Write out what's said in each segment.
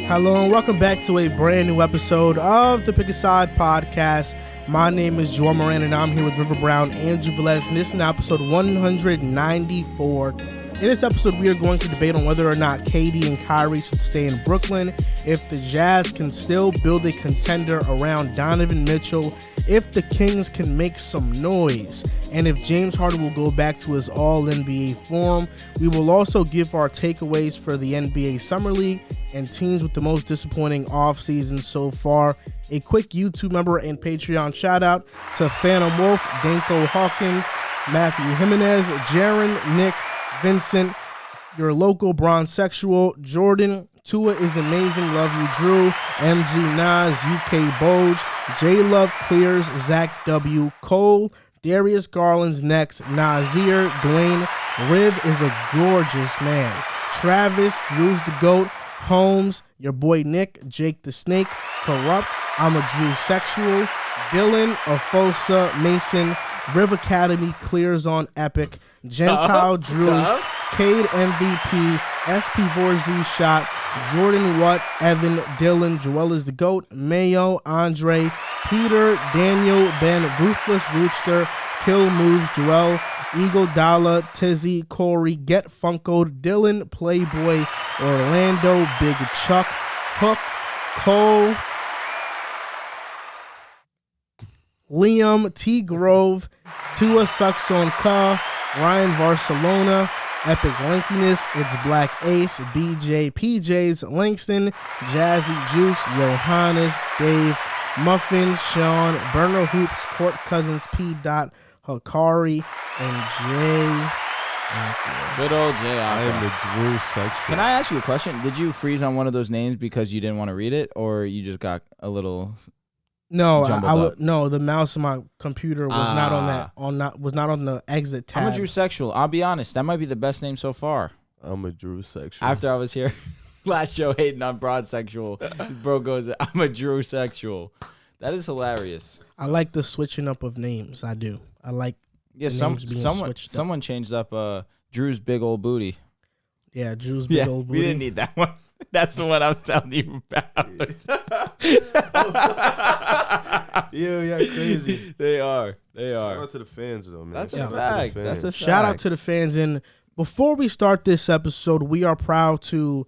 Hello and welcome back to a brand new episode of the Pick a Side podcast. My name is Moran and I'm here with River Brown and Velez, and this is episode 194. In this episode, we are going to debate on whether or not KD and Kyrie should stay in Brooklyn, if the Jazz can still build a contender around Donovan Mitchell, if the Kings can make some noise, and if James Harden will go back to his all-NBA form. We will also give our takeaways for the NBA Summer League and teams with the most disappointing offseason so far. A quick YouTube member and Patreon shout-out to Phantom Wolf, Danko Hawkins, Matthew Jimenez, Jaron, Nick, Vincent, your local bronzexual, Jordan, Tua is amazing, love you, Drew, MG Nas, UK Boge, J Love clears, Zach W, Cole, Darius Garland's next, Nazir, Dwayne, Riv is a gorgeous man, Travis, Drew's the GOAT, Holmes, your boy Nick, Jake the Snake, Corrupt, I'm a Drew Sexual, Dylan, Afosa, Mason, Riv Academy clears on Epic, Gentile Drew, Cade MVP, SP4Z shot, Jordan Watt, Evan, Dylan, Joel is the GOAT, Mayo, Andre, Peter, Daniel, Ben, Ruthless Rootster, Kill Moves, Joel, Eagle Dalla, Tizzy, Corey, Get Funkoed, Dylan, Playboy, Orlando, Big Chuck, Hook, Cole, Liam, T. Grove, Tua Sucks on Ka, Ryan Barcelona, Epic Lankiness, It's Black Ace, BJ, PJs, Langston, Jazzy Juice, Johannes, Dave, Muffins, Sean, Burner Hoops, Court Cousins, P. Dot, Hakari, and Jay. Good old Jay. I am the Drew Sexual. Can I ask you a question? Did you freeze on one of those names because you didn't want to read it, or you just got a little? No, no. The mouse on my computer was not on that. Was not on the exit tab. I'm a Drew Sexual. I'll be honest. That might be the best name so far. I'm a Drew Sexual. After I was here last show hating on Broad Sexual, bro goes, "I'm a Drew Sexual." That is hilarious. I like the switching up of names. I do. I like. Yeah, someone changed up Drew's Big Old Booty. Yeah, Drew's Big Old Booty. We didn't need that one. That's the one I was telling you about. yeah, crazy. They are. Shout out to the fans, though, man. That's a fact. Shout out to the fans. And before we start this episode, we are proud to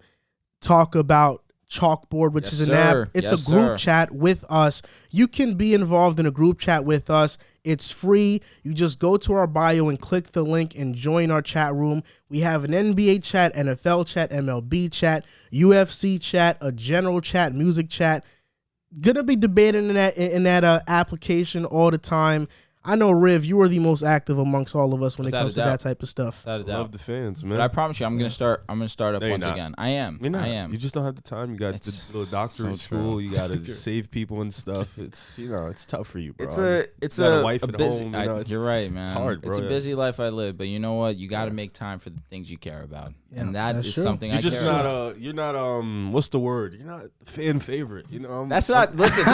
talk about Chalkboard, which is an app. It's a group chat with us. You can be involved in a group chat with us. It's free. You just go to our bio and click the link and join our chat room. We have an NBA chat, NFL chat, MLB chat, UFC chat, a general chat, music chat. Gonna be debating in that application all the time. I know, Riv, you are the most active amongst all of us when it comes to that type of stuff. I love the fans, man. But I promise you, I'm gonna start up once again. I am. I am. You just don't have the time. You got the little doctorate school. You got to save people and stuff. It's it's tough for you, bro. It's a wife at busy, home. You're right, man. It's hard, bro. It's a busy life I live, but you know what? You got to make time for the things you care about, and that is true. something you're I just care not about. You're not what's the word? You're not a fan favorite. You know. That's not. Listen,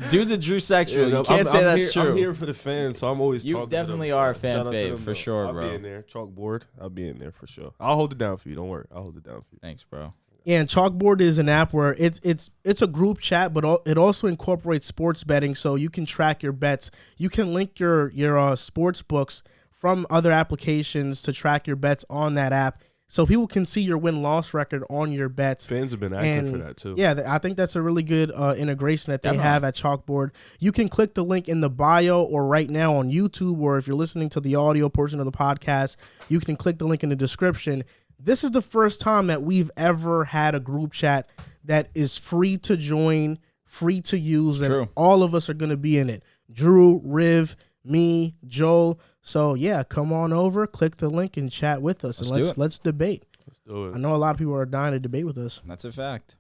dude's a Drew Sexual. You can't say that's true. I'm here for the fans. So I'm always you talking definitely to them, are a fan fave for sure, bro. I'll be in there. Chalkboard. I'll be in there for sure. I'll hold it down for you. Don't worry. I'll hold it down for you. Thanks, bro. Yeah, and Chalkboard is an app where it's a group chat, but it also incorporates sports betting, so you can track your bets. You can link your sports books from other applications to track your bets on that app, so people can see your win-loss record on your bets. Fans have been asking for that, too. Yeah, I think that's a really good integration that they have at Chalkboard. You can click the link in the bio or right now on YouTube, or if you're listening to the audio portion of the podcast, you can click the link in the description. This is the first time that we've ever had a group chat that is free to join, free to use, and all of us are going to be in it. Drew, Riv, me, Joel. So, yeah, come on over, click the link, and chat with us. Let's debate. Let's do it. I know a lot of people are dying to debate with us. That's a fact.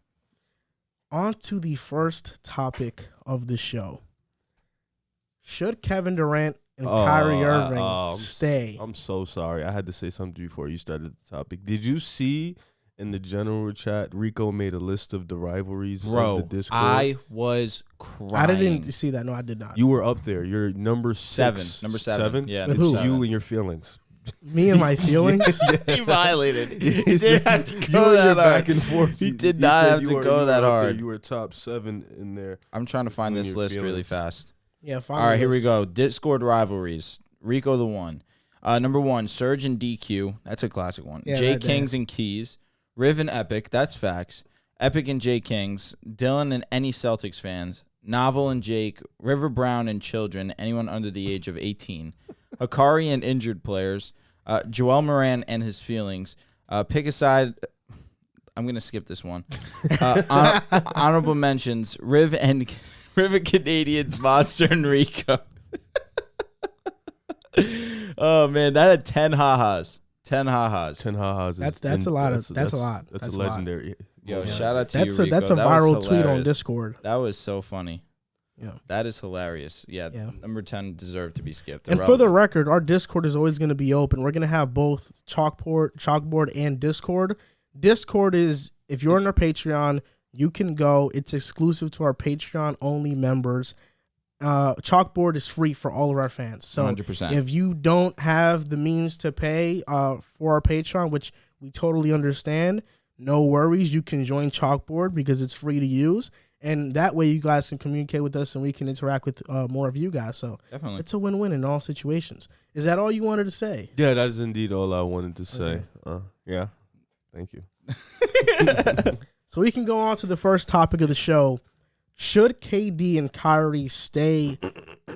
On to the first topic of the show. Should Kevin Durant and Kyrie Irving stay? I'm so sorry. I had to say something before you started the topic. Did you see in the general chat, Rico made a list of the rivalries of the Discord? I was crying. I didn't see that. No, I did not. You were up there. You're number 6. Number seven. Seven? Yeah. It's you and your feelings. Me and my feelings. He violated. He He didn't have to go that hard. back and forth. He did not have to go that hard. You were top 7 in there. I'm trying to find this list really fast. Yeah. All right, here we go. Discord rivalries. Rico the one. Number 1, Surge and DQ. That's a classic one. Yeah, J Kings and Keys. Riv and Epic. That's facts. Epic and J Kings. Dylan and any Celtics fans. Novel and Jake. River Brown and children. Anyone under the age of 18. Hikari and injured players. Joel Moran and his feelings. Pick a side. I'm going to skip this one. Honorable mentions. Riv and Canadians, Monster, and Rico. Oh, man. That had 10 ha-has. 10 ha-has. 10 ha-has. That's a lot. That's a lot. That's a legendary. Yo, shout out to you, Rico. That's a viral tweet on Discord. That was so funny. Yeah. That is hilarious. Yeah. Number 10 deserved to be skipped. And for the record, our Discord is always going to be open. We're going to have both Chalkboard and Discord. Discord is, if you're on our Patreon, you can go. It's exclusive to our Patreon only members. Chalkboard is free for all of our fans. So 100%. If you don't have the means to pay for our Patreon, which we totally understand, no worries. You can join Chalkboard because it's free to use. And that way you guys can communicate with us and we can interact with more of you guys. So definitely, it's a win-win in all situations. Is that all you wanted to say? Yeah, that is indeed all I wanted to say. Yeah. Thank you. So we can go on to the first topic of the show. Should KD and Kyrie stay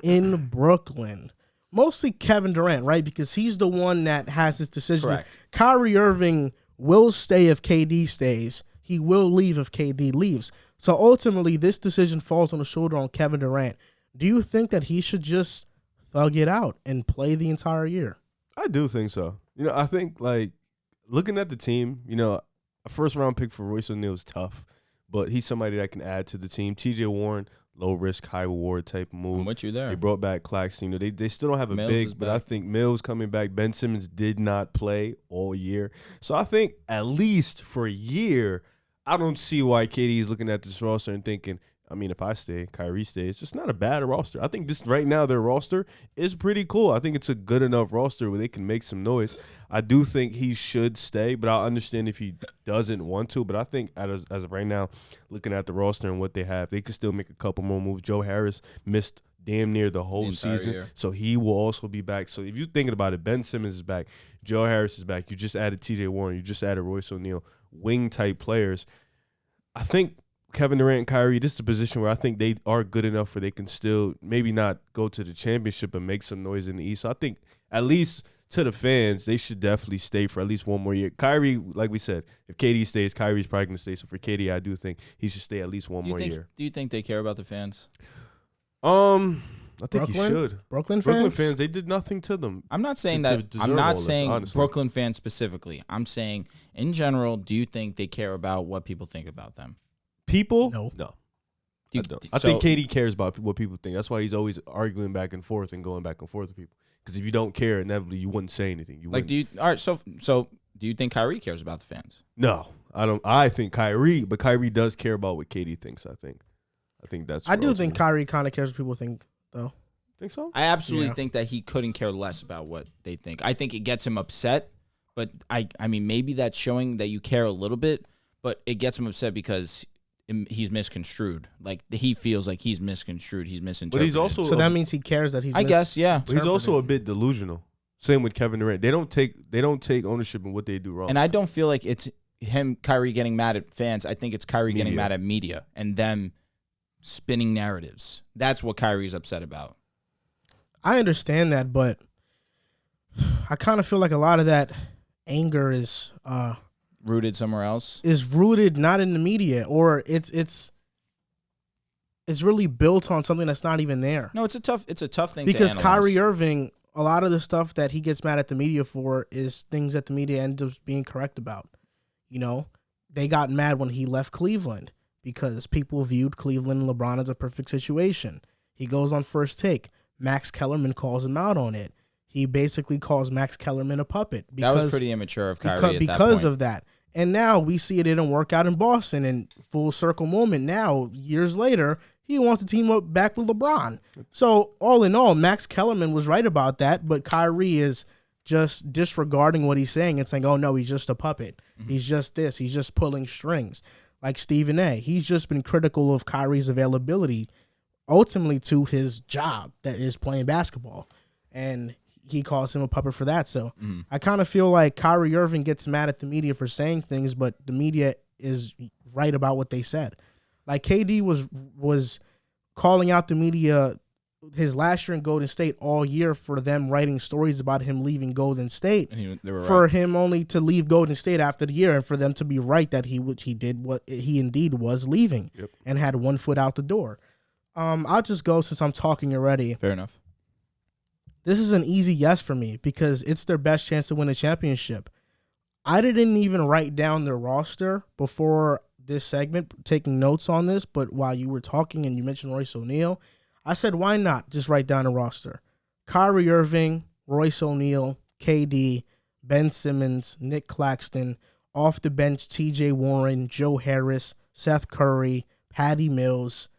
in Brooklyn? Mostly Kevin Durant, right? Because he's the one that has this decision. Correct. Kyrie Irving will stay if KD stays. He will leave if KD leaves. So ultimately, this decision falls on the shoulder on Kevin Durant. Do you think that he should just thug it out and play the entire year? I do think so. I think, like, looking at the team, a first-round pick for Royce O'Neal is tough, but he's somebody that can add to the team. T.J. Warren, low-risk, high-reward type move. I'm with you there. They brought back Claxton. They still don't have a Mills big, but I think Mills coming back. Ben Simmons did not play all year. So I think at least for a year, I don't see why KD is looking at this roster and thinking, if I stay, Kyrie stays. It's just not a bad roster. I think this right now, their roster is pretty cool. I think it's a good enough roster where they can make some noise. I do think he should stay, but I understand if he doesn't want to. But I think as of right now, looking at the roster and what they have, they could still make a couple more moves. Joe Harris missed damn near the whole season, year. So he will also be back. So if you're thinking about it, Ben Simmons is back. Joe Harris is back. You just added T.J. Warren. You just added Royce O'Neal. Wing-type players. I think Kevin Durant and Kyrie, this is a position where I think they are good enough where they can still maybe not go to the championship and make some noise in the East. So I think at least to the fans, they should definitely stay for at least one more year. Kyrie, like we said, if KD stays, Kyrie's probably going to stay. So for KD, I do think he should stay at least one more year. Do you think they care about the fans? I think he should. Brooklyn fans, they did nothing to them. I'm not saying that. I'm not saying Brooklyn fans specifically. I'm saying in general, do you think they care about what people think about them? People? No. I don't. I think KD cares about what people think. That's why he's always arguing back and forth and going back and forth with people. Because if you don't care, inevitably you wouldn't say anything. All right. So do you think Kyrie cares about the fans? No, I don't. I think Kyrie, but Kyrie does care about what KD thinks. I think that's. I do think Kyrie kind of cares what people think, though. Think so? I absolutely think that he couldn't care less about what they think. I think it gets him upset, but I mean maybe that's showing that you care a little bit, but it gets him upset because he's misconstrued. Like he feels like he's misconstrued. He's misinterpreted. But he's also that means he cares that he's. I guess, yeah. But he's also a bit delusional. Same with Kevin Durant. They don't take ownership in what they do wrong. And I don't feel like it's Kyrie getting mad at fans. I think it's Kyrie getting mad at media and them spinning narratives. That's what Kyrie's upset about. I understand that, but I kind of feel like a lot of that anger is rooted somewhere else. Is rooted not in the media, or it's really built on something that's not even there. No, it's a tough thing because to analyze. Kyrie Irving, a lot of the stuff that he gets mad at the media for is things that the media ends up being correct about. They got mad when he left Cleveland because people viewed Cleveland and LeBron as a perfect situation. He goes on First Take. Max Kellerman calls him out on it. He basically calls Max Kellerman a puppet. That was pretty immature of Kyrie because of that. And now we see it didn't work out in Boston, and full circle moment now, years later, he wants to team up back with LeBron. So all in all, Max Kellerman was right about that, but Kyrie is just disregarding what he's saying and saying, oh, no, he's just a puppet. He's just this. He's just pulling strings. Like Stephen A. He's just been critical of Kyrie's availability ultimately to his job that is playing basketball. And he calls him a puppet for that. So I kind of feel like Kyrie Irving gets mad at the media for saying things, but the media is right about what they said. Like KD was calling out the media his last year in Golden State all year for them writing stories about him leaving Golden State, for him only to leave Golden State after the year, and for them to be right that he did what he indeed was leaving and had one foot out the door. I'll just go since I'm talking already. Fair enough. This is an easy yes for me because it's their best chance to win a championship. I didn't even write down their roster before this segment, taking notes on this, but while you were talking and you mentioned Royce O'Neal, I said, why not just write down a roster? Kyrie Irving, Royce O'Neal, KD, Ben Simmons, Nick Claxton, off the bench, TJ Warren, Joe Harris, Seth Curry, Patty Mills.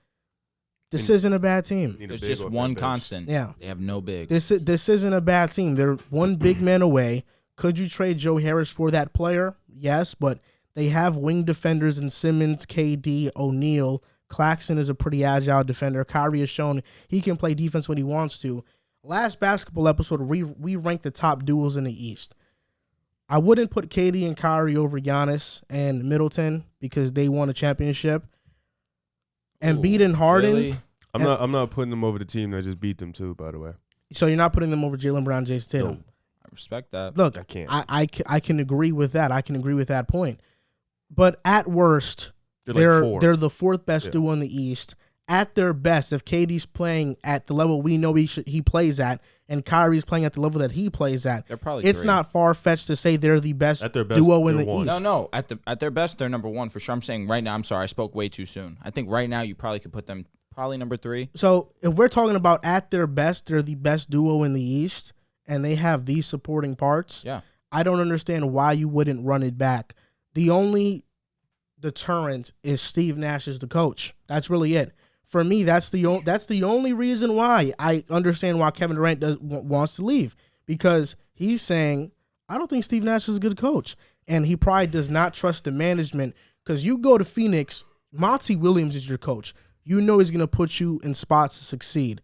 This isn't a bad team. There's just one constant. Yeah. They have no big. This isn't a bad team. They're one big man away. Could you trade Joe Harris for that player? Yes, but they have wing defenders in Simmons, KD, O'Neal. Claxton is a pretty agile defender. Kyrie has shown he can play defense when he wants to. Last basketball episode, we ranked the top duos in the East. I wouldn't put KD and Kyrie over Giannis and Middleton because they won a championship. Embiid and Harden. Really? I'm not putting them over the team that just beat them too, by the way. So you're not putting them over Jaylen Brown, Jason Tatum. No. I respect that. Look, I can't. I can agree with that. I can agree with that point. But at worst, They're like 4. They're the fourth best duo in the East. At their best, if KD's playing at the level we know he plays at, and Kyrie's playing at the level that he plays at, They're probably it's 3. not far-fetched to say they're the best, At their best, duo in they're the 1. East. No. At their best, they're number 1 for sure. I'm saying right now, I'm sorry, I spoke way too soon. I think right now you probably could put them probably number 3. So if we're talking about at their best, they're the best duo in the East, and they have these supporting parts. Yeah. I don't understand why you wouldn't run it back. The only deterrent is Steve Nash as the coach. That's really it. For me, that's the only reason why I understand why Kevin Durant wants to leave, because he's saying, I don't think Steve Nash is a good coach, and he probably does not trust the management, because you go to Phoenix, Monty Williams is your coach. You know he's going to put you in spots to succeed.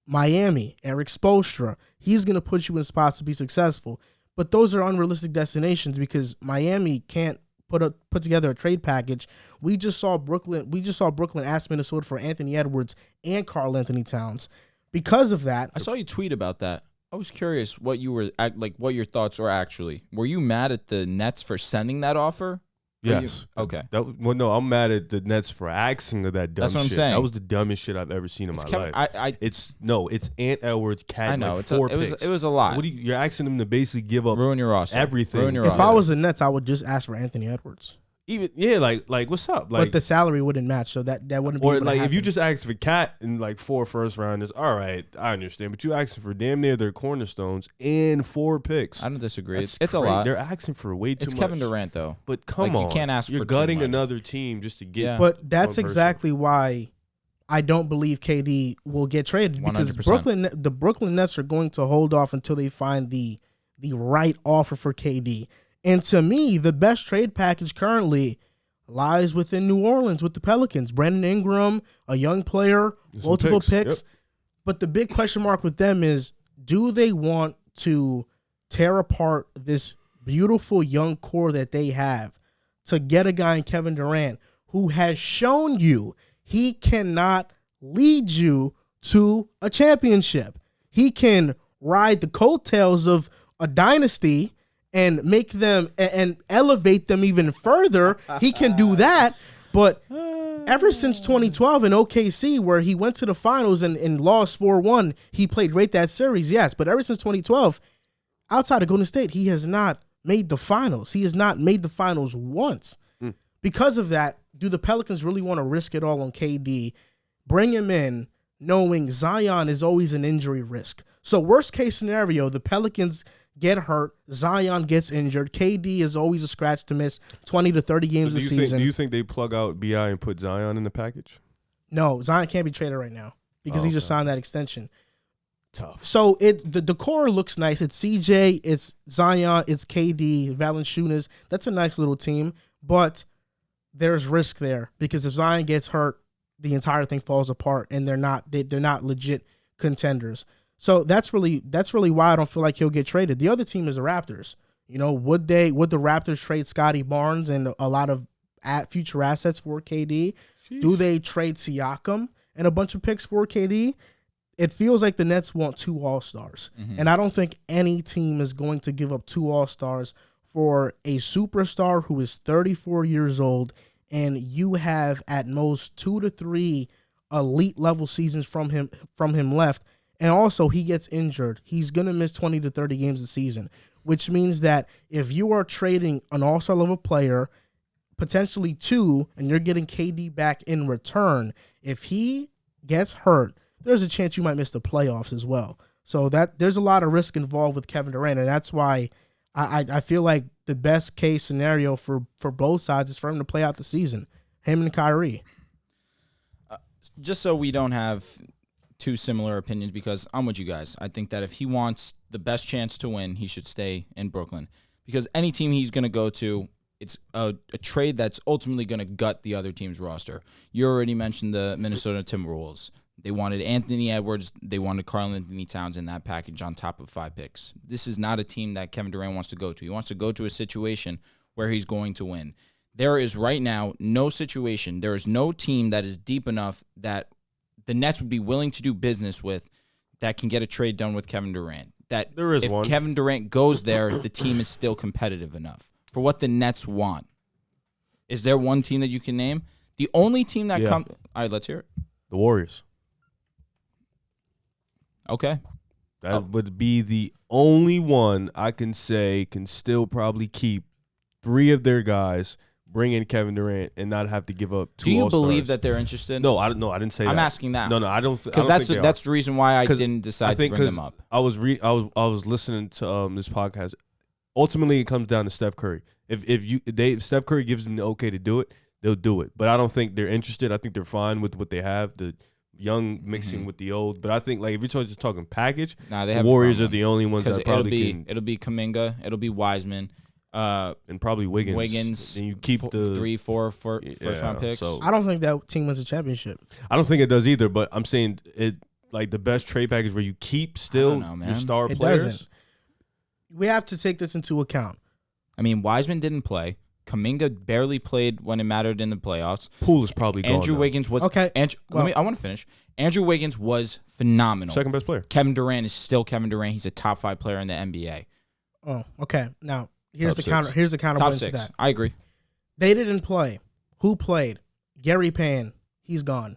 Miami, Eric Spoelstra, he's going to put you in spots to be successful, but those are unrealistic destinations because Miami can't put together a trade package. We just saw Brooklyn ask Minnesota for Anthony Edwards and Karl Anthony Towns. Because of that, I saw you tweet about that. I was curious what your thoughts were actually. Were you mad at the Nets for sending that offer? Yes. Okay. No, I'm mad at the Nets for asking that dumb shit. That's what I'm saying. That was the dumbest shit I've ever seen in my life. It's Ant Edwards, Cat. I know. Like 4 picks. It was a lot. You're asking them to basically give up ruin your roster. Everything. Ruin your if roster. I was the Nets, I would just ask for Anthony Edwards. Even like what's up? Like, but the salary wouldn't match, so that wouldn't be. Or able to like happen. if you just asked for Cat and like 4 first rounders, all right, I understand. But you asking for damn near their cornerstones and 4 picks. I don't disagree. That's it's a crazy. lot. They're asking for way too much. It's Kevin Durant though. But come on, you can't ask. You're for gutting too much. another team just to get. Yeah. But that's exactly why I don't believe KD will get traded, because 100%. the Brooklyn Nets are going to hold off until they find the right offer for KD. And to me, the best trade package currently lies within New Orleans with the Pelicans. Brandon Ingram, a young player, multiple picks. Yep. But the big question mark with them is, do they want to tear apart this beautiful young core that they have to get a guy in Kevin Durant who has shown you he cannot lead you to a championship? He can ride the coattails of a dynasty and make them and elevate them even further. He can do that. But ever since 2012 in OKC, where he went to the finals and lost 4-1, he played great that series, yes. But ever since 2012, outside of Golden State, he has not made the finals. He has not made the finals once. Because of that, do the Pelicans really want to risk it all on KD, bring him in, knowing Zion is always an injury risk? So worst case scenario, the Pelicans get hurt, Zion gets injured, KD is always a scratch to miss 20 to 30 games a season. Do you think they plug out BI and put Zion in the package? No, Zion can't be traded right now because he just signed that extension. tough. So the core looks nice. It's CJ, it's Zion, it's KD, Valanciunas. That's a nice little team, but there's risk there because if Zion gets hurt, the entire thing falls apart, and they're not legit contenders. So that's really why I don't feel like he'll get traded. The other team is the Raptors. You know, would the Raptors trade Scotty Barnes and a lot of future assets for KD? Sheesh. Do they trade Siakam and a bunch of picks for KD? It feels like the Nets want 2 All-Stars. Mm-hmm. And I don't think any team is going to give up 2 All-Stars for a superstar who is 34 years old, and you have at most 2 to 3 elite level seasons from him left. And also he gets injured. He's going to miss 20 to 30 games a season, which means that if you are trading an All-Star level player, potentially 2, and you're getting KD back in return, if he gets hurt, there's a chance you might miss the playoffs as well. So that there's a lot of risk involved with Kevin Durant, and that's why I feel like the best case scenario for both sides is for him to play out the season, him and Kyrie. Just so we don't have 2 similar opinions, because I'm with you guys. I think that if he wants the best chance to win, he should stay in Brooklyn, because any team he's going to go to, it's a trade that's ultimately going to gut the other team's roster. You already mentioned the Minnesota Timberwolves. They wanted Anthony Edwards. They wanted Karl-Anthony Towns in that package on top of 5 picks. This is not a team that Kevin Durant wants to go to. He wants to go to a situation where he's going to win. There is right now no situation. There is no team that is deep enough that the Nets would be willing to do business with that can get a trade done with Kevin Durant. That there is if one. Kevin Durant goes there, the team is still competitive enough for what the Nets want. Is there one team that you can name? The only team that comes... All right, let's hear it. The Warriors. Okay. That would be the only one I can say can still probably keep 3 of their guys, bring in Kevin Durant, and not have to give up 2 Do you All-Stars. believe that they're interested? No, I didn't say that. I'm asking that. No, I don't. Because that's the reason why I didn't decide to bring them up. I was listening to this podcast. Ultimately, it comes down to Steph Curry. If Steph Curry gives them the okay to do it, they'll do it. But I don't think they're interested. I think they're fine with what they have. The young mixing with the old, but I think like if you're just talking package, they the Warriors are the only ones that probably it'll be Kuminga, it'll be Wiseman, and probably Wiggins. And you keep the 3-4 first round picks. So I don't think that team wins a championship. I don't think it does either. But I'm saying it like the best trade package where you keep still your star players. Doesn't. We have to take this into account. I mean, Wiseman didn't play. Kuminga barely played when it mattered in the playoffs. Poole is probably gone. Andrew Wiggins was okay. I want to finish. Andrew Wiggins was phenomenal. Second best player. Kevin Durant is still Kevin Durant. He's a top 5 player in the NBA. Oh, okay. Now here's top the counter. Here's the counterpoint to that. I agree. They didn't play. Who played? Gary Payne. He's gone.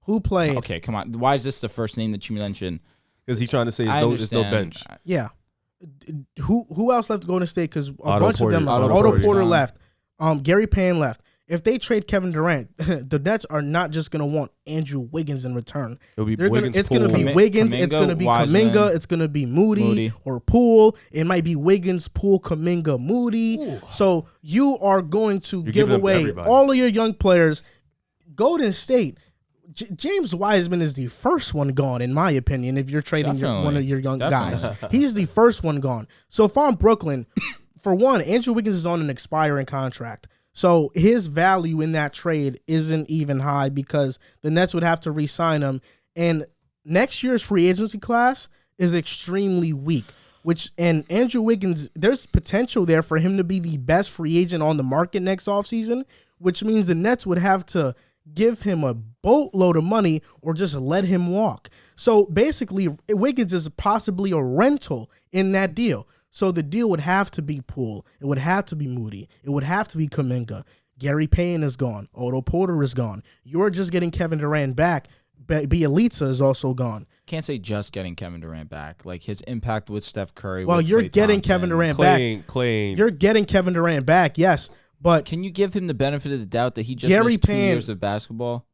Who played? Okay, come on. Why is this the first name that you mentioned? Because he's trying to say there's no bench. Yeah. Who else left Golden State? Because Otto bunch Porter, of them. Otto Porter left. Gary Payne left. If they trade Kevin Durant, the Nets are not just going to want Andrew Wiggins in return. It's going to be Wiggins. It's going to be Kuminga. It's going to be Moody or Poole. It might be Wiggins, Poole, Kuminga, Moody. Ooh. So you are going to give away all of your young players. Golden State, James Wiseman is the first one gone, in my opinion, if you're trading one of your young guys. He's the first one gone. So if I'm Brooklyn, for one, Andrew Wiggins is on an expiring contract. So his value in that trade isn't even high because the Nets would have to re-sign him. And next year's free agency class is extremely weak. And Andrew Wiggins, there's potential there for him to be the best free agent on the market next offseason, which means the Nets would have to give him a boatload of money or just let him walk. So basically, Wiggins is possibly a rental in that deal. So the deal would have to be Poole. It would have to be Moody. It would have to be Kuminga. Gary Payne is gone. Otto Porter is gone. You're just getting Kevin Durant back. Bielitsa is also gone. Can't say just getting Kevin Durant back. Like his impact with Steph Curry. Well, you're getting Kevin Durant back. You're getting Kevin Durant back, yes. But can you give him the benefit of the doubt that he just missed 2 years of basketball?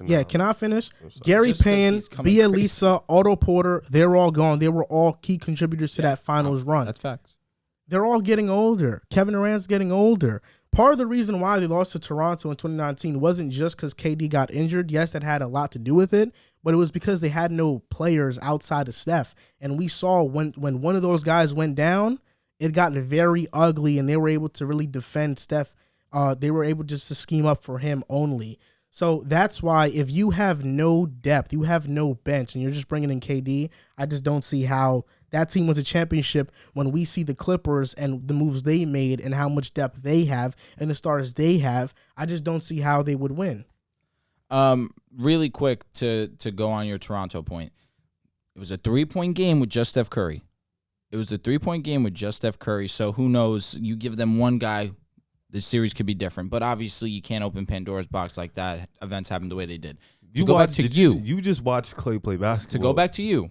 Yeah, can I finish? Gary Payne, Bielitsa, Otto Porter, they're all gone. They were all key contributors to that finals run. That's facts. They're all getting older. Kevin Durant's getting older. part of the reason why they lost to Toronto in 2019 wasn't just because KD got injured. Yes, that had a lot to do with it, but it was because they had no players outside of Steph. And we saw when one of those guys went down, it got very ugly, and they were able to really defend Steph. They were able just to scheme up for him only. So that's why if you have no depth, you have no bench, and you're just bringing in KD, I just don't see how that team was a championship when we see the Clippers and the moves they made and how much depth they have and the stars they have. I just don't see how they would win. Really quick to go on your Toronto point. It was a 3-point game with just Steph Curry. So who knows? You give them one guy, the series could be different. But obviously, you can't open Pandora's box like that. Events happen the way they did. You just watched Clay play basketball. To go back to you,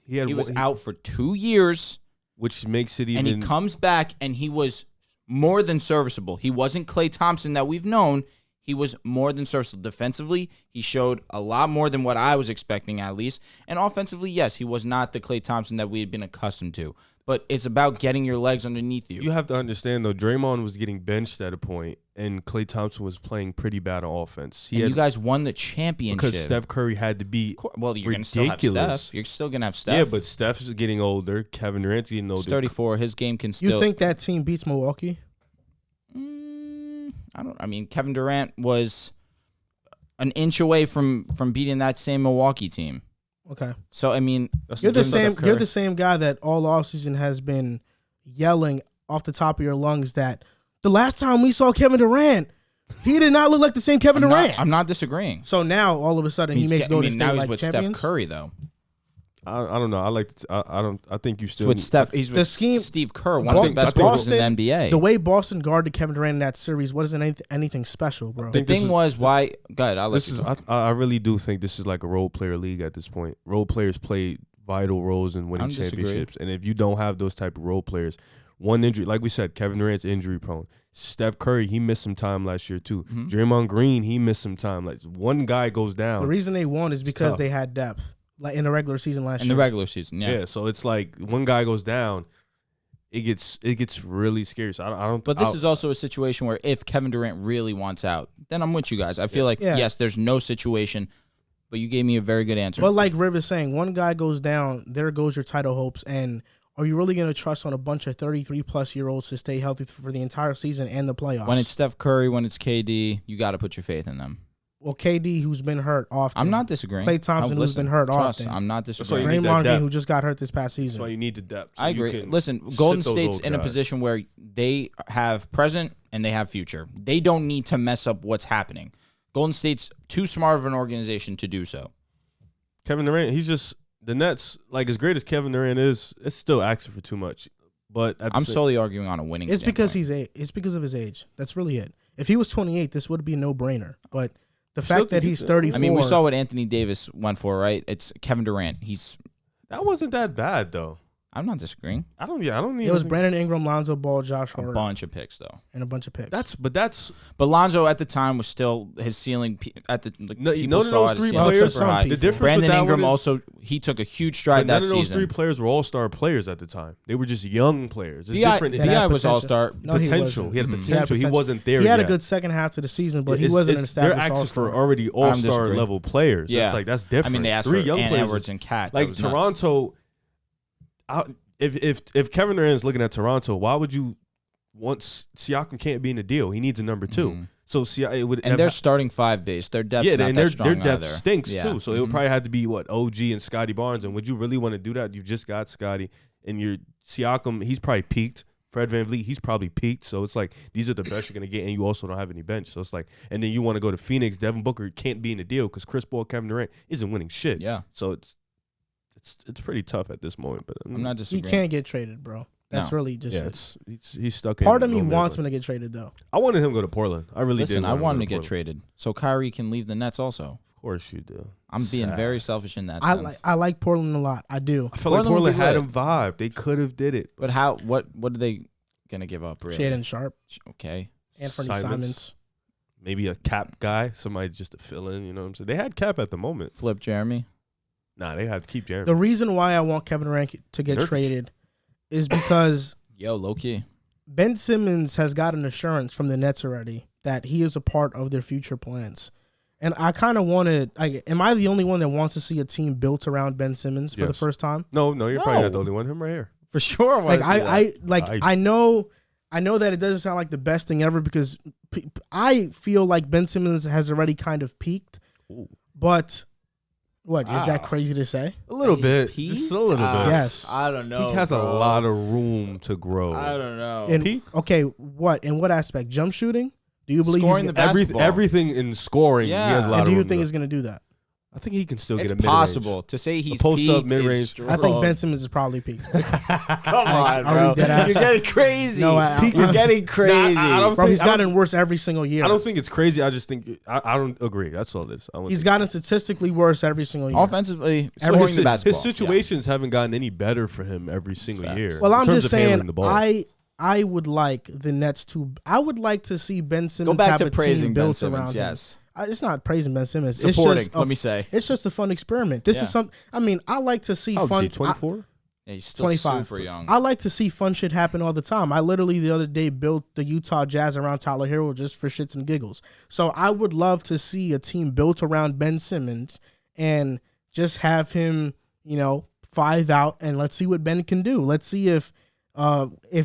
he was out for 2 years. Which makes it even... And he comes back, and he was more than serviceable. He wasn't Klay Thompson that we've known. He was more than serviceable. Defensively, he showed a lot more than what I was expecting, at least. And offensively, yes, he was not the Klay Thompson that we had been accustomed to. But it's about getting your legs underneath you. You have to understand, though, Draymond was getting benched at a point, and Klay Thompson was playing pretty bad on offense. You guys won the championship. Because Steph Curry had to be Well, you're ridiculous. going to still have Steph. You're still going to have Steph. Yeah, but Steph's getting older. Kevin Durant's getting older. He's 34. His game can still... You think that team beats Milwaukee? Kevin Durant was an inch away from beating that same Milwaukee team. Okay. So, you're the same guy that all offseason has been yelling off the top of your lungs that the last time we saw Kevin Durant, he did not look like the same Kevin Durant. I'm not disagreeing. So now, all of a sudden, he makes Golden State now he's like with champions? Steph Curry, though. I don't know. I think you still... With Steph, he's with Steve Kerr, one of the best coaches in the NBA. The way Boston guarded Kevin Durant in that series wasn't anything special, bro. The thing was why... God, I'll let you go. I really do think this is like a role player league at this point. Role players play vital roles in winning championships. And if you don't have those type of role players, one injury, like we said, Kevin Durant's injury prone. Steph Curry, he missed some time last year too. Mm-hmm. Draymond Green, he missed some time. Like one guy goes down. The reason they won is because they had depth. Like in the regular season last year. In the regular season, yeah. Yeah, so it's like one guy goes down, it gets really scary. So I don't. But this is also a situation where if Kevin Durant really wants out, then I'm with you guys. I feel like yes, there's no situation, but you gave me a very good answer. But like Riv is saying, one guy goes down, there goes your title hopes. And are you really going to trust on a bunch of 33-plus-year-olds to stay healthy for the entire season and the playoffs? When it's Steph Curry, when it's KD, you got to put your faith in them. Well, KD, who's been hurt often. I'm not disagreeing. Klay Thompson, who's been hurt often. I'm not disagreeing. Draymond Green, who just got hurt this past season. That's why you need the depth. So I agree. Listen, Golden State's in a position where they have present and they have future. They don't need to mess up what's happening. Golden State's too smart of an organization to do so. Kevin Durant, he's just the Nets. Like as great as Kevin Durant is, it's still asking for too much. But I'm solely arguing on a winning. It's because it's because of his age. That's really it. If he was 28, this would be a no-brainer. But the fact that he's 34. We saw what Anthony Davis went for, right? It's Kevin Durant. That wasn't that bad though. I'm not disagreeing. I don't need. It was Brandon Ingram, Lonzo Ball, Josh Hart. A bunch of picks though, and a bunch of picks. But Lonzo at the time was still his ceiling at the. None of those three players. The difference. Brandon Ingram also he took a huge stride that season. None of those three players were all-star players at the time. They were just young players. It's different. Bi was all-star. Potential. He had potential. He wasn't there. He had a good second half to the season, but he wasn't an established all-star. They're asking for already all-star level players. Yeah, it's like that's different. They asked three for young players. Edwards and Cat. Like Toronto. If Kevin Durant is looking at Toronto, why would you want Siakam can't be in the deal? He needs a number 2. Mm-hmm. So they're starting 5 base. Their depth's not that strong their depth either. stinks too. So it would probably have to be OG and Scotty Barnes. And would you really want to do that? You've just got Scotty and your Siakam. He's probably peaked. Fred VanVleet, he's probably peaked. So it's like these are the best you're gonna get, and you also don't have any bench. So it's like, and then you want to go to Phoenix. Devin Booker can't be in the deal because Chris Paul, Kevin Durant isn't winning shit. Yeah. So it's pretty tough at this moment, but I'm not disagreeing. He can't get traded, bro. That's really just he's stuck. Part of me wants him to get traded, though. I wanted him to go to Portland. I really did. I want him to get traded so Kyrie can leave the Nets. Also, of course you do. I'm being very selfish in that sense. I like Portland a lot. I do. I feel like Portland had him vibe. They could have did it. But how? What are they gonna give up? Really? Shaedon Sharp. Okay. Anthony Simons. Maybe a Cap guy. Somebody just to fill in. You know what I'm saying? They had Cap at the moment. Flip Jeremy. Nah, they had to keep Jeremy. The reason why I want Kevin Durant to get traded is because low key. Ben Simmons has got an assurance from the Nets already that he is a part of their future plans. And I kind of wanted, am I the only one that wants to see a team built around Ben Simmons for the first time? No, you're probably not the only one. Him right here. For sure. I know that it doesn't sound like the best thing ever because I feel like Ben Simmons has already kind of peaked. Ooh. What is that crazy to say? A little bit. Just a little bit. Yes. I don't know. He has a lot of room to grow. I don't know. Okay, what? In what aspect? Jump shooting? Do you believe Scoring he's the basketball. everything in scoring? Yeah. He has a lot and of do you room think to he's going to do that? I think he can still get It's a mid-range. possible to say he's post up peaked mid-range. is strong. I think Ben Simmons is probably peaked. Come on, Are we bro. dead ass? You're getting crazy. No, You're getting crazy. I don't Bro, think- he's gotten worse every single year. I don't think it's crazy. I just think I don't agree. That's all it is. He's gotten statistically worse every single year. Offensively, scoring the basketball. His situations haven't gotten any better for him every single year. Well, in I'm terms just of handling saying, the ball. I would like the Nets to. I would like to see Ben Simmons Go back have to a praising team Ben built Simmons. around Yes. him. It's not praising Ben Simmons. Supporting, It's just let me say. It's just a fun experiment. This is some. I mean, I like to see How old is fun. he, 24? Yeah, he's still 25. super young. I like to see fun shit happen all the time. I literally the other day built the Utah Jazz around Tyler Hero just for shits and giggles. So I would love to see a team built around Ben Simmons and just have him, 5 out and let's see what Ben can do. Let's see if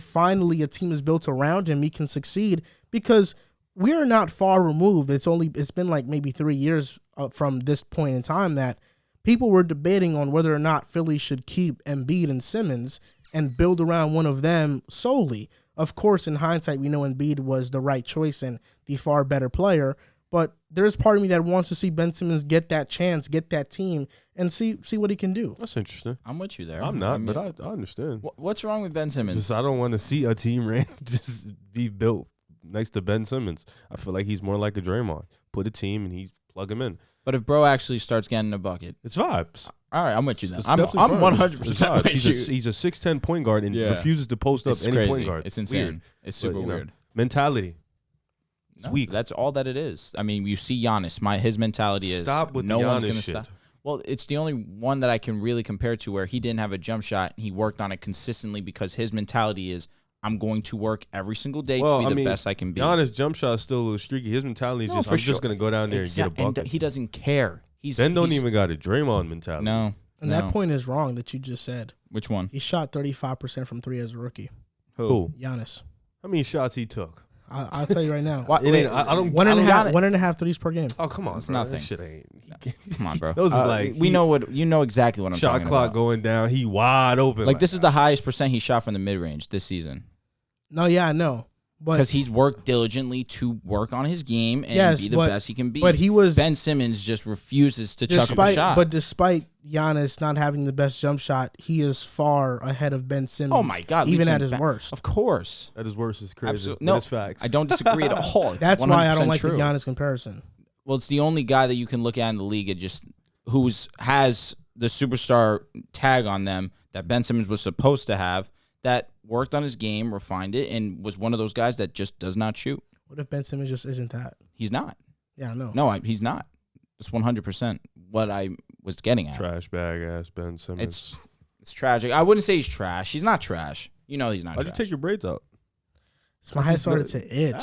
finally a team is built around him, he can succeed because we are not far removed. It's been like maybe 3 years from this point in time that people were debating on whether or not Philly should keep Embiid and Simmons and build around one of them solely. Of course, in hindsight, we know Embiid was the right choice and the far better player, but there's part of me that wants to see Ben Simmons get that chance, get that team, and see what he can do. That's interesting. I'm with you there. I'm not, I mean, but I understand. What's wrong with Ben Simmons? Just, I don't want to see a team just be built next to Ben Simmons. I feel like he's more like a Draymond. Put a team and he plug him in. But if bro actually starts getting a bucket, It's vibes. all right, I'm with you then. It's I'm definitely fun. 100% It's vibes. with you. He's a 6'10" point guard and refuses to post up It's any crazy. point guard. It's insane. Weird. It's super But, weird. Mentality. It's No, weak. That's all that it is. I mean, you see Giannis. His mentality is Stop with no the one's Giannis going to shit. stop. Well, it's the only one that I can really compare to where he didn't have a jump shot and he worked on it consistently because his mentality is I'm going to work every single day to be the best I can be. Giannis' jump shot is still a little streaky. His mentality is I'm just going to go down there and get a bucket. And he doesn't care. Ben don't even got a Draymond mentality. No. And that point is wrong that you just said. Which one? He shot 35% from 3 as a rookie. Who? Giannis. How many shots he took? I'll tell you right now. I don't. One and a half threes per game. Oh, come on. It's bro. nothing. That shit ain't. Come on, bro. Those is like we know what you know exactly what I'm shot talking clock about. going down. He wide open. Like this is the highest percent he shot from the mid range this season. No, yeah, I know. Because he's worked diligently to work on his game and be the best he can be. But Ben Simmons just refuses to chuck up a shot. But despite Giannis not having the best jump shot, he is far ahead of Ben Simmons. Oh my God! Even at his worst. Of course. At his worst is crazy. Absolutely. No, No, it's facts. I don't disagree at all. It's That's why I don't 100% like true. the Giannis comparison. Well, it's the only guy that you can look at in the league and just has the superstar tag on them that Ben Simmons was supposed to have. That worked on his game, refined it, and was one of those guys that just does not shoot. What if Ben Simmons just isn't that? He's not. Yeah, I know. No, he's not. It's 100% what I was getting at. Trash bag ass Ben Simmons. It's tragic. I wouldn't say he's trash. He's not trash. You know he's not Why'd trash. you take your braids out? My head started to itch.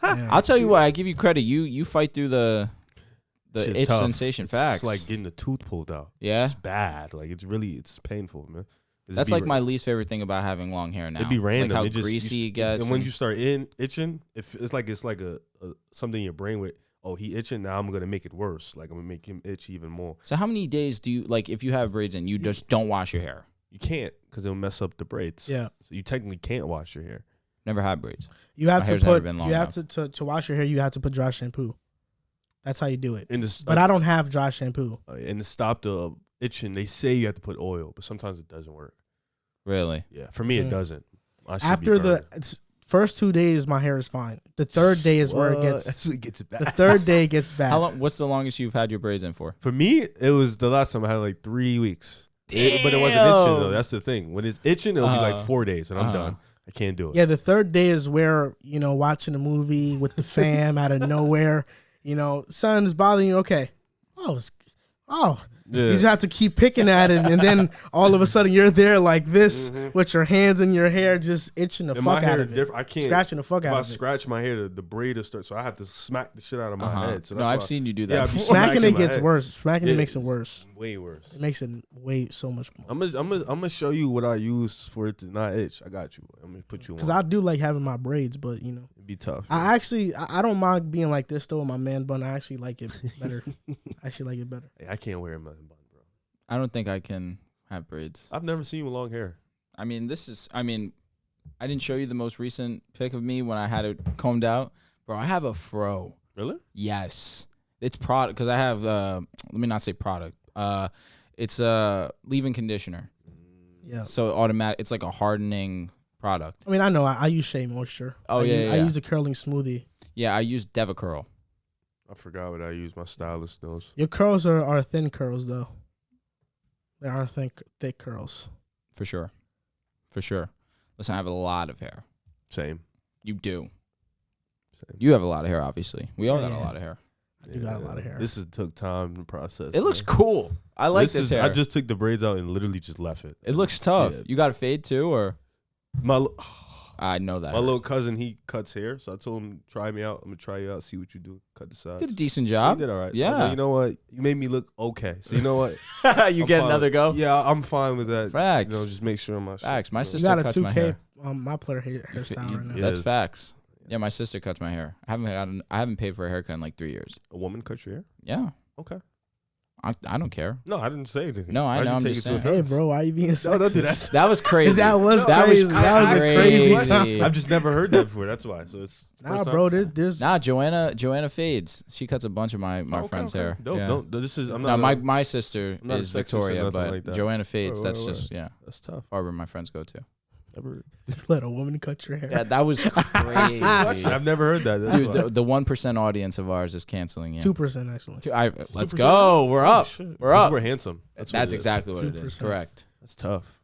Yeah. I'll tell you what. I give you credit. You fight through the Shit's itch tough. sensation. Facts. It's like getting the tooth pulled out. Yeah? It's bad. Like it's painful, man. That's like my least favorite thing about having long hair now. It'd be random. Like how It just, greasy it gets. And when you start itching, it's like a something in your brain with, oh, he itching, now I'm gonna make it worse. Like I'm gonna make him itch even more. So how many days do you like if you have braids and you just don't wash your hair? You can't because it'll mess up the braids. Yeah. So you technically can't wash your hair. Never had braids. You have My to hair's never put. been long You have enough. to wash your hair. You have to put dry shampoo. That's how you do it. And But I don't have dry shampoo. and to stop the itching, they say you have to put oil, but sometimes it doesn't work. Really? Yeah, for me it doesn't. After the first 2 days, my hair is fine. The third day is where it gets. That's what it gets bad. The third day gets bad. How long? What's the longest you've had your braids in for? For me, it was the last time I had like 3 weeks. But it wasn't itching though. That's the thing. When it's itching, it'll be like 4 days, and I'm done. I can't do it. Yeah, the third day is where watching a movie with the fam out of nowhere. Sun's bothering you. Okay. You just have to keep picking at it, and then all of a sudden you're there like this with your hands in your hair, just itching the fuck out of it. I can't scratching the fuck out of it. If I scratch my hair, the braid will start. So I have to smack the shit out of my head. So no, I've seen you do that. Yeah, smacking it gets worse. Smacking it makes it worse. Way worse. It makes it way so much more. I'm gonna show you what I use for it to not itch. I got you. I'm gonna put you on. Because I do like having my braids, but you know, it'd be tough. I don't mind being like this though with my man bun. I actually like it better. Hey, I can't wear a man bun, bro. I don't think I can have braids. I've never seen you with long hair. I didn't show you the most recent pic of me when I had it combed out. Bro, I have a fro. Really? Yes. It's product, because I have, let me not say product. It's a leave-in conditioner. Yeah. So automatic, it's like a hardening product. I mean, I know. I use Shea Moisture. Oh, yeah. I use a curling smoothie. Yeah, I use DevaCurl. I forgot what I use. My stylist knows. Your curls are thin curls, though. They aren't thick curls. For sure. Listen, I have a lot of hair. Same. You do. Same. You have a lot of hair, obviously. We all got a lot of hair. I do got a lot of hair. This took time to process. It looks cool. I like this hair. I just took the braids out and literally just left it. It looks tough. Yeah. You got a fade too, or? I know that. My little cousin, he cuts hair, so I told him, try me out. I'm going to try you out, see what you do. Cut the sides. Did a decent job. He did all right. So Yeah. I was like, you know what? You made me look okay. So you know what? You get another go? Yeah, I'm fine with that. Facts. You know, just make sure my Facts. My You sister got a cuts my 2K hair. my player hairstyle right now. Yeah. That's facts. Yeah, my sister cuts my hair. I haven't paid for a haircut in like 3 years. A woman cuts your hair? Yeah. Okay. I don't care. No, I didn't say anything. No, I know, Why'd I'm you just take it to saying. Hey, offense? bro, why are you being sexist? No, don't do that. That was crazy. That was That crazy. was That was crazy. crazy. I've just never heard that before. That's why. So it's Nah, first time. bro, this Nah, Joanna fades. She cuts a bunch of my friend's hair. Don't, Yeah. don't. This is. I'm No, not. my sister I'm not is a sexist or Victoria, nothing but like that. Joanna fades. Word, That's word, just That's tough. harbor my friends go to. Ever. let a woman cut your hair. Yeah, that was crazy. I've never heard that. That's why. Dude, the 1% audience of ours is canceling you. 2% actually. Let's go. We're up. Shit. We're Because up. We're handsome. That's what it is. exactly what it is. 2%. Correct. That's tough.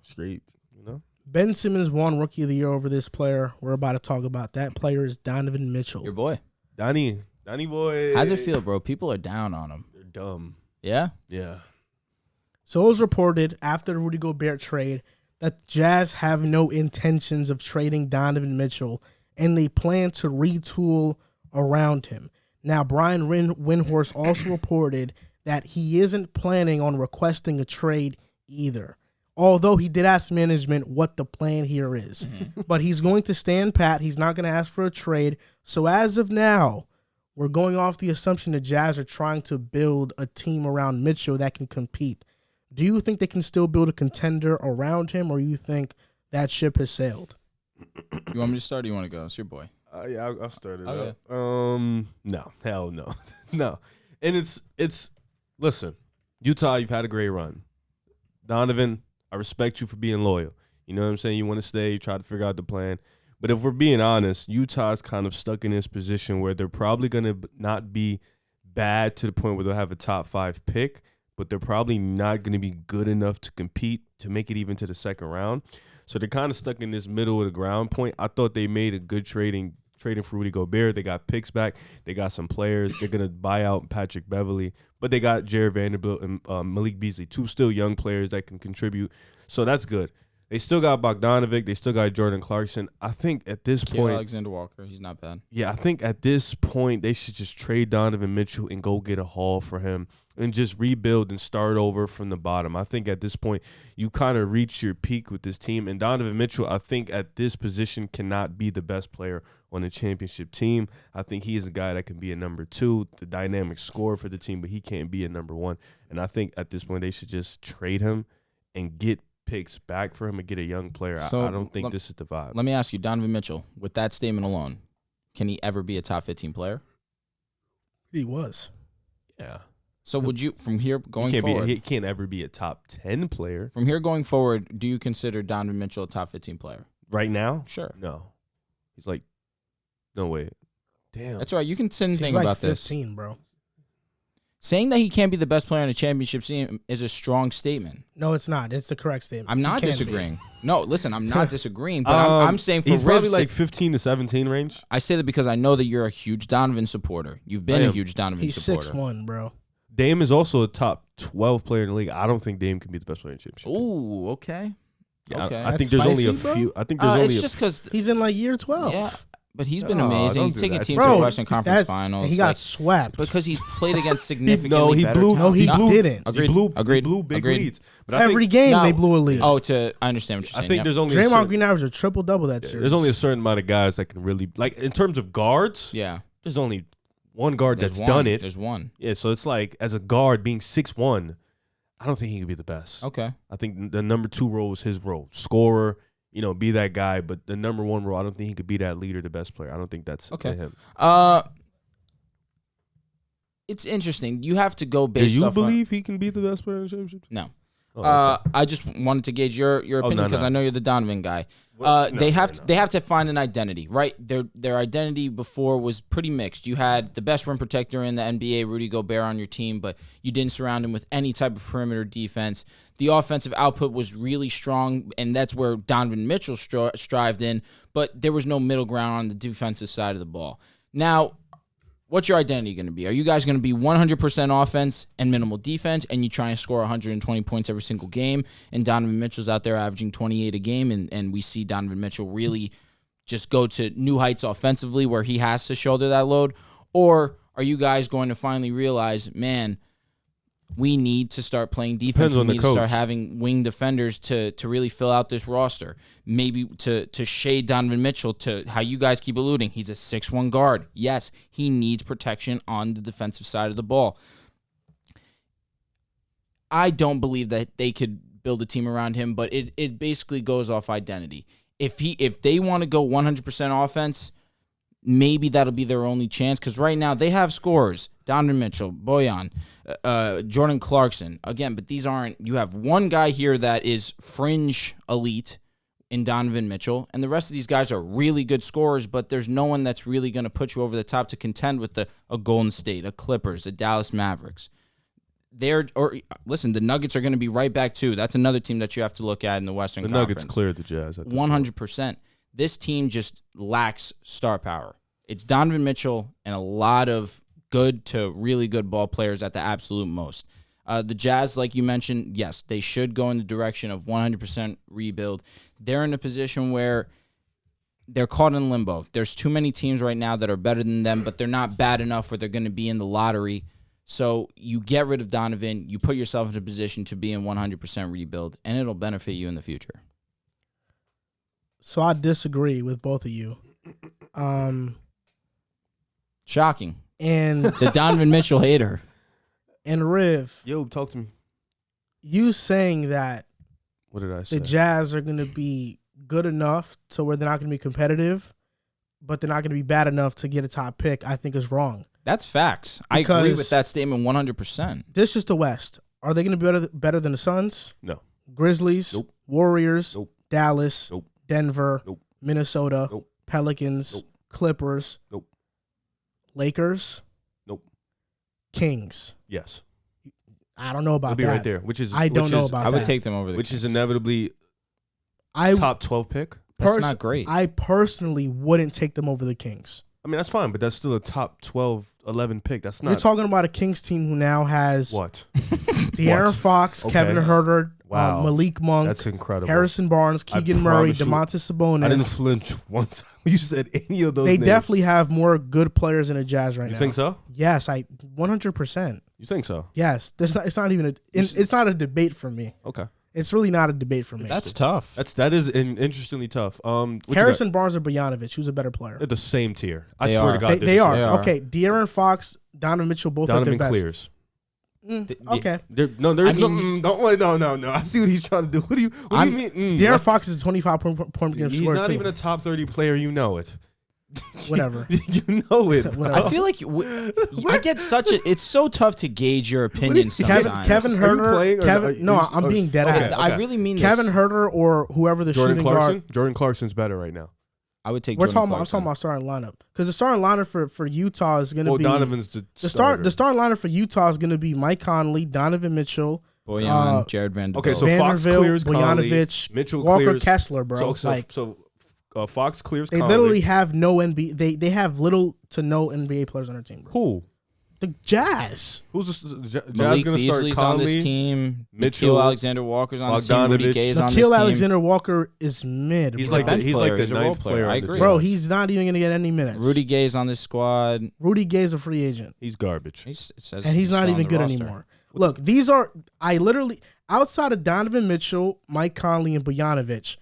Straight. You know. Ben Simmons won Rookie of the Year over this player. We're about to talk about that player is Donovan Mitchell. Your boy. Donnie boy. How's it feel, bro? People are down on him. They're dumb. Yeah? Yeah. So it was reported after the Rudy Gobert trade that Jazz have no intentions of trading Donovan Mitchell, and they plan to retool around him. Now, Brian Windhorst also reported that he isn't planning on requesting a trade either, although he did ask management what the plan here is. But he's going to stand pat. He's not going to ask for a trade. So as of now, we're going off the assumption the Jazz are trying to build a team around Mitchell that can compete. Do you think they can still build a contender around him, or you think that ship has sailed? You want me to start or do you want to go? It's your boy. Yeah, I'll start it Okay. up. No, hell no, no. And it's. Listen, Utah, you've had a great run. Donovan, I respect you for being loyal. You know what I'm saying? You want to stay, you try to figure out the plan. But if we're being honest, Utah's kind of stuck in this position where they're probably going to not be bad to the point where they'll have a top 5 pick, but they're probably not going to be good enough to compete to make it even to the second round. So they're kind of stuck in this middle of the ground point. I thought they made a good trading for Rudy Gobert. They got picks back. They got some players. They're going to buy out Patrick Beverly. But they got Jared Vanderbilt and Malik Beasley, 2 still young players that can contribute. So that's good. They still got Bogdanovic. They still got Jordan Clarkson. I think at this point, Alexander Walker, he's not bad. yeah, I think at this point they should just trade Donovan Mitchell and go get a haul for him and just rebuild and start over from the bottom. I think at this point you kind of reach your peak with this team. And Donovan Mitchell, I think at this position cannot be the best player on a championship team. I think he is a guy that can be a number 2, the dynamic scorer for the team, but he can't be a number 1. And I think at this point they should just trade him and get picks back for him and get a young player. So I don't think this is the vibe. Let me ask you, Donovan Mitchell, with that statement alone, can he ever be a top 15 player? He was. Yeah. So would you, from here going he forward, he can't ever be a top 10 player. from here going forward, do you consider Donovan Mitchell a top 15 player? Right now? Sure. No. He's like, no way. Damn. That's right. You can say anything He's like about 15, this. bro. Saying that he can't be the best player on a championship team is a strong statement. No, it's not. It's the correct statement. I'm not He can be. disagreeing. No, listen, I'm not disagreeing, but I'm saying for he's probably Riv's like sake, 15 to 17 range. I say that because I know that you're a huge Donovan supporter. You've been I a am. huge Donovan He's supporter. 6'1", bro. Dame is also a top 12 player in the league. I don't think Dame can be the best player in the championship. Ooh, okay. Yeah, Okay. I think That's there's only a spicy, few. I think there's only It's a just because, He's in like year 12. yeah, but he's been No, amazing. don't He's do taking that. teams to Bro, the Western Conference that's- Finals. He got like, swept. because he's played against significantly he better blew. teams. No, he No, didn't. Agreed. He blew big Agreed. leads. But I Every think, game No. they blew a lead. Oh, I understand what you're saying. I think Yep. there's only Draymond Green averaged a triple-double that series. there's only a certain amount of guys that can really like in terms of guards. Yeah. There's only one guard There's that's one. done it. There's one. Yeah, so it's like as a guard being 6'1", I don't think he could be the best. Okay. I think the number 2 role is his role, scorer. Be that guy. But the number 1 role, I don't think he could be that leader, the best player. I don't think that's Okay. him. It's interesting. You have to go Do based you off believe he can be the best player in the championship? No. Oh, okay. I just wanted to gauge your opinion no, because no. I know you're the Donovan guy. Well, They have no. to find an identity, right? Their identity before was pretty mixed. You had the best rim protector in the NBA, Rudy Gobert, on your team, but you didn't surround him with any type of perimeter defense. The offensive output was really strong, and that's where Donovan Mitchell strived in, but there was no middle ground on the defensive side of the ball. Now, what's your identity going to be? Are you guys going to be 100% offense and minimal defense, and you try and score 120 points every single game, and Donovan Mitchell's out there averaging 28 a game, and we see Donovan Mitchell really just go to new heights offensively where he has to shoulder that load? Or are you guys going to finally realize, man, we need to start playing defense. Depends We on the need to start coach. having wing defenders to really fill out this roster. Maybe to shade Donovan Mitchell to how you guys keep alluding. He's a 6'1" guard. Yes, he needs protection on the defensive side of the ball. I don't believe that they could build a team around him, but it basically goes off identity. If they want to go 100% offense, maybe that'll be their only chance, because right now they have scorers. Donovan Mitchell, Bojan, Jordan Clarkson. Again, but these aren't... You have one guy here that is fringe elite in Donovan Mitchell, and the rest of these guys are really good scorers, but there's no one that's really going to put you over the top to contend with a Golden State, a Clippers, a Dallas Mavericks. Listen, the Nuggets are going to be right back too. That's another team that you have to look at in the Western Conference. The Nuggets cleared the Jazz. 100%. This team just lacks star power. It's Donovan Mitchell and a lot of good to really good ball players at the absolute most. The Jazz, like you mentioned, yes, they should go in the direction of 100% rebuild. They're in a position where they're caught in limbo. There's too many teams right now that are better than them, but they're not bad enough where they're going to be in the lottery. So you get rid of Donovan, you put yourself in a position to be in 100% rebuild, and it'll benefit you in the future. So I disagree with both of you. Shocking. And The Donovan Mitchell hater. and Riv, Yo, talk to me. you saying that What did I say? the Jazz are going to be good enough to where they're not going to be competitive, but they're not going to be bad enough to get a top pick, I think is wrong. That's facts. I agree Because- with that statement 100%. This is the West. Are they going to be better than the Suns? No. Grizzlies? Nope. Warriors? Nope. Dallas? Nope. Denver? Nope. Minnesota? Nope. Pelicans? Nope. Clippers? Nope. Lakers? Nope. Kings? Yes. I don't know about It'll be that. right there. I don't know about I would that. take them over the Which is inevitably I top 12 pick. That's not great. I personally wouldn't take them over the Kings. I mean, that's fine, but that's still a top 12, 11 pick. That's not You're talking about a Kings team who now has what? De'Aaron What? Fox, Okay. Kevin Herter, Wow. Malik Monk, That's incredible. Harrison Barnes, Keegan Murray, promise you, DeMontis I didn't Sabonis. flinch one time you said any of those They names. definitely have more good players in the Jazz right You now. think so? Yes, 100%. You think so? Yes, it's not even it's not a debate for me. Okay. It's really not a debate for me. That's tough. That is interestingly tough. What you Harrison Barnes or Bojanovic, who's a better player? got? They're the same tier. I They swear are. to God, They, they're they the are. same. They are. Okay, De'Aaron Fox, Donovan Mitchell, both at their Donovan best. clears. Okay. There's I mean- no. I see what he's trying to do. What do you mean? De'Aaron Fox is a 25 point per game He's scorer not too. even a top 30 player. You know it. Whatever. You know it. bro. Whatever. I feel like I get it's so tough to gauge your opinion sometimes. Kevin Are you Herter. playing or Kevin, not? no, I'm being dead Okay, ass. okay. I really mean Kevin this. Herter or whoever the Jordan shooting Clarkson. guard. Jordan Clarkson's better right now. I would take I'm Jordan talking Clarkson. about starting lineup because the starting lineup for Utah is going to Well, be Donovan's the the starter. starting lineup for Utah is going to be Mike Conley, Donovan Mitchell, Bojan, Jared Vanderbilt. Okay, so Fox Vanderbilt, clears Conley, Bojanovic, Mitchell Walker clears. Kessler, bro. Fox clears. They Conley. literally have no NBA. They have little to no NBA players on their team, bro. Who? The Jazz. Who's this? Jazz Malik going to start Beasley's Conley? on this team. Mitchell, Nikhil Alexander-Walker's on this team. Rudy Bogdanovich. Gay's on this team. Nikhil Alexander-Walker is mid. He's bro. like the, bench he's player. like the He's a role ninth player. player. I on the agree. Bro, Jazz. he's not even going to get any minutes. Rudy Gay's on this squad. Rudy Gay's a free agent. He's garbage. It says And he's not still even on the good roster. anymore. Look, these are, I literally, outside of Donovan Mitchell, Mike Conley, and Bogdanovich,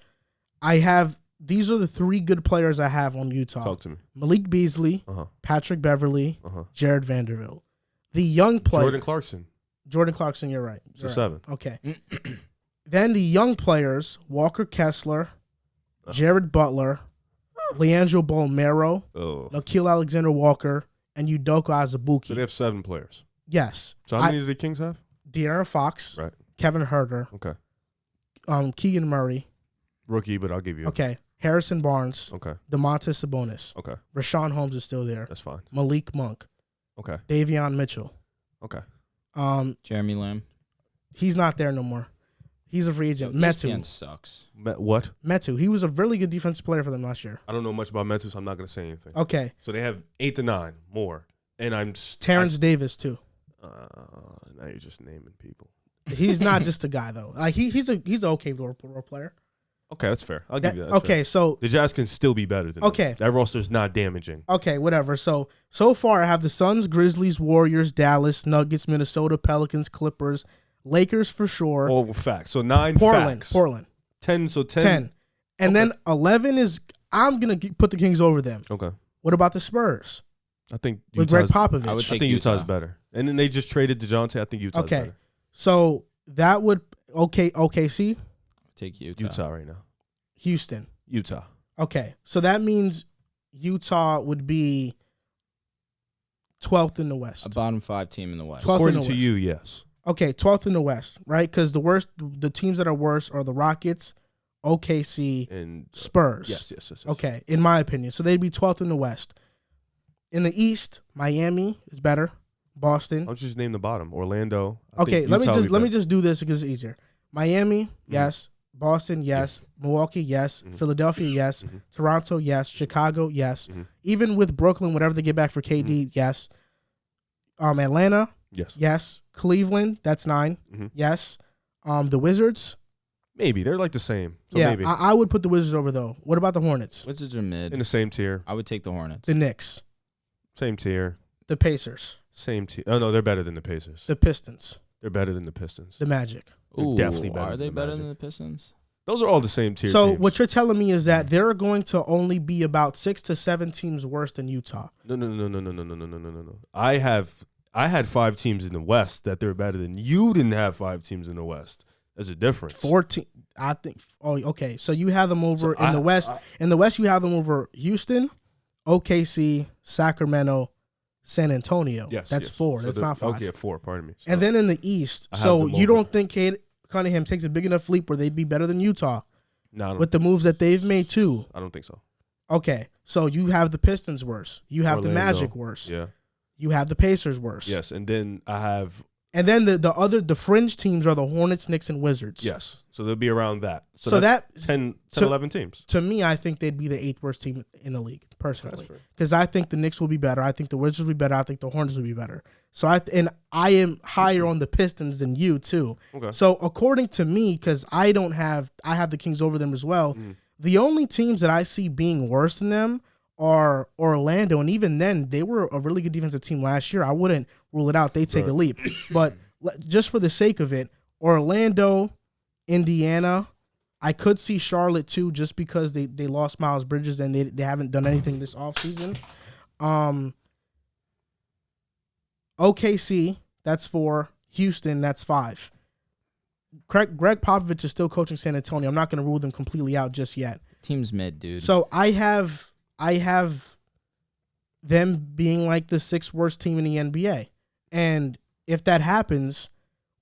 these are the 3 good players I have on Utah. Talk to me. Malik Beasley, Patrick Beverly, Jared Vanderbilt. The young player. Jordan Clarkson, you're right. So 7. Okay. Then the young players, Walker Kessler, Jared Butler, Leandro Bolmero, Nikhil Alexander-Walker, and Udoka Azubuike. So they have 7 players. Yes. So how many do the Kings have? De'Aaron Fox, Right. Kevin Huerter, Okay. Keegan Murray. Rookie, but I'll give you. Okay. Harrison Barnes. Okay. DeMontis Sabonis. Okay. Rashawn Holmes is still there. That's fine. Malik Monk. Okay. Davion Mitchell. Okay. Jeremy Lamb. He's not there no more. He's a free agent. Metu. ESPN sucks. What? Metu. He was a really good defensive player for them last year. I don't know much about Metu, so I'm not going to say anything. Okay. So they have 8 to 9 more. And I'm... Terrence Davis, too. Now you're just naming people. He's not just a guy, though. Like he's an okay role player. Okay, that's fair. I'll give you that. Okay, fair. so... The Jazz can still be better than them. That roster's not damaging. Okay, whatever. So far, I have the Suns, Grizzlies, Warriors, Dallas, Nuggets, Minnesota, Pelicans, Clippers, Lakers for sure. All facts. So 9 facts. Portland. 10. So 10. And then 11 is... I'm going to put the Kings over them. Okay. What about the Spurs? I think with Greg Popovich. I would take Utah's better. And then they just traded DeJounte. I think Utah's better. So that would... OKC? Take Utah. Utah right now. Houston. Utah. Okay. So that means Utah would be 12th in the West. A bottom 5 team in the West. According to you, yes. Okay, 12th in the West, right? Because the teams that are worse are the Rockets, OKC, and Spurs. Yes. Okay, in my opinion. So they'd be 12th in the West. In the East, Miami is better. Boston. I'll just name the bottom. Orlando. Okay, let me just do this because it's easier. Miami, yes. Boston, yes. Milwaukee, yes. Philadelphia, yes. Toronto, yes. Chicago, yes. Even with Brooklyn, whatever they get back for KD, yes. Atlanta, yes. Cleveland, that's 9, yes. The Wizards, maybe they're like the same. So yeah, maybe. I would put the Wizards over though. What about the Hornets? Wizards are mid. In the same tier. I would take the Hornets. The Knicks, Same tier. the Pacers, Same tier. Oh no, they're better than the Pacers. the Pistons, They're better than the Pistons. the Magic. They're definitely better. Are they than the better Magic. than the Pistons? Those are all the same tier. So teams. what you're telling me is that there are going to only be about 6 to 7 teams worse than Utah. No. I had 5 teams in the West that they're better than. You didn't have 5 teams in the West. There's a difference. 14, I think. Oh, okay. So you have them over in the West. In the West, you have them over Houston, OKC, Sacramento, San Antonio. Yes, that's 4. So That's not 5. Okay, 4. Pardon me. And then in the East, so you don't think Cade Cunningham takes a big enough leap where they'd be better than Utah with the moves that they've made too? I don't think so. Okay, so you have the Pistons worse. You have the Magic worse. Yeah. You have the Pacers worse. Yes, and then I have. And then the fringe teams are the Hornets, Knicks, and Wizards. Yes, so they'll be around that. So that's 10, 11 teams. To me, I think they'd be the 8th worst team in the league, personally. That's fair. Because I think the Knicks will be better. I think the Wizards will be better. I think the Hornets will be better. So I am higher on the Pistons than you too. Okay. So according to me, because I have the Kings over them as well. The only teams that I see being worse than them are Orlando, and even then, they were a really good defensive team last year. I wouldn't rule it out. They take a leap. But just for the sake of it, Orlando, Indiana, I could see Charlotte too, just because they lost Miles Bridges and they haven't done anything this offseason. OKC, that's 4. Houston, that's 5. Greg Popovich is still coaching San Antonio. I'm not going to rule them completely out just yet. Team's mid, dude. So I have them being like the 6th worst team in the NBA. And if that happens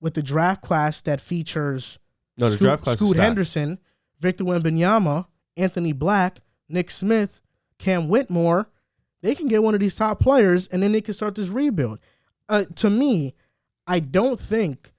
with the draft class that features Scoot Henderson, Victor Wembanyama, Anthony Black, Nick Smith, Cam Whitmore, they can get one of these top players and then they can start this rebuild. To me, I don't think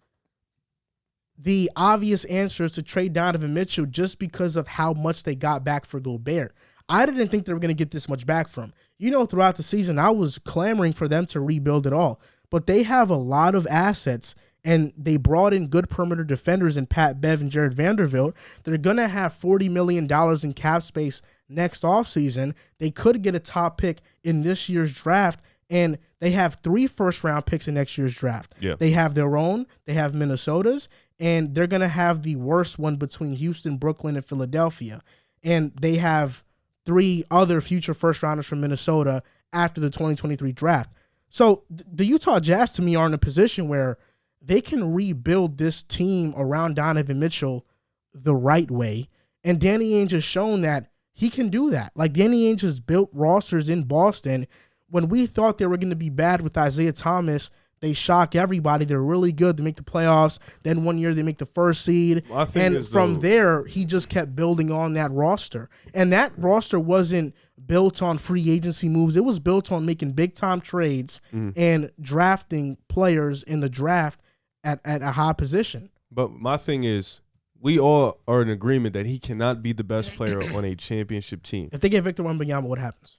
the obvious answer is to trade Donovan Mitchell just because of how much they got back for Gobert. I didn't think they were going to get this much back from. Throughout the season, I was clamoring for them to rebuild it all. but they have a lot of assets, and they brought in good perimeter defenders in Pat Bev and Jared Vanderbilt. They're going to have $40 million in cap space next offseason. They could get a top pick in this year's draft, and they have 3 first-round picks in next year's draft. Yeah. They have their own, they have Minnesota's, and they're going to have the worst one between Houston, Brooklyn, and Philadelphia. And they have 3 other future first-rounders from Minnesota after the 2023 draft. So the Utah Jazz, to me, are in a position where they can rebuild this team around Donovan Mitchell the right way. And Danny Ainge has shown that he can do that. Like, Danny Ainge has built rosters in Boston. When we thought they were going to be bad with Isaiah Thomas, they shock everybody. They're really good. They make the playoffs. Then one year they make the first seed. Well, and from there, he just kept building on that roster. And that roster wasn't built on free agency moves. It was built on making big-time trades and drafting players in the draft at a high position. But my thing is, we all are in agreement that he cannot be the best player on a championship team. If they get Victor Wembanyama, what happens?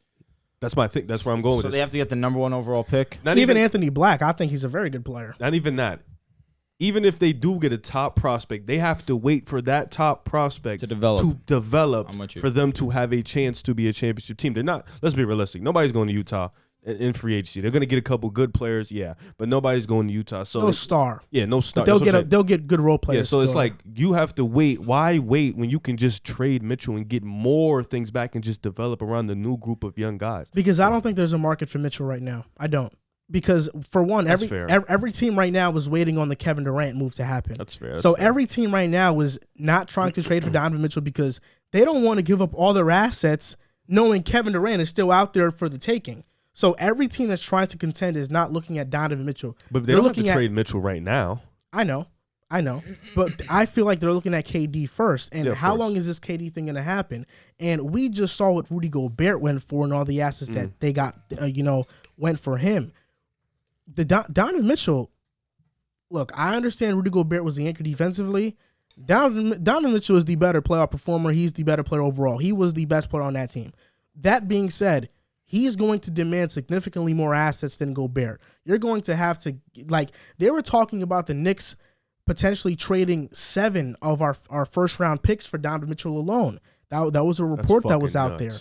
That's my thing. That's where I'm going with So this. they have to get the number 1 overall pick? Not even Anthony Black, I think he's a very good player. Not even that. Even if they do get a top prospect, they have to wait for that top prospect To develop. I'm with you. for them to have a chance to be a championship team. They're not. Let's be realistic. Nobody's going to Utah in free agency. They're going to get a couple good players, yeah, but nobody's going to Utah. So No star. Yeah, no star. But they'll get good role players. Yeah, so it's still. like you have to wait. Why wait when you can just trade Mitchell and get more things back and just develop around the new group of young guys? Because I don't think there's a market for Mitchell right now. I don't. Because for one, That's every team right now was waiting on the Kevin Durant move to happen. That's fair. So every team right now was not trying to trade for Donovan Mitchell because they don't want to give up all their assets knowing Kevin Durant is still out there for the taking. So every team that's trying to contend is not looking at Donovan Mitchell. But they don't have to trade Mitchell right now. I know. But I feel like they're looking at KD first. And how long is this KD thing going to happen? And we just saw what Rudy Gobert went for and all the assets that they got, went for him. Donovan Mitchell, look, I understand Rudy Gobert was the anchor defensively. Donovan Mitchell is the better playoff performer. He's the better player overall. He was the best player on that team. That being said, he's going to demand significantly more assets than Gobert. You're going to have to, they were talking about the Knicks potentially trading 7 of our first-round picks for Donovan Mitchell alone. That was a report that was out there.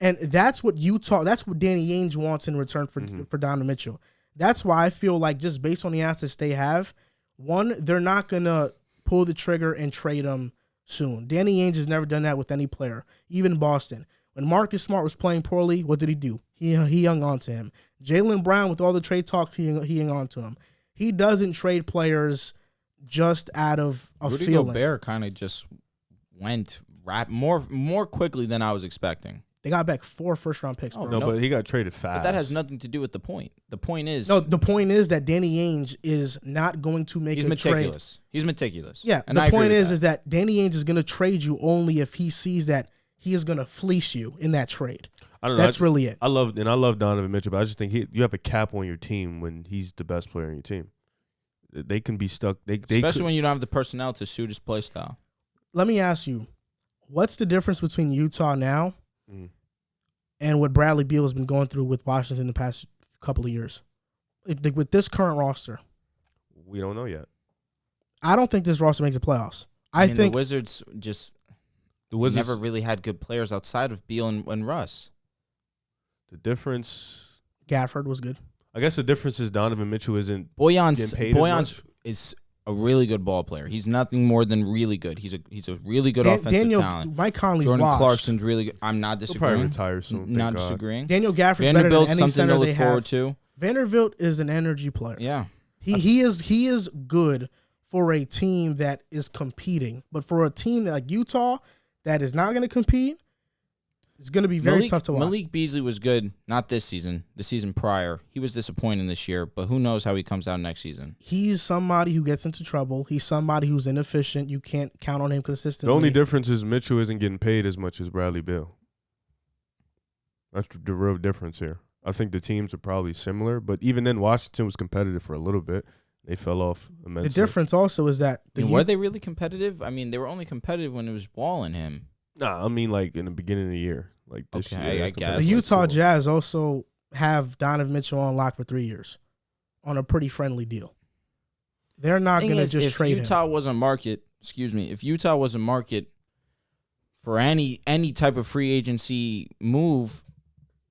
And that's what Danny Ainge wants in return for Donovan Mitchell. That's why I feel like just based on the assets they have, one, they're not going to pull the trigger and trade him soon. Danny Ainge has never done that with any player, even in Boston. When Marcus Smart was playing poorly, what did he do? He hung on to him. Jaylen Brown, with all the trade talks, he hung on to him. He doesn't trade players just out of a Rudy feeling. Gobert kind of just went more quickly than I was expecting. They got back 4 first-round picks. Oh, No, but he got traded fast. But that has nothing to do with the point. The point is... No, the point is that Danny Ainge is not going to make a meticulous. trade. He's meticulous. Yeah, and the point is that Danny Ainge is going to trade you only if he sees that he is going to fleece you in that trade. I don't know. That's really it. I love Donovan Mitchell, but I just think you have a cap on your team when he's the best player on your team. They can be stuck. Especially when you don't have the personnel to suit his play style. Let me ask you, what's the difference between Utah now and what Bradley Beal has been going through with Washington the past couple of years? With this current roster, we don't know yet. I don't think this roster makes the playoffs. I think the Wizards never really had good players outside of Beal and Russ. The difference, Gafford was good. I guess the difference is Donovan Mitchell isn't getting paid as much. Is a really good ball player. He's nothing more than really good. He's a really good offensive talent. Mike Conley's Jordan washed. Clarkson's really good. I'm not He'll disagreeing. probably retire soon. Not disagreeing. Daniel Gafford's better than Vanderbilt's any something center to they look have. forward to. Vanderbilt is an energy player. Yeah. He is good for a team that is competing, but for a team like Utah that is not going to compete, it's going to be very tough to watch. Malik Beasley was good, not this season, the season prior. He was disappointing this year, but who knows how he comes out next season. He's somebody who gets into trouble. He's somebody who's inefficient. You can't count on him consistently. The only difference is Mitchell isn't getting paid as much as Bradley Beal. That's the real difference here. I think the teams are probably similar, but even then, Washington was competitive for a little bit. They fell off immensely. The difference also is that were they really competitive? I mean, they were only competitive when it was Wall and him. Nah, I mean like in the beginning of the year, like this year. I guess. the Utah Jazz also have Donovan Mitchell on lock for 3 years. on a pretty friendly deal. They're not going to just trade him. If Utah was a market for any type of free agency move,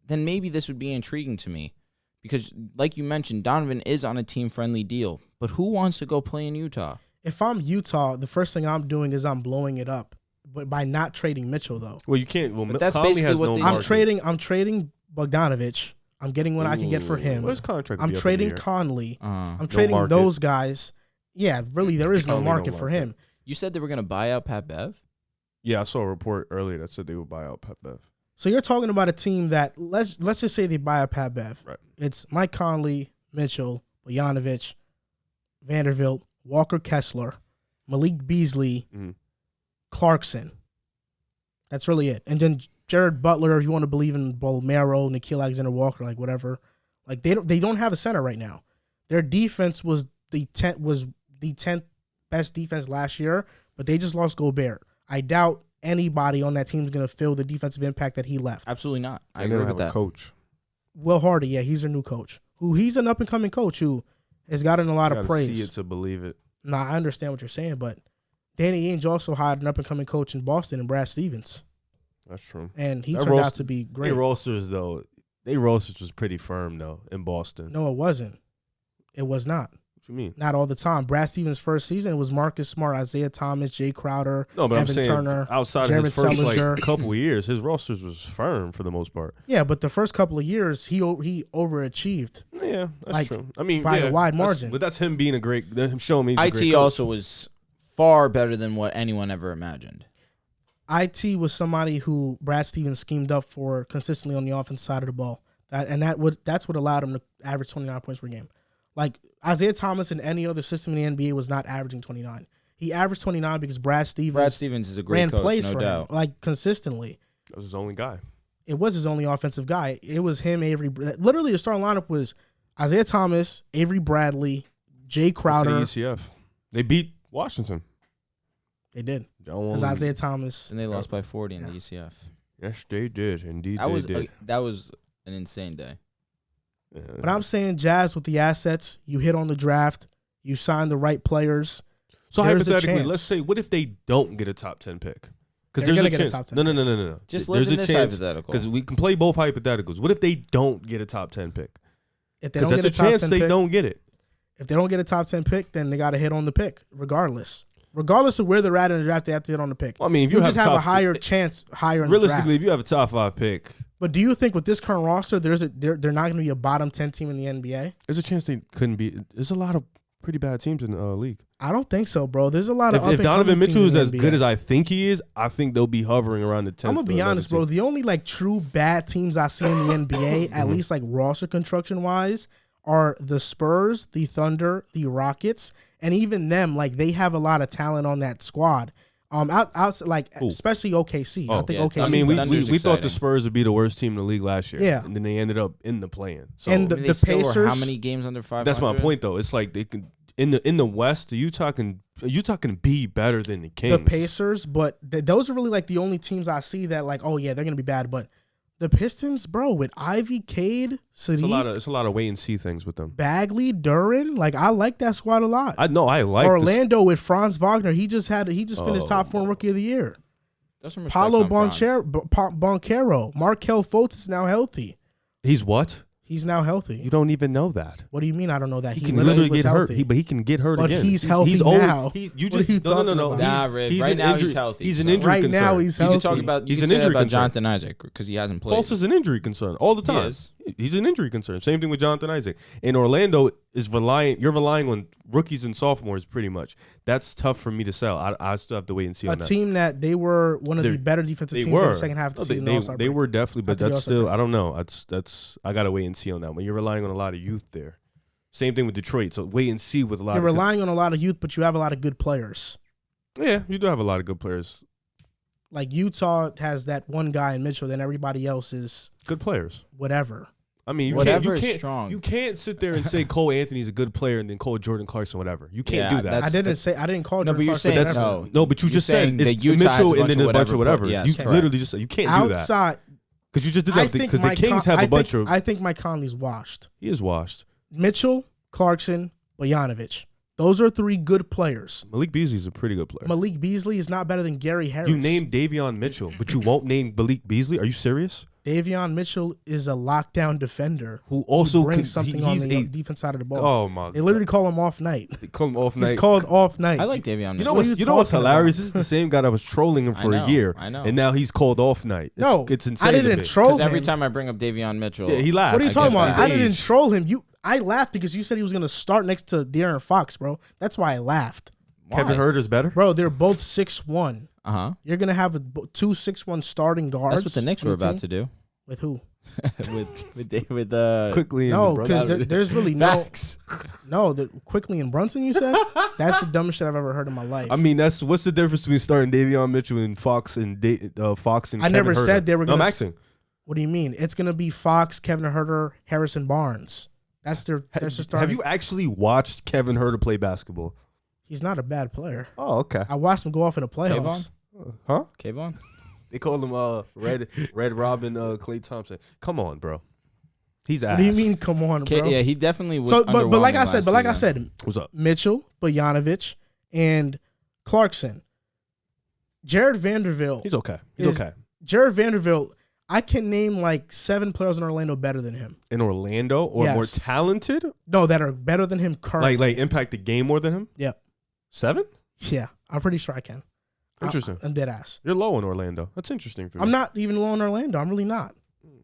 then maybe this would be intriguing to me. Because, like you mentioned, Donovan is on a team-friendly deal. But who wants to go play in Utah? If I'm Utah, the first thing I'm doing is I'm blowing it up. But by not trading Mitchell, though. Well, you can't. Well, but that's Conley basically has what no they market. I'm trading Bogdanovich. I'm getting what I can get for him. Well, his contract I'm be up in trading the year. Conley. I'm No trading market. those guys. Yeah, really, there is no Conley, no market for market. him. You said they were going to buy out Pat Bev? Yeah, I saw a report earlier that said they would buy out Pat Bev. So you're talking about a team that let's just say they buy a Pat Bev. Right. It's Mike Conley, Mitchell, Bogdanovich, Vanderbilt, Walker Kessler, Malik Beasley, Clarkson. That's really it. And then Jared Butler, if you want to believe in Bolmero, Nikhil Alexander-Walker, like whatever. Like they don't have a center right now. Their defense was the 10th best defense last year, but they just lost Gobert. I doubt anybody on that team is going to fill the defensive impact that he left. Absolutely not. I And they agree don't with have that. a coach. Will Hardy, yeah, he's their new coach. He's an up-and-coming coach who has gotten a lot of praise. See it to believe it. Nah, I understand what you're saying, but Danny Ainge also hired an up-and-coming coach in Boston, and Brad Stevens. That's true. And he That turned out to be great. Their rosters, though, was pretty firm, though, in Boston. No, it wasn't. It was not. What you mean? Not all the time. Brad Stevens' first season was Marcus Smart, Isaiah Thomas, Jay Crowder, No, but Evan I'm saying Turner, outside Jared of his first Sullinger. couple of years, his rosters was firm for the most part. Yeah, but the first couple of years, he overachieved. Yeah, that's Like, true. I mean, by a wide that's- margin. But that's him being him showing me he's a great IT coach. also was far better than what anyone ever imagined. IT was somebody who Brad Stevens schemed up for consistently on the offensive side of the ball. That's what allowed him to average 29 points per game. Like Isaiah Thomas in any other system in the NBA was not averaging 29. He averaged 29 because Brad Stevens is a great ran coach, plays no for doubt. him, like consistently. That was his only guy. It was his only offensive guy. It was him, Avery. Literally, the starting lineup was Isaiah Thomas, Avery Bradley, Jay Crowder. To the ECF. They beat Washington. They did. Because Isaiah Thomas. And they lost by 40 in the ECF. Yes, they did. Indeed, That was they did. that was an insane day. Yeah. But I'm saying Jazz with the assets, you hit on the draft, you sign the right players. So there's a hypothetically, chance. let's say, what if they don't get a top 10 pick? Because They're there's gonna a get a chance. top 10 No. Just There's live in a this chance hypothetical. because we can play both hypotheticals. What if they don't get a top 10 pick? If they Because don't that's get a a top chance 10 they pick, don't get it. if they don't get a top 10 pick, then they got to hit on the pick, regardless. Regardless of where they're at in the draft, they have to hit on the pick. Well, I mean, if you you just have a top- higher chance higher in Realistically, the if you have a top 5 pick, But do you think with this current roster, they're not going to be a bottom 10 team in the NBA? there's a chance they couldn't be. There's a lot of pretty bad teams in the league. I don't think so, bro. There's a lot of If Donovan up-and-coming Mitchell teams is in as the good NBA. as I think he is, I think they'll be hovering around the 10th. I'm gonna be honest, bro. The only like true bad teams I see in the NBA, at least like roster construction wise, are the Spurs, the Thunder, the Rockets, and even them. Like they have a lot of talent on that squad. Especially OKC. I think OKC. I mean, we Thunder's thought the exciting. Spurs would be the worst team in the league last year. Yeah. And then they ended up in the play-in. So And I mean, the they still were Pacers- how many games under 500? that's my point, though. It's like they can in the West. Utah can be better than the Kings. the Pacers, but those are really like the only teams I see that like, oh yeah, they're gonna be bad. But the Pistons, bro, with Ivy, Cade, Sadiq, It's a lot of wait and see things with them. Bagley, Duran, like I like that squad a lot. I know I like Orlando with Franz Wagner, he just finished top 4 rookie of the year. That's some respect Paulo on Franz. Boncaro, Markel Fultz is now healthy. He's what? He's now healthy. You don't even know that. What do you mean? I don't know that He can literally get hurt. But he can get hurt But again. he's healthy old. now. You What just are you no. talking about? Nah, Riv, right an now injury- he's healthy. He's an so- injury Right concern. now he's You healthy. can talk about He's you an can say that injury about concern. Jonathan Isaac because he hasn't played. Fultz is an injury concern all the time. is. He's an injury concern. Same thing with Jonathan Isaac. And Orlando is you're relying on rookies and sophomores pretty much. That's tough for me to sell. I still have to wait and see A on that. team that they were one of the better defensive They teams in were the second half of the No, season. They All-Star break. were definitely, but After the that's All-Star still break. I don't know. That's I gotta wait and see on that one. You're relying on a lot of youth there. Same thing with Detroit. So wait and see with a lot. You're of relying on a lot of youth, but you have a lot of good players. Yeah, you do have a lot of good players. Like Utah has that one guy in Mitchell, then everybody else is Good players. whatever. I mean, Whatever is you can't, strong. You can't sit there and say Cole Anthony's a good player and then call Jordan Clarkson whatever. You can't Yeah, do that. I didn't call. No, Jordan but you're Clarkson saying whatever. no. But you You're just saying said that it's Utah has Mitchell a and then a bunch of whatever. Yes, You correct. literally just said you can't do that Outside, because you just did I that think because the Kings have a bunch of. I think Mike Conley's washed. He is washed. Mitchell, Clarkson, Bogdanovic. Those are 3 good players. Malik Beasley's a pretty good player. Malik Beasley is not better than Gary Harris. You named Davion Mitchell, but you won't name Malik Beasley? Are you serious? Davion Mitchell is a lockdown defender Who also brings something on the defense side of the ball. Oh my! They literally call him off night. They call him off night. He's called off night. I like Davion Mitchell. You know what's hilarious? This is the same guy that was trolling him for a year, I know. and now he's called off night. It's insane. I didn't troll him. Because every time I bring up Davion Mitchell, Yeah, he laughs. What are you talking about? I didn't age. troll him. I laughed because you said he was going to start next to De'Aaron Fox, bro. That's why I laughed. Kevin Huerter's better. Bro, they're both 6'1". You're going to have 2 6'1" starting guards. That's what the Knicks were about to do. With who? with Quickly. No, because there's really Quickly and Brunson. You said that's the dumbest shit I've ever heard in my life. I mean, what's the difference between starting Davion Mitchell and Fox and Fox and I Kevin never Huerter? said they were going to. to. I'm asking. What do you mean? It's going to be Fox, Kevin Huerter, Harrison Barnes. That's their starting. Have you actually watched Kevin Huerter play basketball? He's not a bad player. Oh, okay. I watched him go off in the playoffs. Huh? Kayvon? They call him Red Robin Klay Thompson. Come on, bro. He's ass. What do you mean? Come on, bro. Yeah, he definitely was. So, but like I underwhelming said, what's up? Mitchell, Bogdanovic, and Clarkson. Jared Vanderbilt. He's okay. Okay. Jared Vanderbilt. I can name like 7 players in Orlando better than him. In Orlando, or Yes. more talented? No, that are better than him currently. Like impact the game more than him? Yep. 7? Yeah, I'm pretty sure I can. Interesting. I'm dead ass. You're low in Orlando. That's interesting for me. I'm not even low in Orlando. I'm really not.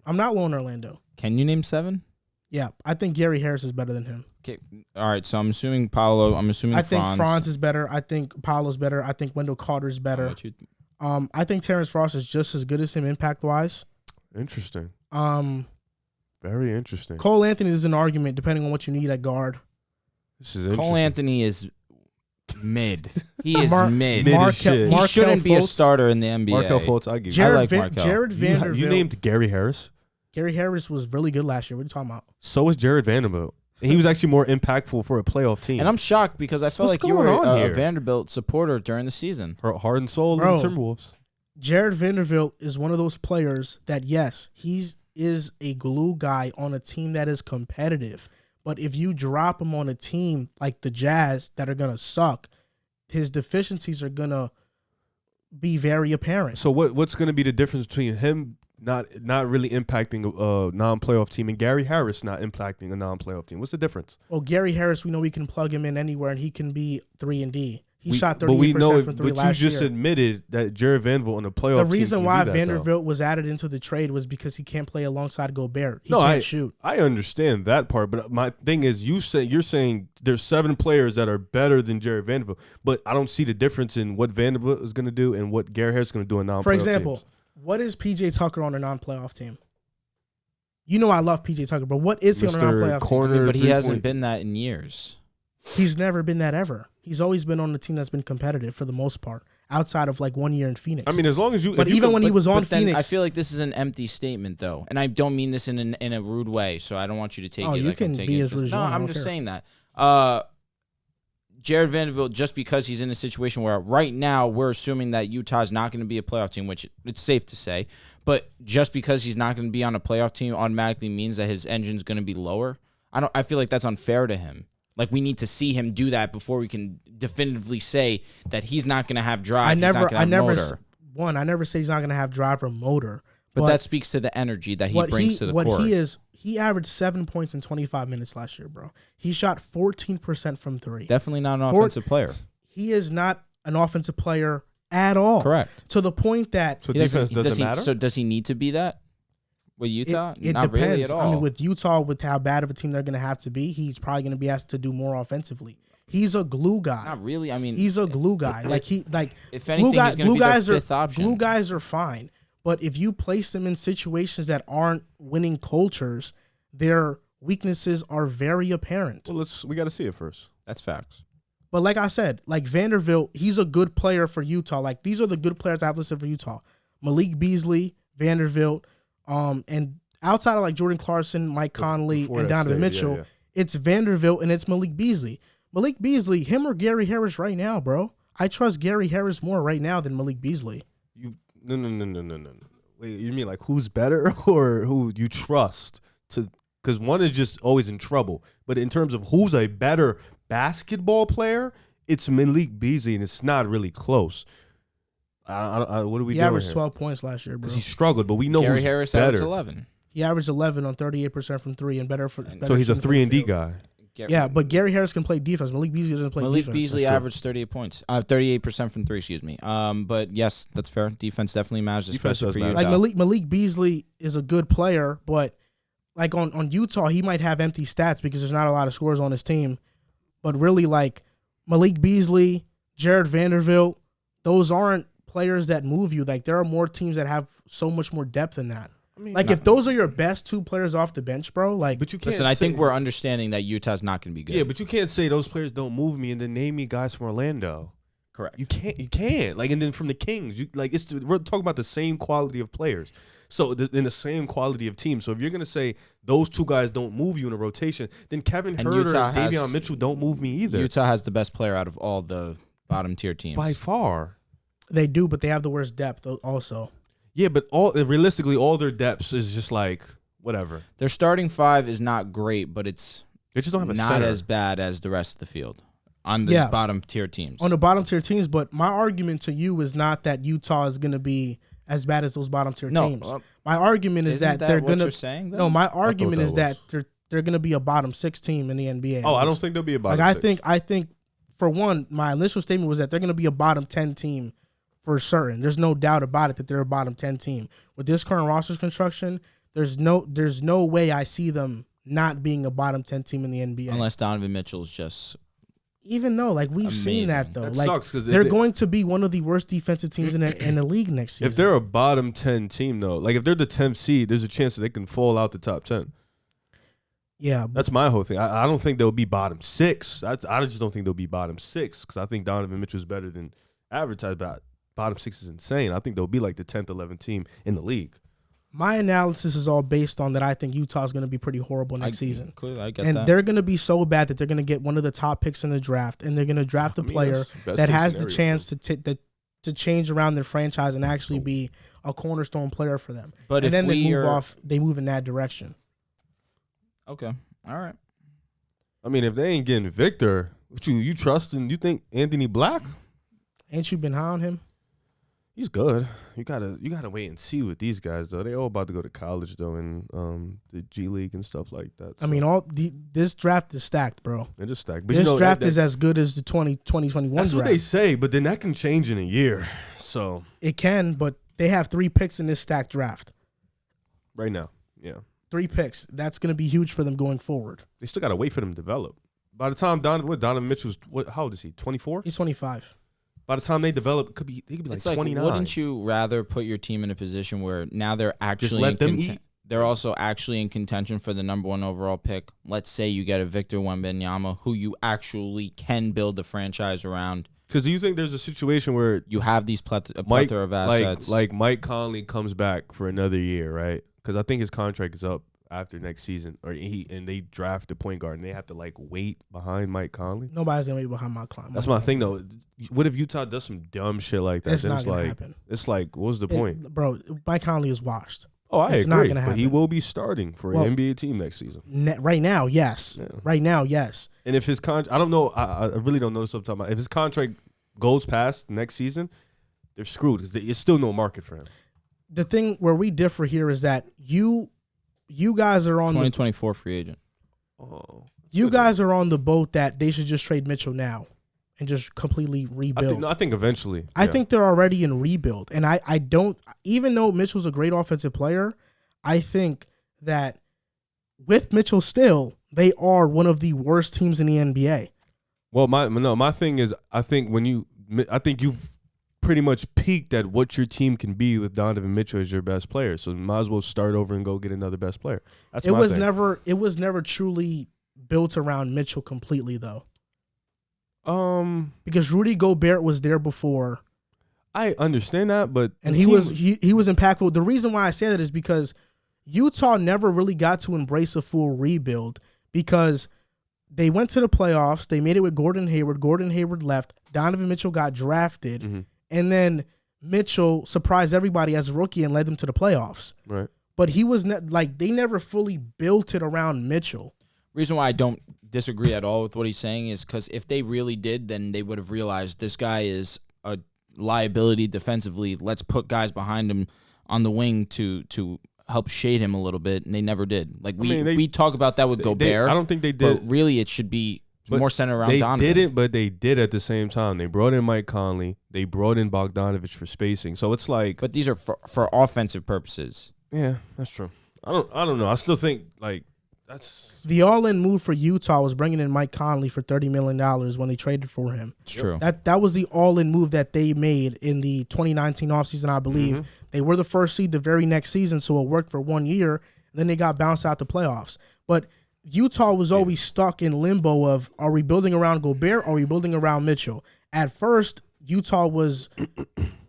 I'm not low in Orlando. Can you name 7? Yeah, I think Gary Harris is better than him. Okay. All right. So I'm assuming Paolo. I'm assuming I think Franz is better. I think Paolo's better. I think Wendell Carter's better. I think Terrence Ross is just as good as him impact wise. Interesting. Very interesting. Cole Anthony is an argument depending on what you need at guard. This is interesting. Cole Anthony is mid. He is mid. Mid as shit. He shouldn't be a Fultz. starter in the NBA. Markelle Fultz, I give you. Jared Markelle. Jared Vanderbilt. You named Gary Harris. Gary Harris was really good last year. What are you talking about? So was Jared Vanderbilt. And he was actually more impactful for a playoff team. And I'm shocked because I felt What's like you were going on a here? Vanderbilt supporter during the season. Heart and soul Bro. of the Timberwolves. Jared Vanderbilt is one of those players that, yes, he is a glue guy on a team that is competitive. But if you drop him on a team like the Jazz that are going to suck, his deficiencies are going to be very apparent. So what's going to be the difference between him not really impacting a non-playoff team and Gary Harris not impacting a non-playoff team? What's the difference? Well, Gary Harris, we know we can plug him in anywhere, and he can be 3-and-D. He shot 38% but we know from 3 but last you just year. admitted that Jared Vanderbilt on the playoff The team reason can why do that, Vanderbilt was added into the trade was because he can't play alongside Gobert. He No, can't shoot. I understand that part, but my thing is you're saying there's 7 players that are better than Jared Vanderbilt, but I don't see the difference in what Vanderbilt is going to do and what Gary Harris is going to do in non-playoff For example, teams. what is PJ Tucker on a non-playoff team? You know I love PJ Tucker, but what is he on a Mr. non-playoff team? Corner, But he hasn't been that in years. He's never been that ever. He's always been on the team that's been competitive for the most part, outside of like 1 year in Phoenix. I mean, as long as you. But even when he was on But then Phoenix, I feel like this is an empty statement, though, and I don't mean this in a rude way. So I don't want you to take it. you like I'm can taking be it as just- rude as No, you want, I I'm don't just care. saying that. Jared Vanderbilt, just because he's in a situation where right now we're assuming that Utah's not going to be a playoff team, which it's safe to say, but just because he's not going to be on a playoff team automatically means that his engine's going to be lower. I feel like that's unfair to him. Like, we need to see him do that before we can definitively say that he's not going to have drive. I never motor. say he's not going to have drive or motor. But that speaks to the energy that he brings to the court. He averaged 7 points in 25 minutes last year, bro. He shot 14% from 3. Definitely not an offensive player. He is not an offensive player at all. Correct. To the point that So defense doesn't matter? So does he need to be that with Utah? it Not depends. really at all. I mean, with Utah, with how bad of a team they're going to have to be, he's probably going to be asked to do more offensively. He's a glue guy. Not really. I mean, He's a glue guy. if anything, he's going to be their fifth option. Glue guys are fine, but if you place them in situations that aren't winning cultures, their weaknesses are very apparent. Well, we got to see it first. That's facts. But like I said, like Vanderbilt, he's a good player for Utah. Like, these are the good players I've listed for Utah: Malik Beasley, Vanderbilt, and outside of like Jordan Clarkson, Mike Conley, Before and that Donovan stage, Mitchell, yeah. it's Vanderbilt and it's Malik Beasley. Malik Beasley, him or Gary Harris right now, bro. I trust Gary Harris more right now than Malik Beasley. No. Wait, you mean like who's better or who you trust to because one is just always in trouble. But in terms of who's a better basketball player, it's Malik Beasley, and it's not really close. What are we doing? He averaged 12 points last year, bro. Because he struggled, but we know Gary who's Harris better. averaged 11. He averaged 11 on 38% from three and better for. So he's a 3-and-D guy. Yeah, but Gary Harris can play defense. Malik Beasley doesn't play defense. Malik Beasley averaged 38 points, 38% from three. Excuse me. But yes, that's fair. Defense definitely matters, especially for Utah. Like Malik Beasley is a good player, but like on Utah, he might have empty stats because there's not a lot of scores on his team. But really, like Malik Beasley, Jared Vanderbilt, those aren't players that move you. Like there are more teams that have so much more depth than that. I mean, like if those are your best two players off the bench, bro, like but you can't listen, I think we're understanding that Utah's not going to be good. Yeah, but you can't say those players don't move me and then name me guys from Orlando. Correct. You can't. Like, and then from the Kings, we're talking about the same quality of players. So in the same quality of team. So if you're gonna say those two guys don't move you in a rotation, then Kevin Huerter and Davion Mitchell don't move me either. Utah has the best player out of all the bottom tier teams by far. They do, but they have the worst depth also. Yeah, but realistically, all their depths is just like whatever. Their starting five is not great, but it's they just don't have a not center. as bad as the rest of the field on these bottom tier teams. On the bottom tier teams, but my argument to you is not that Utah is going to be as bad as those bottom tier teams. My argument is that they're going to. No, my argument is that they're going to be a bottom 6 team in the NBA. Oh, I don't think they'll be a bottom. Like I think for one, my initial statement was that they're going to be a bottom 10 team. For certain, there's no doubt about it that they're a bottom 10 team. With this current roster construction, there's no way I see them not being a bottom 10 team in the NBA. Unless Donovan Mitchell is just even though like we've seen that though. That like sucks because they're going to be one of the worst defensive teams in the league next season. If they're a bottom 10 team though, like if they're the 10th seed, there's a chance that they can fall out the top 10. Yeah, that's my whole thing. I don't think they'll be bottom 6. I just don't think they'll be bottom 6 because I think Donovan Mitchell is better than advertised about. Bottom 6 is insane. I think they'll be like the 10th, 11th team in the league. My analysis is all based on that I think Utah's going to be pretty horrible next season. Clearly, I get and that. They're going to be so bad that they're going to get one of the top picks in the draft, and they're going to draft a player that has the chance to change around their franchise and actually be a cornerstone player for them. But and then they move in that direction. Okay. All right. I mean, if they ain't getting Victor, you trust and you think Anthony Black? Ain't you been high on him? He's good. You gotta wait and see with these guys though. They all about to go to college though, in the G League and stuff like that. So. I mean, this draft is stacked, bro. It is stacked. But this draft is as good as the 2021 That's draft. what they say, but then that can change in a year. So it can, but they have 3 picks in this stacked draft. Right now, yeah. 3 picks. That's going to be huge for them going forward. They still gotta wait for them to develop. By the time Donovan Mitchell's how old is he? 24? He's 25. By the time they develop, he could be like 29. Wouldn't you rather put your team in a position where now they're actually just let them eat? They're also actually in contention for the number 1 overall pick. Let's say you get a Victor Wembanyama who you actually can build the franchise around. Because do you think there's a situation where you have these plethora of assets? Like Mike Conley comes back for another year, right? Because I think his contract is up after next season, and they draft a point guard, and they have to like wait behind Mike Conley. Nobody's gonna wait behind Mike Conley. That's my thing, though. What if Utah does some dumb shit like that? It's not gonna happen. It's like, what's the point, bro? Mike Conley is washed. Oh, I agree. It's not gonna happen. But he will be starting for an NBA team next season. Right now, yes. Yeah. Right now, yes. And if his contract, I don't know. I really don't know what I'm talking about. If his contract goes past next season, they're screwed because there's still no market for him. The thing where we differ here is that you guys are on 2024 free agent. Oh, you guys are on the boat that they should just trade Mitchell now and just completely rebuild. I think eventually. I think they're already in rebuild. And I don't, even though Mitchell's a great offensive player, I think that with Mitchell still, they are one of the worst teams in the NBA. Well, my thing is, I think you've pretty much peaked at what your team can be with Donovan Mitchell as your best player. So you might as well start over and go get another best player. That's my thing. It was never truly built around Mitchell completely though. Because Rudy Gobert was there before. I understand that, but he was impactful. The reason why I say that is because Utah never really got to embrace a full rebuild because they went to the playoffs. They made it with Gordon Hayward. Gordon Hayward left. Donovan Mitchell got drafted. Mm-hmm. And then Mitchell surprised everybody as a rookie and led them to the playoffs. Right. but he was they never fully built it around Mitchell. Reason why I don't disagree at all with what he's saying is because if they really did, then they would have realized this guy is a liability defensively. Let's put guys behind him on the wing to help shade him a little bit, and they never did. Like we talk about that with Gobert. I don't think they did. But really, it should be more centered around they Donovan. They didn't, but they did at the same time. They brought in Mike Conley. They brought in Bogdanovich for spacing. So it's like, but these are for offensive purposes. Yeah, that's true. I don't know. I still think that's the all-in move for Utah was bringing in Mike Conley for $30 million when they traded for him. It's true. That was the all-in move that they made in the 2019 offseason, I believe. Mm-hmm. They were the first seed the very next season, so it worked for 1 year. And then they got bounced out the playoffs. But Utah was always stuck in limbo of, are we building around Gobert or are we building around Mitchell? At first, Utah was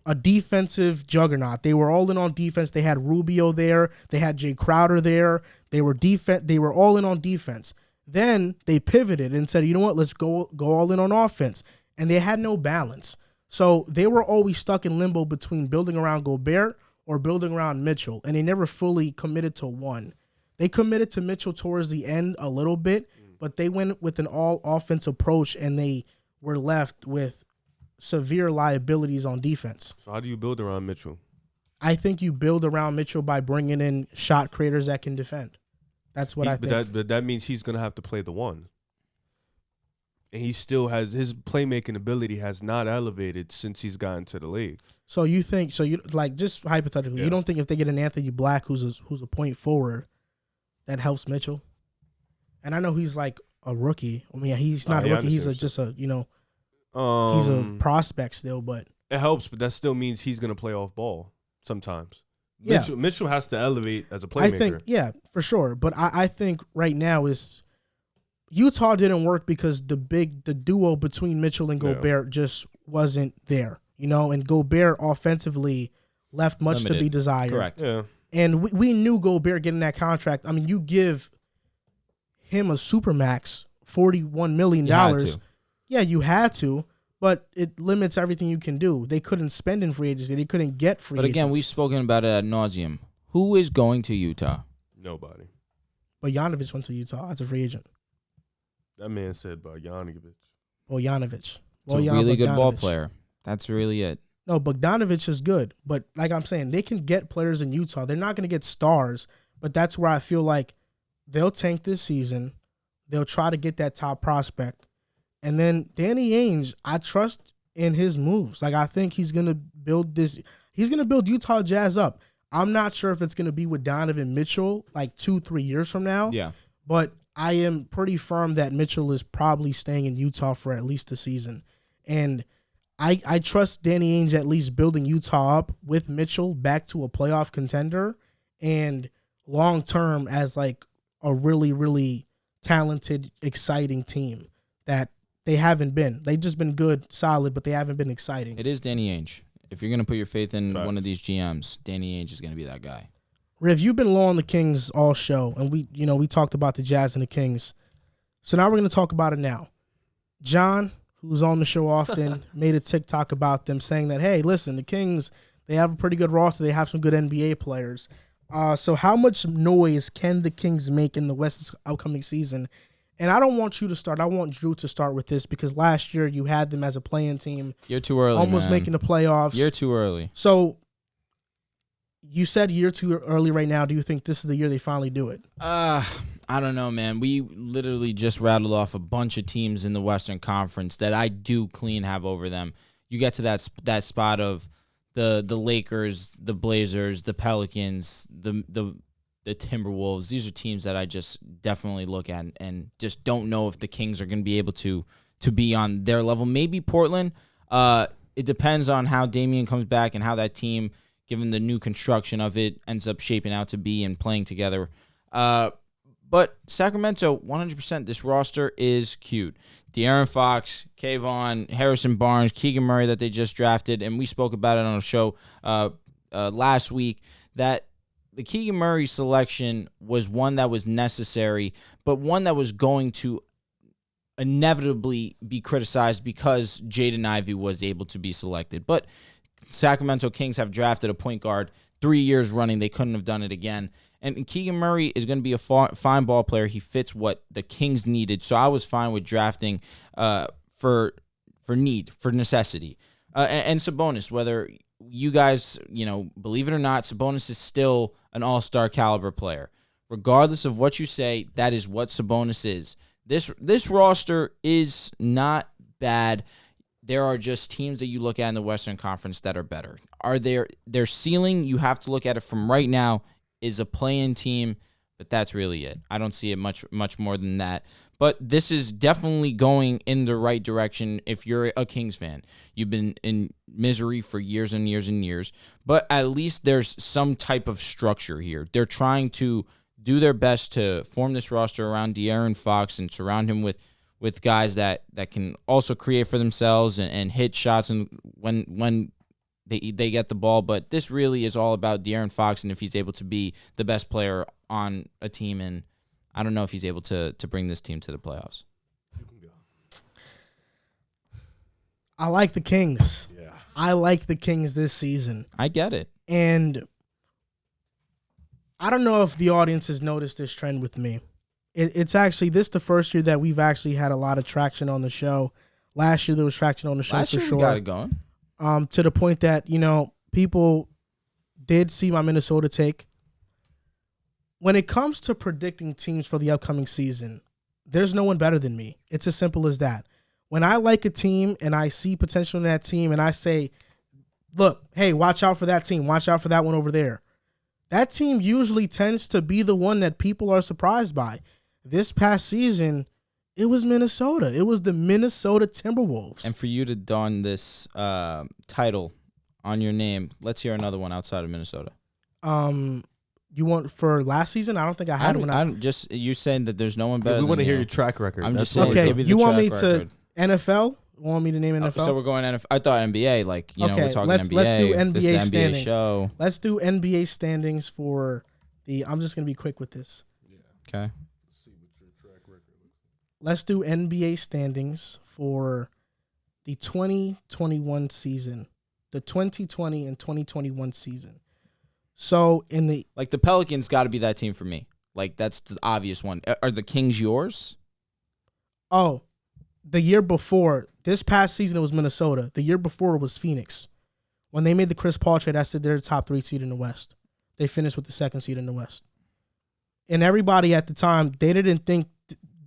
a defensive juggernaut. They were all in on defense. They had Rubio there. They had Jay Crowder there. They were all in on defense. Then they pivoted and said, you know what, let's go all in on offense. And they had no balance. So they were always stuck in limbo between building around Gobert or building around Mitchell, and they never fully committed to one. They committed to Mitchell towards the end a little bit, but they went with an all-offense approach, and they were left with severe liabilities on defense. So how do you build around Mitchell? I think you build around Mitchell by bringing in shot creators that can defend. That's what I think. But that means he's going to have to play the one. And he still has his playmaking ability has not elevated since he's gotten to the league. So you just hypothetically, you don't think if they get an Anthony Black who's a point forward, that helps Mitchell? And I know he's like a rookie. I mean, he's not a rookie. He's he's a prospect still, but it helps. But that still means he's going to play off ball sometimes. Mitchell has to elevate as a playmaker. I think, for sure. But I think right now is Utah didn't work because the duo between Mitchell and Gobert just wasn't there, and Gobert offensively left much to be desired. Correct. Yeah. And we knew Gobert getting that contract. I mean, you give him a supermax, $41 million. Yeah, you had to, but it limits everything you can do. They couldn't spend in free agency. They couldn't get free agents. But again, we've spoken about it ad nauseum. Who is going to Utah? Nobody. But Bogdanovich went to Utah as a free agent. That man said Bogdanovich. Bogdanovich. It's a really good ball player. That's really it. No, Bogdanovich is good. But like I'm saying, they can get players in Utah. They're not going to get stars, but that's where I feel like they'll tank this season. They'll try to get that top prospect. And then Danny Ainge, I trust in his moves. Like, I think he's going to build this. He's going to build Utah Jazz up. I'm not sure if it's going to be with Donovan Mitchell like 2-3 years from now. Yeah. But I am pretty firm that Mitchell is probably staying in Utah for at least a season. And I trust Danny Ainge at least building Utah up with Mitchell back to a playoff contender and long-term as like a really, really talented, exciting team that they haven't been. They've just been good, solid, but they haven't been exciting. It is Danny Ainge. If you're going to put your faith in one of these GMs, Danny Ainge is going to be that guy. Riv, you've been low on the Kings all show, and we talked about the Jazz and the Kings. So now we're going to talk about it now. John, who's on the show often, made a TikTok about them saying that, hey, listen, the Kings, they have a pretty good roster. They have some good NBA players. So how much noise can the Kings make in the West's upcoming season? And I don't want you to start. I want Drew to start with this because last year you had them as a play-in team. You're too early, almost man. Making the playoffs. You're too early. So you said you're too early right now. Do you think this is the year they finally do it? I don't know, man. We literally just rattled off a bunch of teams in the Western Conference that I do clean have over them. You get to that spot of the Lakers, the Blazers, the Pelicans, the Timberwolves. These are teams that I just definitely look at and just don't know if the Kings are going to be able to be on their level. Maybe Portland. It depends on how Damian comes back and how that team, given the new construction of it, ends up shaping out to be and playing together. But Sacramento, 100%, this roster is cute. De'Aaron Fox, Kayvon, Harrison Barnes, Keegan Murray that they just drafted, and we spoke about it on a show last week, that the Keegan Murray selection was one that was necessary, but one that was going to inevitably be criticized because Jaden Ivey was able to be selected. But Sacramento Kings have drafted a point guard 3 years running. They couldn't have done it again. And Keegan Murray is going to be a fine ball player. He fits what the Kings needed. So I was fine with drafting for necessity. And Sabonis, whether you guys, believe it or not, Sabonis is still an all-star caliber player. Regardless of what you say, that is what Sabonis is. This roster is not bad. There are just teams that you look at in the Western Conference that are better. Their ceiling, you have to look at it from right now, is a play-in team, but that's really it. I don't see it much more than that. But this is definitely going in the right direction if you're a Kings fan. You've been in misery for years and years and years, but at least there's some type of structure here. They're trying to do their best to form this roster around De'Aaron Fox and surround him with guys that can also create for themselves and hit shots and when they get the ball. But this really is all about De'Aaron Fox and if he's able to be the best player on a team, and I don't know if he's able to bring this team to the playoffs. I like the Kings. Yeah. I like the Kings this season. I get it. And I don't know if the audience has noticed this trend with me. It's actually, this the first year that we've actually had a lot of traction on the show. Last year there was traction on the show Last for year sure. we got it going. To the point that, people did see my Minnesota take. When it comes to predicting teams for the upcoming season, there's no one better than me. It's as simple as that. When I like a team and I see potential in that team and I say, look, hey, watch out for that team. Watch out for that one over there. That team usually tends to be the one that people are surprised by. This past season, it was Minnesota. It was the Minnesota Timberwolves. And for you to don this title on your name, let's hear another one outside of Minnesota. You want for last season? I don't think I had one. I'm just you saying that there's no one better. We want to than hear you. your track record. I'm That's just saying. Okay, give me the you want me track to record. NFL? Want me to name NFL? So we're going NFL. I thought NBA. Like Okay, we're talking let's NBA. do NBA this is an NBA standings. show. Let's do NBA standings for the. I'm just gonna be quick with this. Okay. Let's do NBA standings for the 2021 season, the 2020 and 2021 season. So in the Like the Pelicans got to be that team for me. Like that's the obvious one. Are the Kings yours? the year before, this past season it was Minnesota. The year before it was Phoenix. When they made the Chris Paul trade, I said they're the top 3 seed in the West. They finished with the 2nd seed in the West. And everybody at the time, they didn't think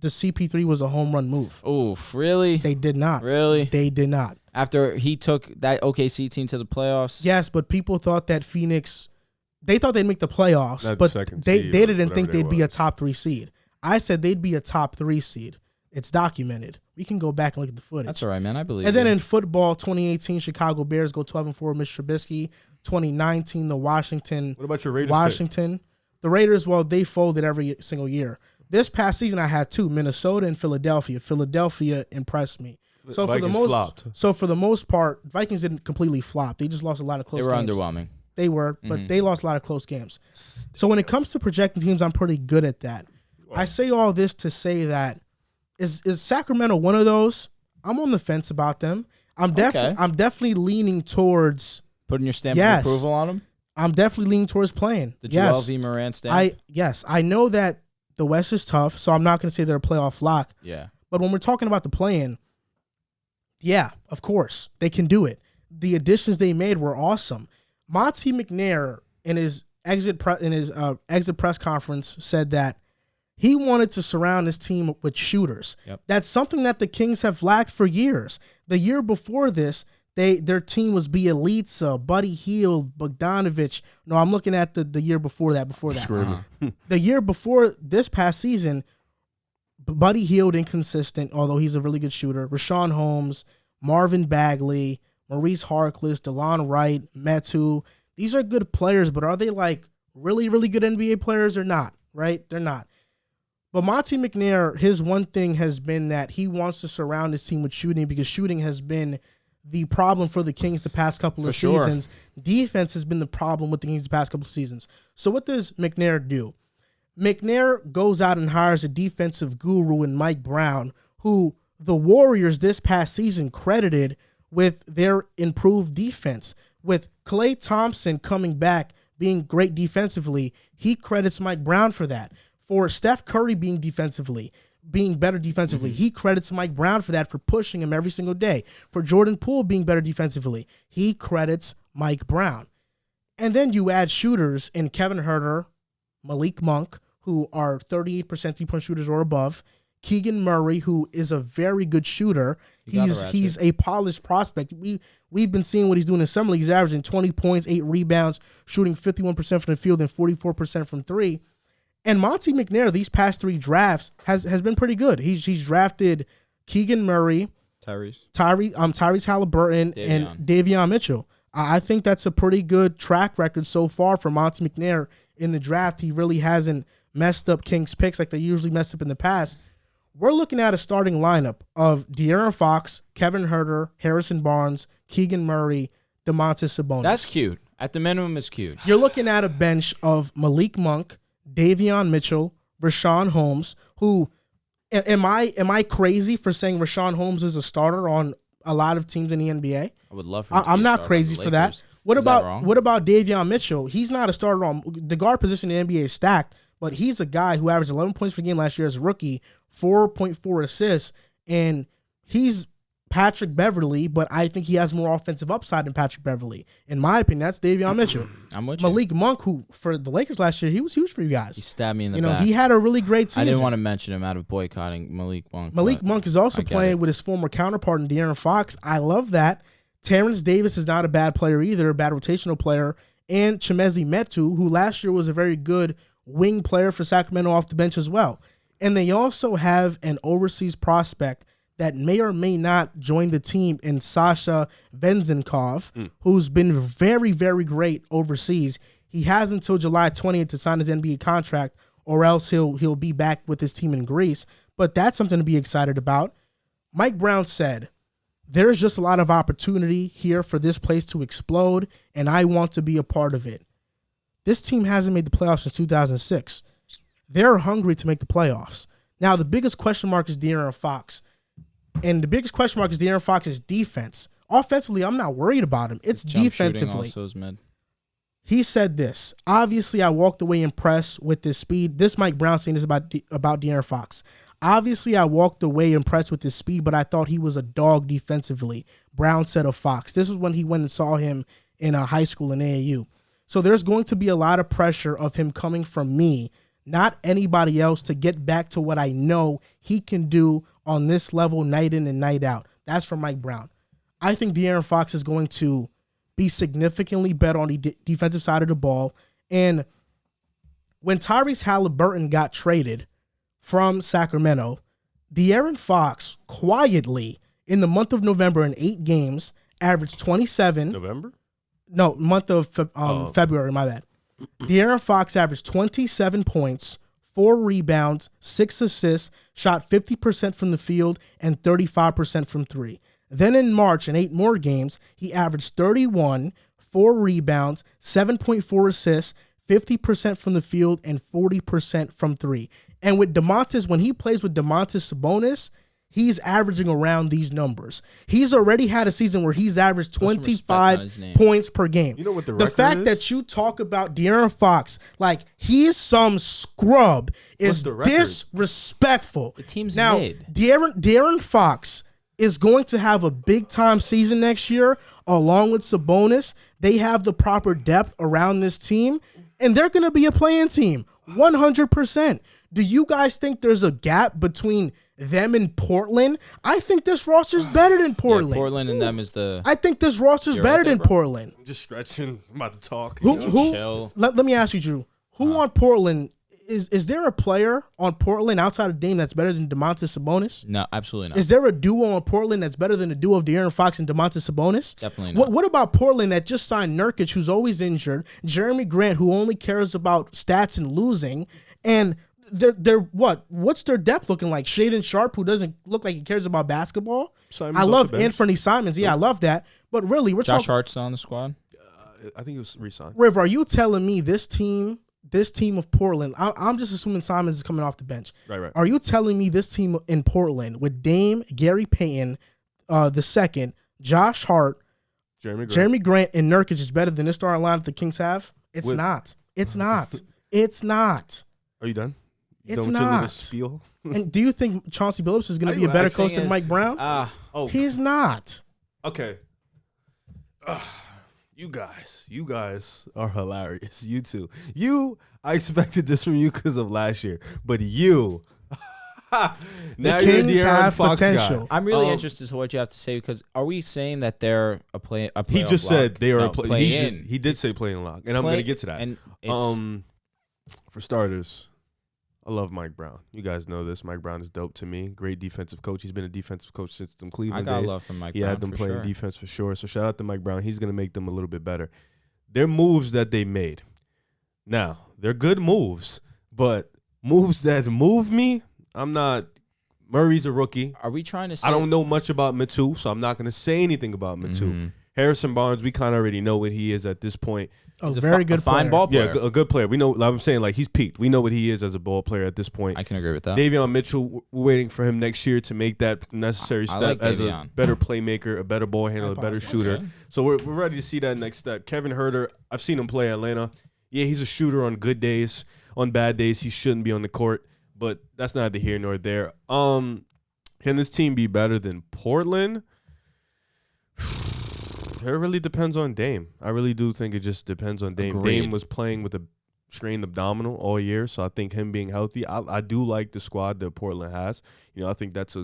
the CP3 was a home run move. Oof, really? They did not. Really? They did not. After he took that OKC team to the playoffs? Yes, but people thought that Phoenix, they thought they'd make the playoffs, Not but second they seed, didn't whatever think they they'd be a was. top 3 seed. I said they'd be a top 3 seed. It's documented. We can go back and look at the footage. That's all right, man. I believe And then you. in football, 2018, Chicago Bears go 12-4 with Mr. Trubisky. 2019, the Washington. What about your Raiders? Washington. The Raiders, well, they folded every single year. This past season, I had 2, Minnesota and Philadelphia. Philadelphia impressed me. So for the Vikings most, flopped. so for the most part, Vikings didn't completely flop. They just lost a lot of close They were games. underwhelming. They were, but they lost a lot of close games. So when it comes to projecting teams, I'm pretty good at that. I say all this to say that is Sacramento one of those? I'm on the fence about them. I'm definitely leaning towards. Putting your stamp Yes. of approval on him? I'm definitely leaning towards playing. The yes. Joel V. Moran stamp? I know that the West is tough, so I'm not going to say they're a playoff lock. Yeah. But when we're talking about the play-in, yeah, of course, they can do it. The additions they made were awesome. Monty McNair in his exit press conference said that he wanted to surround his team with shooters. Yep. That's something that the Kings have lacked for years. The year before this, their team was Bielitsa, Buddy Hield, Bogdanovich. No, I'm looking at the year before that. The year before this past season, Buddy Hield inconsistent, although he's a really good shooter. Rashawn Holmes, Marvin Bagley, Maurice Harkless, DeLon Wright, Metu. These are good players, but are they like really, really good NBA players or not? Right? They're not. But Monty McNair, his one thing has been that he wants to surround his team with shooting because shooting has been the problem for the Kings the past couple of seasons. Defense has been the problem with the Kings the past couple of seasons. So what does McNair do? McNair goes out and hires a defensive guru in Mike Brown, who the Warriors this past season credited with their improved defense. With Klay Thompson coming back, being great defensively, he credits Mike Brown for that. For Steph Curry being better defensively, he credits Mike Brown for that, for pushing him every single day. For Jordan Poole being better defensively, he credits Mike Brown. And then you add shooters in Kevin Huerter, Malik Monk, who are 38% three-point shooters or above, Keegan Murray, who is a very good shooter. He's a polished prospect. We've been seeing what he's doing in summer league. He's averaging 20 points, 8 rebounds, shooting 51% from the field and 44% from three. And Monte McNair, these past 3 drafts, has been pretty good. He's drafted Keegan Murray, Tyrese Halliburton, and Davion Mitchell. I think that's a pretty good track record so far for Monte McNair in the draft. He really hasn't messed up Kings picks like they usually mess up in the past. We're looking at a starting lineup of De'Aaron Fox, Kevin Huerter, Harrison Barnes, Keegan Murray, Domantas Sabonis. That's cute. At the minimum, it's cute. You're looking at a bench of Malik Monk, Davion Mitchell, Rashawn Holmes, who am I crazy for saying Rashawn Holmes is a starter on a lot of teams in the NBA? I would love for him to I'm be not crazy for that. What about Davion Mitchell? He's not a starter on the guard position in the NBA is stacked, but he's a guy who averaged 11 points per game last year as a rookie, 4.4 assists, and he's Patrick Beverley, but I think he has more offensive upside than Patrick Beverley. In my opinion, that's Davion Mitchell. I'm with you. Malik Monk, who for the Lakers last year, he was huge for you guys. He stabbed me in the back. He had a really great season. I didn't want to mention him out of boycotting Malik Monk. Malik Monk is also playing with his former counterpart in De'Aaron Fox. I love that. Terrence Davis is not a bad player either, a bad rotational player. And Chimezie Metu, who last year was a very good wing player for Sacramento off the bench as well. And they also have an overseas prospect that may or may not join the team in Sasha Vezenkov, who's been very, very great overseas. He has until July 20th to sign his NBA contract, or else he'll be back with his team in Greece. But that's something to be excited about. Mike Brown said, there's just a lot of opportunity here for this place to explode, and I want to be a part of it. This team hasn't made the playoffs since 2006. They're hungry to make the playoffs. Now, the biggest question mark is De'Aaron Fox. And the biggest question mark is De'Aaron Fox's defense. Offensively, I'm not worried about him. It's defensively. Also is mid. He said this. Obviously, I walked away impressed with his speed. This Mike Brown saying this about De'Aaron Fox. Obviously, I walked away impressed with his speed, but I thought he was a dog defensively. Brown said of Fox. This is when he went and saw him in high school in AAU. So there's going to be a lot of pressure of him coming from me, not anybody else, to get back to what I know he can do on this level night in and night out. That's from Mike Brown. I think De'Aaron Fox is going to be significantly better on the defensive side of the ball. And when Tyrese Halliburton got traded from Sacramento, De'Aaron Fox quietly in the month of November in 8 games averaged 27. November? No, month of February, my bad. De'Aaron Fox averaged 27 points, 4 rebounds, 6 assists, shot 50% from the field and 35% from 3. Then in March, in 8 more games, he averaged 31, 4 rebounds, 7.4 assists, 50% from the field and 40% from 3. And with Domantas, when he plays with Domantas Sabonis, he's averaging around these numbers. He's already had a season where he's averaged 25 points per game. You know what the record fact is? that you talk about De'Aaron Fox like he's some scrub is disrespectful. The team's now, mid. De'Aaron Fox is going to have a big-time season next year along with Sabonis. They have the proper depth around this team, and they're going to be a playing team, 100%. Do you guys think there's a gap between them and Portland? I think this roster's better than Portland. Yeah, Portland and them is the... I think this roster's better than Portland. I'm just stretching. I'm about to talk. Chill. Let me ask you, Drew. Who on Portland... Is there a player on Portland outside of Dame that's better than Domantas Sabonis? No, absolutely not. Is there a duo on Portland that's better than the duo of De'Aaron Fox and Domantas Sabonis? Definitely not. What about Portland that just signed Nurkic, who's always injured, Jeremy Grant, who only cares about stats and losing, and they're what? What's their depth looking like? Shaedon Sharp, who doesn't look like he cares about basketball. Simon's I love Anthony Simons. Yeah, I love that. But really, we're Josh Hart's on the squad. I think it was re-signed. River, are you telling me this team of Portland, I'm just assuming Simons is coming off the bench. Right. Are you telling me this team in Portland with Dame, Gary Payton, the second, Josh Hart, Jeremy Grant, and Nurkic is better than this starting lineup the Kings have It's not. It's not. It's not. Are you done? You It's done with your little not. spiel? And do you think Chauncey Billups is going Are to be a you better asking coach than Mike Brown? Oh, He's not. okay. You guys are hilarious. You two. I expected this from you because of last year, but you. Now The you're a Kings De'Aaron have Fox guy. potential. I'm really interested to what you have to say because are we saying that they're a playoff He just lock? said they are No, a play. play-in. He did say playing lock, and I'm going to get to that. And it's, For starters, I love Mike Brown. You guys know this. Mike Brown is dope to me. Great defensive coach. He's been a defensive coach since them I Cleveland got days. love from Mike He Brown had them for playing sure. defense for sure. So shout out to Mike Brown. He's going to make them a little bit better. Their moves that they made. Now, they're good moves, but moves that move me, I'm not. Murray's a rookie. Are we trying to say I don't know much about Metu, so I'm not going to say anything about Metu. Mm-hmm. Harrison Barnes, we kind of already know what he is at this point. Oh, very good a fine player. ball player. Yeah, a good player. We know. I'm saying like he's peaked. We know what he is as a ball player at this point. I can agree with that. Davion Mitchell, we're waiting for him next year to make that necessary I step like as a Davion. better playmaker, a better ball handler, a better apologize. shooter. Okay. So we're ready to see that next step. Kevin Huerter, I've seen him play Atlanta. Yeah, he's a shooter on good days. On bad days, he shouldn't be on the court, but that's neither here nor there. Can this team be better than Portland? It really depends on Dame. I really do think it just depends on Dame. Agreed. Dame was playing with a strained abdominal all year, so I think him being healthy, I do like the squad that Portland has. You know, I think that's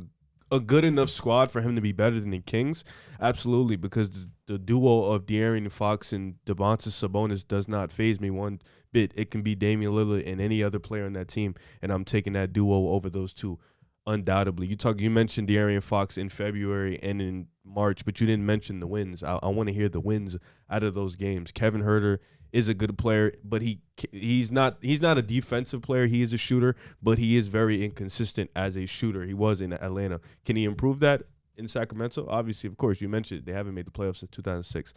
a good enough squad for him to be better than the Kings. Absolutely, because the duo of De'Aaron Fox and Domantas Sabonis does not faze me one bit. It can be Damian Lillard and any other player on that team, and I'm taking that duo over those two. Undoubtedly. You mentioned De'Aaron Fox in February and in March, but you didn't mention the wins. I want to hear the wins out of those games. Kevin Huerter is a good player, but he's not a defensive player. He is a shooter, but he is very inconsistent as a shooter. He was in Atlanta. Can he improve that in Sacramento? Obviously, of course, you mentioned they haven't made the playoffs since 2006.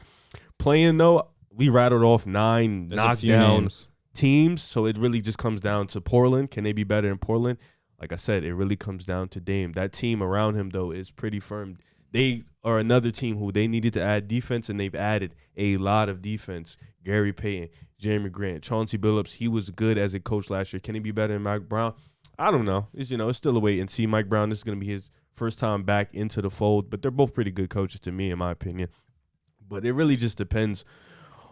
Playing, though, we rattled off 9 There's a few knockdown names. teams, so it really just comes down to Portland. Can they be better in Portland? Like I said, it really comes down to Dame. That team around him, though, is pretty firm. They are another team who they needed to add defense, and they've added a lot of defense. Gary Payton, Jeremy Grant, Chauncey Billups, he was good as a coach last year. Can he be better than Mike Brown? I don't know. It's still a wait and see. Mike Brown, this is going to be his first time back into the fold, but they're both pretty good coaches to me, in my opinion. But it really just depends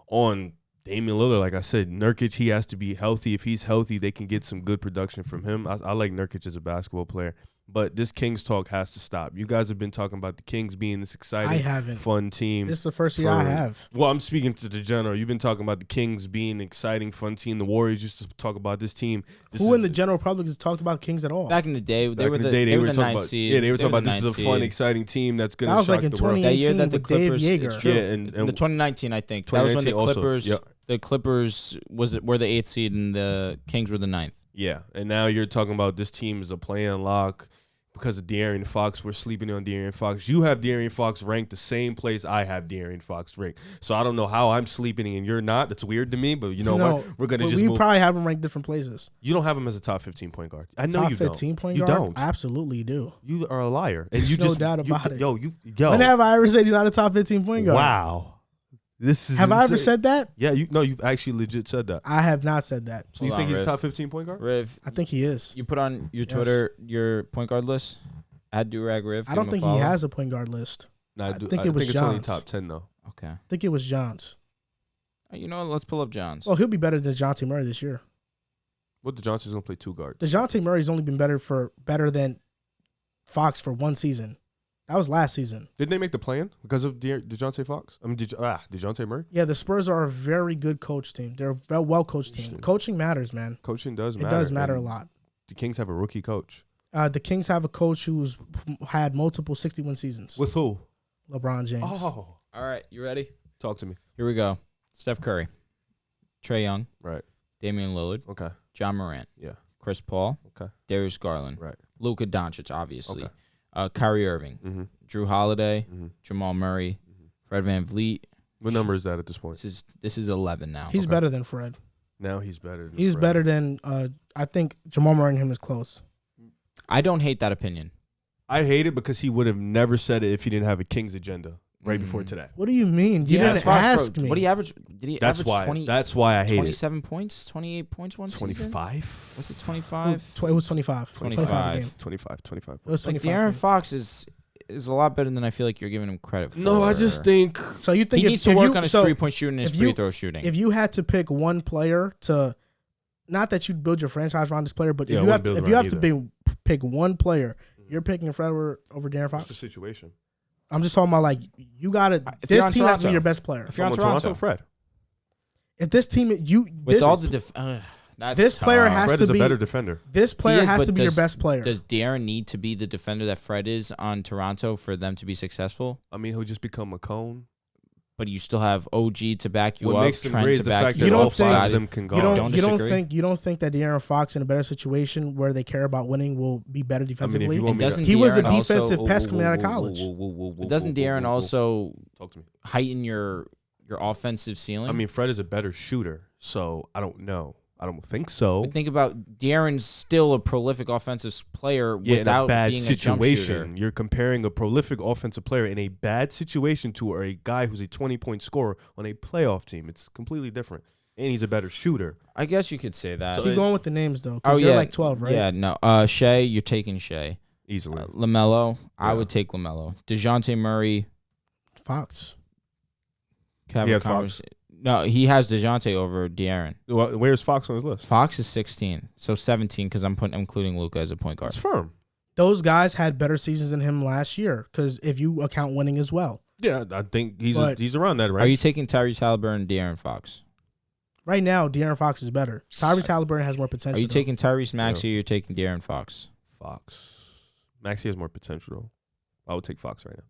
on Damian Lillard. Like I said, Nurkic, he has to be healthy. If he's healthy, they can get some good production from him. I like Nurkic as a basketball player. But this Kings talk has to stop. You guys have been talking about the Kings being this exciting, I haven't. fun team. This is the first year I have. Well, I'm speaking to the general. You've been talking about the Kings being an exciting, fun team. The Warriors used to talk about this team. Who in the general public has talked about Kings at all? Back in the day, they were the talking ninth about, seed. Yeah, they were talking about this the is a ninth fun, seed. exciting team that's going That to was shock like in the world. That year 2018 that the with Dave Clippers, Yeager. it's true. Yeah, In the 2019, I think that was when the 2019 also, Clippers, yep. the Clippers were the 8th seed and the Kings were the 9th. Yeah, and now you're talking about this team is a play-in lock because of De'Aaron Fox. We're sleeping on De'Aaron Fox. You have De'Aaron Fox ranked the same place I have De'Aaron Fox ranked. So I don't know how I'm sleeping and you're not. That's weird to me, but you know what? We're going to but just we move. probably have him ranked different places. You don't have him as a top 15 point guard. I know Top you 15 don't. point You guard? don't. Absolutely do. You are a liar. And There's you no just doubt about it. Yo. When have I ever said he's not a top 15 point guard? Wow. This is Have I ever insane. said that? Yeah, you've actually legit said that. I have not said that. So you Hold think on, he's a Riv. top 15 point guard? Riv, I think he is. you put on your Yes. Twitter your point guard list. Add Durag Riv. I don't think he has a point guard list. No, I think it was it's only Johns. top 10 though. Okay. I think it was Johns. You know what? Let's pull up Johns. Well, he'll be better than DeJounte Murray this year. What the Johnson's gonna play 2 guards. DeJounte Murray's only been better than Fox for one season. That was last season. Didn't they make the plan because of DeJounte Fox? I mean, DeJounte Murray. Yeah, the Spurs are a very good coach team. They're a very well-coached team. Interesting. Coaching matters, man. Coaching does It matter. does matter a and lot. The Kings have a rookie coach. The Kings have a coach who's had multiple 61 seasons. With who? LeBron James. Oh, All right, you ready? talk to me. Here we go. Steph Curry, Trae Young, Right. Damian Lillard, Okay. John Moran, Yeah. Chris Paul, Okay. Darius Garland, Right. Luka Doncic, obviously, Okay. Kyrie Irving, Mm-hmm. Drew Holiday, Mm-hmm. Jamal Murray, Fred VanVleet. What number is that at this point? This is 11 now. He's Okay. better than Fred. Now he's better. Than He's Fred. better than, I think Jamal Murray and him is close. I don't hate that opinion. I hate it because he would have never said it if he didn't have a Kings agenda. right before today. What do you mean? You De'Aaron didn't Fox, ask bro, me. What did he average? Did he average 20? That's why I hate it. 27 points, 28 points one season. 25. Was it 25? It was 25. 25. a game. 25. It was Like 25. De'Aaron Fox is a lot better than I feel like you're giving him credit for. No, I just think So you think he needs to work on his 3-point shooting and his free throw shooting. If you had to pick one player to, not that you build your franchise around this player, but Yeah, if I you have wouldn't to, build if you around have to pick one player, you're picking Fred over De'Aaron what's the Fox. situation. I'm just talking about like you got to. If you're This on team has to Toronto. be your best player. If you're on Toronto, Toronto, Fred. If this team with all the that's this player tough. has Fred to is a be better defender. This player is, has but to be your does- best player. Does De'Aaron need to be the defender that Fred is on Toronto for them to be successful? I mean, he'll just become a cone. But you still have OG to back you What up, makes them Trent great to is the back fact you that You up. all don't think- five of them can You guard. don't disagree. you don't think that De'Aaron Fox in a better situation where they care about winning will be better defensively? you want And me to- doesn't He was a De'Aaron also- defensive pest coming out of college. But doesn't De'Aaron also talk to me? heighten your offensive ceiling? I mean, Fred is a better shooter, so I don't know. I don't think so. But think about De'Aaron's still a prolific offensive player Yeah, in without a bad being a jump shooter. situation. You're comparing a prolific offensive player in a bad situation to a guy who's a 20-point scorer on a playoff team. It's completely different. And he's a better shooter. I guess you could say that. So Keep going with the names though, because you're like 12, right? Yeah, no. Shea, you're taking Shea. Easily. LaMelo, I Yeah. would take LaMelo. DeJounte Murray. Fox. Have He a had Fox. conversation. No, he has DeJounte over De'Aaron. Well, where's Fox on his list? Fox is 16, so 17 because I'm including Luka as a point guard. That's firm. Those guys had better seasons than him last year, because if you account winning as well. Yeah, I think he's But- he's around that, right? Are you taking Tyrese Halliburton and De'Aaron Fox? Right now, De'Aaron Fox is better. Tyrese Halliburton has more potential. Are you though. taking Tyrese Maxey or you're taking De'Aaron Fox? Fox? Maxey has more potential, though. I would take Fox right now.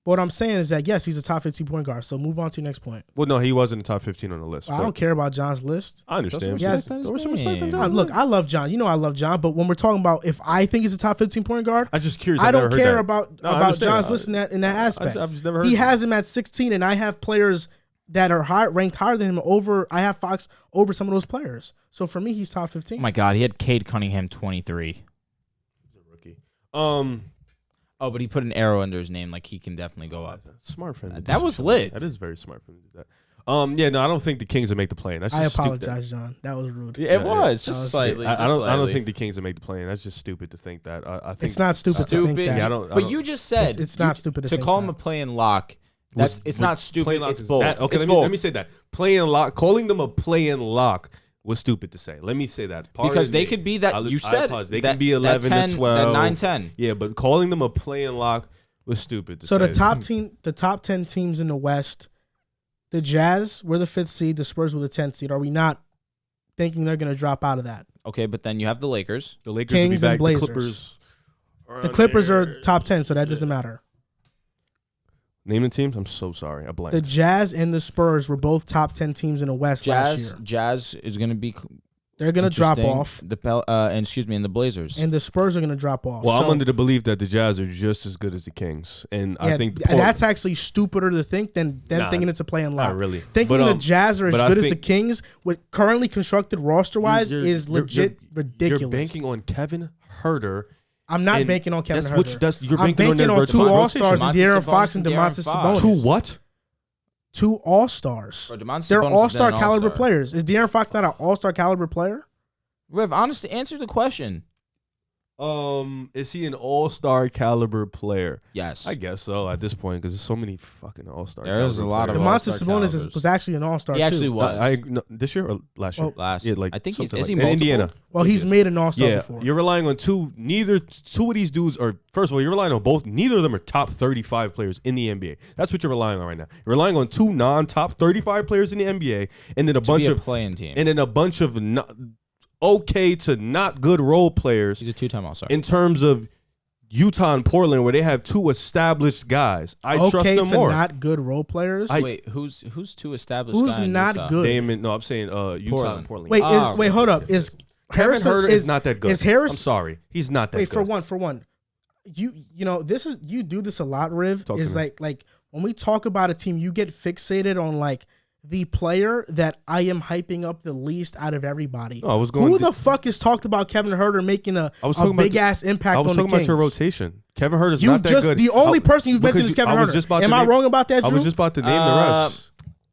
What I'm saying is that, yes, he's a top 15 point guard. So move on to your next point. Well, no, he wasn't in the top 15 on the list. I don't care about John's list. I understand. Yes. There was some respect on John, John. look, I love John. You know I love John. But when we're talking about if I think he's a top 15 point guard, I'm just curious. I I've never don't heard care that. about No, I understand. John's list in that aspect. I've just never heard He that. has him at 16, and I have players that are ranked higher than him over. I have Fox over some of those players. So for me, he's top 15. Oh my God, he had Cade Cunningham 23. He's a rookie. Oh, but he put an arrow under his name, like he can definitely go up. Smart for him. to do That was something. lit. That is very smart for him to do that. Yeah, no, I don't think the Kings will make the play-in. That's I just apologize, John. That was rude. Yeah, it Yeah, was that just was slightly. I just don't slightly. think the Kings will make the play-in. That's just stupid to think that. I think It's not stupid to Stupid. think that. Yeah, I don't. But you just said It's not stupid to think call him that. a play-in lock. That's it's not stupid. Play-in lock It's is bold. that- okay, It's let me bold. let me say that. Play-in lock. Calling them a play-in lock was stupid to say. Let me say that. Pardon Because they me. could be that you I said apologize. They that, can be 11 that 10, to 12, that 9, 10. Yeah, but calling them a play-in lock was stupid to So say. the top 10 teams in the West, the Jazz were the 5th seed, the Spurs were the 10th seed. Are we not thinking they're going to drop out of that? Okay, but then you have the Lakers. the Lakers Kings will and be back. Blazers. The The Clippers are top 10, so that doesn't matter. Name the teams. I'm so sorry. I blanked. The Jazz and the Spurs were both top 10 teams in the West last year. Jazz is going to be. They're going to drop interesting. off, And the Blazers. and the Spurs are going to drop off. Well, So, I'm under the belief that the Jazz are just as good as the Kings, and I yeah, think that's actually stupider to think than them Nah, thinking it's a play-in lock. not really. Thinking But, the Jazz are as but I good as the think- Kings with currently constructed roster-wise is legit ridiculous. You're banking on Kevin Herter. I'm not and banking on Kevin that's Herter. You're I'm banking banking on, on their 2 conversation. All-Stars and Domantas De'Aaron Sabonis Fox and and Domantas De'Aaron Fox. Sabonis. Two what? 2 All-Stars. Bro, Domantas They're Sabonis is All-Star an caliber all-star. players. Is De'Aaron Fox not an All-Star caliber player? Rev, honestly, answer the question. Is he an all-star caliber player? Yes. I guess so at this point because there's so many fucking all-star. There's caliber a lot of players. Domantas All-Star Sabonis calibers. was actually an All-Star He actually too. was. No, this year or last year? Well, Last. Yeah, like I think he's something is he like that. In multiple? Indiana. Well, he's made an All-Star Yeah, before. you're relying on two of these dudes are, first of all, you're relying on both. Neither of them are top 35 players in the NBA. That's what you're relying on right now. You're relying on 2 non-top 35 players in the NBA, and then a bunch of playing team. and then a bunch of okay to not good role players He's a 2-time All-Star. in terms of Utah and Portland, where they have 2 established guys. I trust okay them to more. not good role players. Wait, who's 2 established? Who's guy in not Utah? good? Damon, no, I'm saying Utah and Portland. Wait, okay, hold up. Is Kevin Harrison Herter is not that good. Is Harris? I'm sorry, he's not that Wait, good. for one, you know this is you do this a lot, Riv. Talk to Is me. like when we talk about a team, you get fixated on like the player that I am hyping up the least out of everybody. No, I was going Who the fuck has talked about Kevin Huerter making a big ass impact on the Kings? I was talking about your rotation. Kevin Huerter's not that good. The only person you've mentioned is Kevin Huerter. Am I wrong about that, Drew? I was just about to name the rest.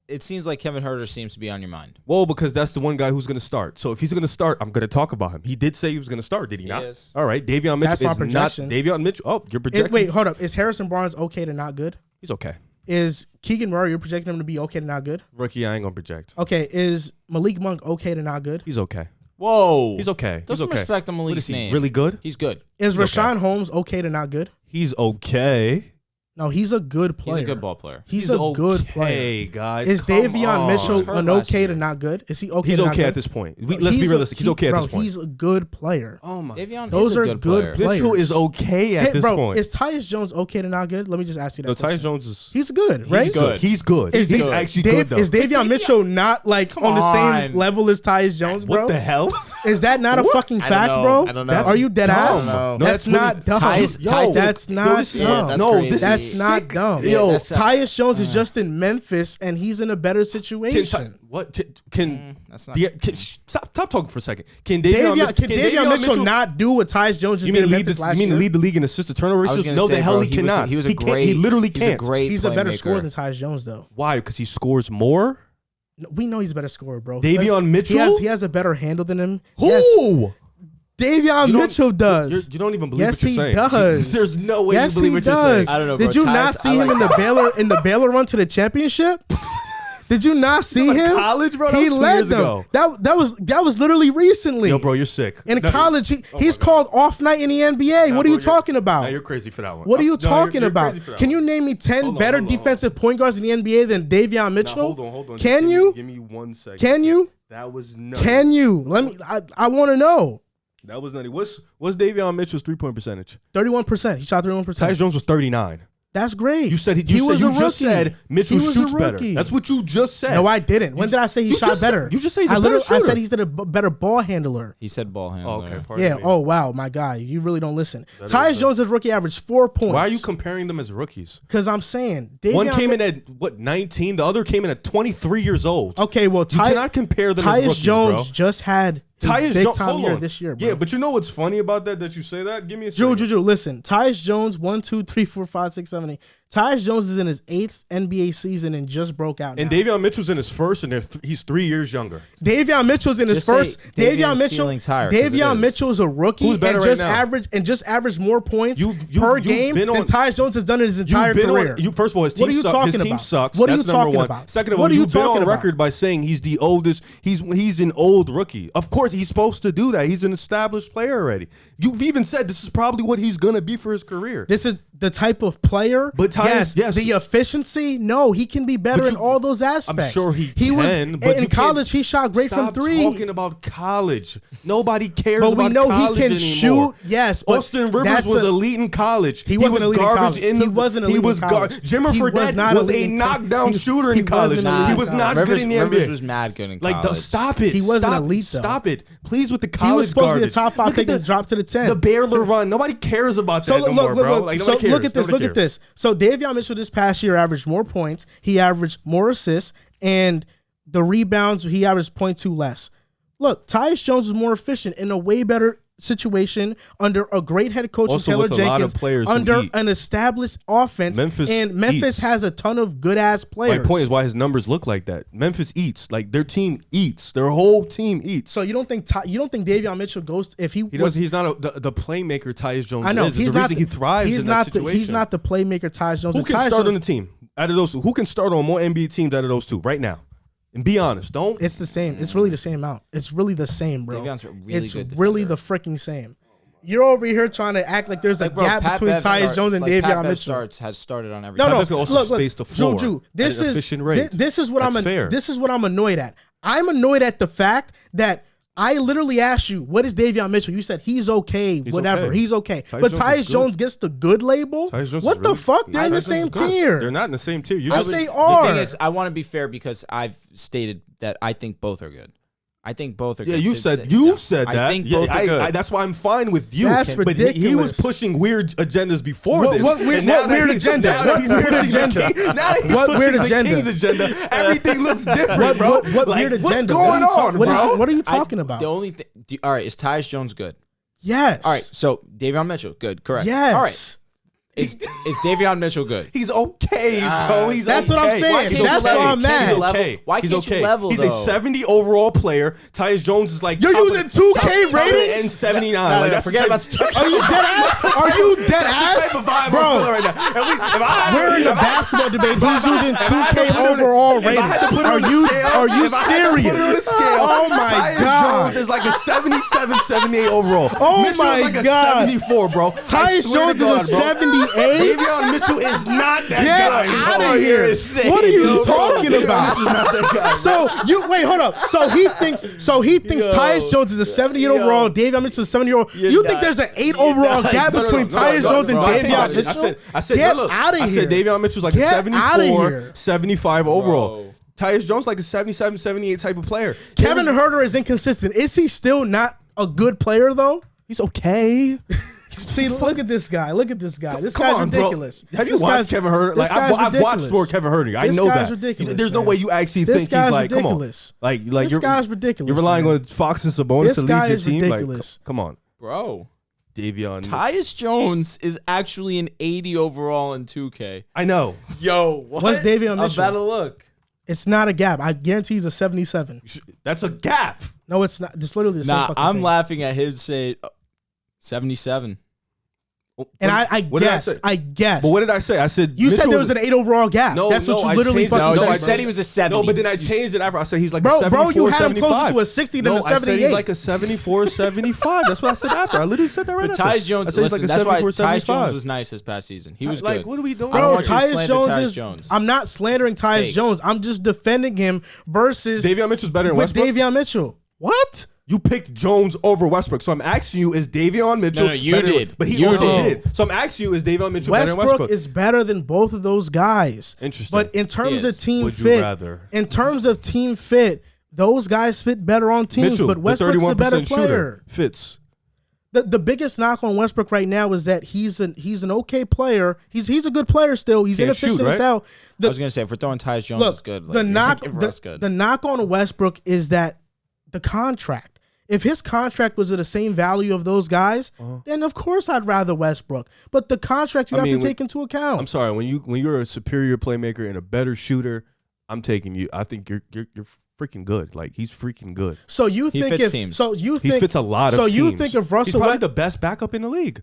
It seems like Kevin Huerter seems to be on your mind. Well, because that's the one guy who's going to start. So if he's going to start, I'm going to talk about him. He did say he was going to start, did he not? Yes. All right, Davion Mitchell That's my is projection. not Davion Mitchell. Oh, you're projecting. Wait, hold up. Is Harrison Barnes okay to not good? He's okay. Is Keegan Murray, you're projecting him to be okay to not good? Rookie, I ain't going to project. Okay, is Malik Monk okay to not good? He's okay. Whoa. He's okay. Doesn't He's okay. respect on Malik's name. Really good? He's good. Is Rashawn Holmes okay to not good? He's okay. No, he's a good player. He's a good ball player. He's a good player. Hey, guys. Is Davion Mitchell hurt an last okay year. to not good? Is he okay He's to not okay good? at this point. Let's be realistic. He's okay at this point. He's a good player. Oh, my. Davion Those is a are good good player. Mitchell is okay at this point. Is Tyus Jones okay to not good? Let me just ask you that No, question. Tyus Jones is... He's good, right? He's good. He's good. Is He's Dave- actually good, though. Is Davion Mitchell not like on the same level as Tyus Jones, bro? What the hell? Is that not a fucking fact, bro? I don't know. Are you dead ass? No, That's not dumb. That's not dumb. No, this That's is not sick. dumb. Yo, Tyus Jones is just in Memphis and he's in a better situation. Stop talking for a second. Can Davion Davion Mitchell not do what Tyus Jones just You did mean in lead Memphis last the year? lead the league in assist to turnover ratios? No, the hell he cannot. He was a great. He literally He was a can't. great. He's a better playmaker. scorer than Tyus Jones, though. Why? Because he scores more. We know he's a better scorer, bro. Davion Mitchell. He has a better handle than him. Who? Yes. Davion Mitchell does. You don't even believe Yes, what you're saying. he does. There's no way Yes, you believe he what you're does. saying. I don't know, Did bro. you not see him in the Baylor run to the championship? Did you not see Like him? college, bro? That He was 2 led years them. ago. That was literally recently. Yo, bro, you're sick. In college, he's called off night in the NBA. What are you talking Now about? you're crazy for that one. What are you No, talking you're about? crazy for that Can one. you name me 10 Hold on, better hold on, defensive point guards in the NBA than Davion Mitchell? Hold on. Can Just you? Give me 1 second. Can you? That was nutty. Can you? Let me. I want to know. That was nutty. What's Davion Mitchell's 3-point percentage? 31%. He shot 31%. Tyus Jones was 39. That's great. You said he was a rookie. just said Mitchell He was shoots a better. rookie. That's what you just said. No, I didn't. When did I say he shot better? You just say he's a better shooter. I said he's a better ball handler. He said ball handler. Oh, okay. Pardon Yeah. me. Oh, wow. My guy. You really don't listen. That Tyus is Jones' rookie averaged 4 points. Why are you comparing them as rookies? Because I'm saying. One Davion came in at, 19? The other came in at 23 years old. Okay, well, You cannot compare them as Tyus rookies, Jones bro. just had his big time year this year, bro. Yeah, but you know what's funny about that you say that? Give me a Drew, second. listen. Tyus Jones, 1, 2, 3, 4, 5, 6, 7, 8. Tyus Jones is in his 8th NBA season and just broke out. And now. Davion Mitchell's in his first, and he's 3 years younger. Davion Mitchell's in his Just say first. Davion's ceiling's higher, 'cause it Davion is. Mitchell's a rookie Who's better and right just now? averaged more points You've per been game than on- Tyus Jones has done in his entire career. First of all, his team What are you sucks. talking His team about? sucks. What are That's you number talking one. about? Second of What all, are you you've been talking on about? record by saying he's the oldest. He's an old rookie. Of course, he's supposed to do that. He's an established player already. You've even said this is probably what he's gonna be for his career. This is the type of player. But Tyus, yes. The efficiency. No, he can be better in all those aspects. I'm sure he was can. But in you college. can't He shot great from stop 3. Talking about college, nobody cares But about we know college he can anymore. shoot. Yes, but Austin Rivers that's was elite in college. He wasn't was elite in garbage college. in the. He wasn't elite in college. Jimmer He was Fredette not was elite a in knockdown he- shooter he in college. wasn't elite He in was college. not Rivers, good in the NBA. Rivers was mad good in college. Stop it. He wasn't Stop, elite, though. Stop it, please, with the college He was supposed to be a garbage. top 5 Look pick at and drop to the 10. The Baylor run. Nobody cares about that no more, bro. Like, so nobody cares. look at this. Nobody Look at cares. this. So Davion Mitchell this past year averaged more points. He averaged more assists, and the rebounds he averaged 0.2 less. Look, Tyus Jones was more efficient in a way better situation under a great head coach, Also Taylor with a lot of Jenkins, players who under eat. an established offense. Memphis eats. has a ton of good ass players. My point is why his numbers look like that. Memphis eats. Like, their team eats. Their whole team eats. So you don't think Davion Mitchell goes if he He was, he's not the playmaker Tyus Jones I know is. he's There's a not reason he thrives he's in not that situation. he's not the playmaker Tyus Jones. Who can Tyus start on Jones, the team out of those two? Who can start on more NBA teams out of those two right now? And be honest, don't. It's the same. It's really the same amount. It's really the same, bro. Davion's a really it's good really defender. the freaking same. You're over here trying to act like there's a Bro, gap Pat between Bev Tyus Jones and Pat Davion Bev Mitchell. has started on every No, Pat no. Bev can also Look, space the floor Drew, this at an is efficient rate. This is what That's fair. This is what I'm annoyed at. I'm annoyed at the fact that I literally asked you, what is Davion Mitchell? You said he's okay, whatever. okay. He's okay. Tyus But Jones Tyus is good. Jones gets the good label? Tyus Jones What is the really- fuck? They're in the Tyus Jones same is good. tier. They're not in the same tier. You Yes, just they The are. thing is, I want to be fair because I've stated that I think both are good. I think both are Yeah, good. you've said that. I think both are good. That's why I'm fine with you. That's but he was ridiculous. pushing weird agendas before this. What weird agenda? What weird agenda? King's agenda. Everything looks different, bro. What weird agenda? What's going on, bro? What are you talking about? The only thing. All right, is Tyus Jones good? Yes. All right, so Davion Mitchell, good, correct. Yes. All right. Is Davion Mitchell good? He's okay, bro. He's That's okay. what I'm saying. That's why I'm mad. He's okay. Why He's can't you okay. level, He's though? a 70 overall player. Tyus Jones is like You're top using of- 2K top ratings? and 79. Like that's forget the about type- Are you dead ass? Are you dead That's ass? the type of vibe I'm Bro, feeling right now. If I had we're in the basketball debate. He's using 2K overall ratings. Are you serious? Oh my Tyus god. Jones is like a 77, 78 overall. Oh Mitchell's my like a God. 74, bro. I Tyus swear to Jones is a God, bro. 78? Davion Mitchell is not that Get guy. out bro. of here. You're insane, What are you yo. talking Davion about? Mitchell's not that guy, So you wait, hold up. So he thinks Tyus Jones is a 78 overall, Davion Mitchell is 70 overall. You think there's an 8 overall gap between Tyus Jones and Davion Mitchell? I said, Get look, out of I said here. Davion Mitchell's like a Get outta 74, here. 75 overall. Bro. Tyus Jones like a 77, 78 type of player. Kevin Huerter is inconsistent. Is he still not a good player though? He's okay. See, look at this guy. Look at this guy. This Come guy's on, bro. ridiculous. Have you This watched guy's- Kevin Huerter? this Like guy's I've watched ridiculous. more Kevin Huerter. I This know guy's that. ridiculous, There's no man. way you actually This think he's guy's like, ridiculous. come on, like This you're guy's ridiculous, You're relying man. on Fox and Sabonis This to guy lead your is team. ridiculous. Like, come on, Bro, Davion. Tyus Jones is actually an 80 overall in 2K. I know. Yo, what? What's Davion I'm Mitchell? about to look. It's not a gap. I guarantee he's a 77. That's a gap. No, it's not. It's literally the same Nah, fucking I'm thing. laughing at him say 77. And What did guessed. say? I guessed. But what did I say? I said You said Mitchell there was an 8 overall gap. No, That's what no, you I literally changed it. fucking No, No, you I said. said he was a 70. No, but then I changed it after. I said he's like Bro, a 74, you had him 75. closer to a 60 than No, a I said 78. he's like a 74, 75. That's what I said after. I literally said that right But after. Tyus Jones, I said he's listen, like a that's why 74, Tyus 75. Jones was nice this past season. He was Like, good. what are we doing? I don't Bro, want you to Tyus slander Jones Tyus is. Jones. I'm not slandering Tyus Fake. Jones. I'm just defending him versus Davion Mitchell's better than with Westbrook. Davion Mitchell. What? You picked Jones over Westbrook. So I'm asking you, is Davion Mitchell No, you better than- did. But he You also did. did. So I'm asking you, is Davion Mitchell better than Westbrook Westbrook? is better than both of those guys. Interesting. But in terms He of is. team Would you fit, rather? in terms of team fit, those guys fit better on teams. Mitchell, but the Westbrook's a 31% better shooter, player. fits. The biggest knock on Westbrook right now is that he's an okay player. He's a good player still. He's Can't inefficient shoot, as right? hell. I was going to say, if we're throwing Tyus Jones, Look, it's good. Like, the knock that's good. the knock on Westbrook is that the contract. If his contract was at the same value of those guys, then of course I'd rather Westbrook. But the contract you have to take into account. I'm sorry, when you're a superior playmaker and a better shooter, I'm taking you. I think you're freaking good. Like he's freaking good. So you He think fits if teams. so you He think fits a lot of so teams. you think if He's Russell probably West, the best backup in the league.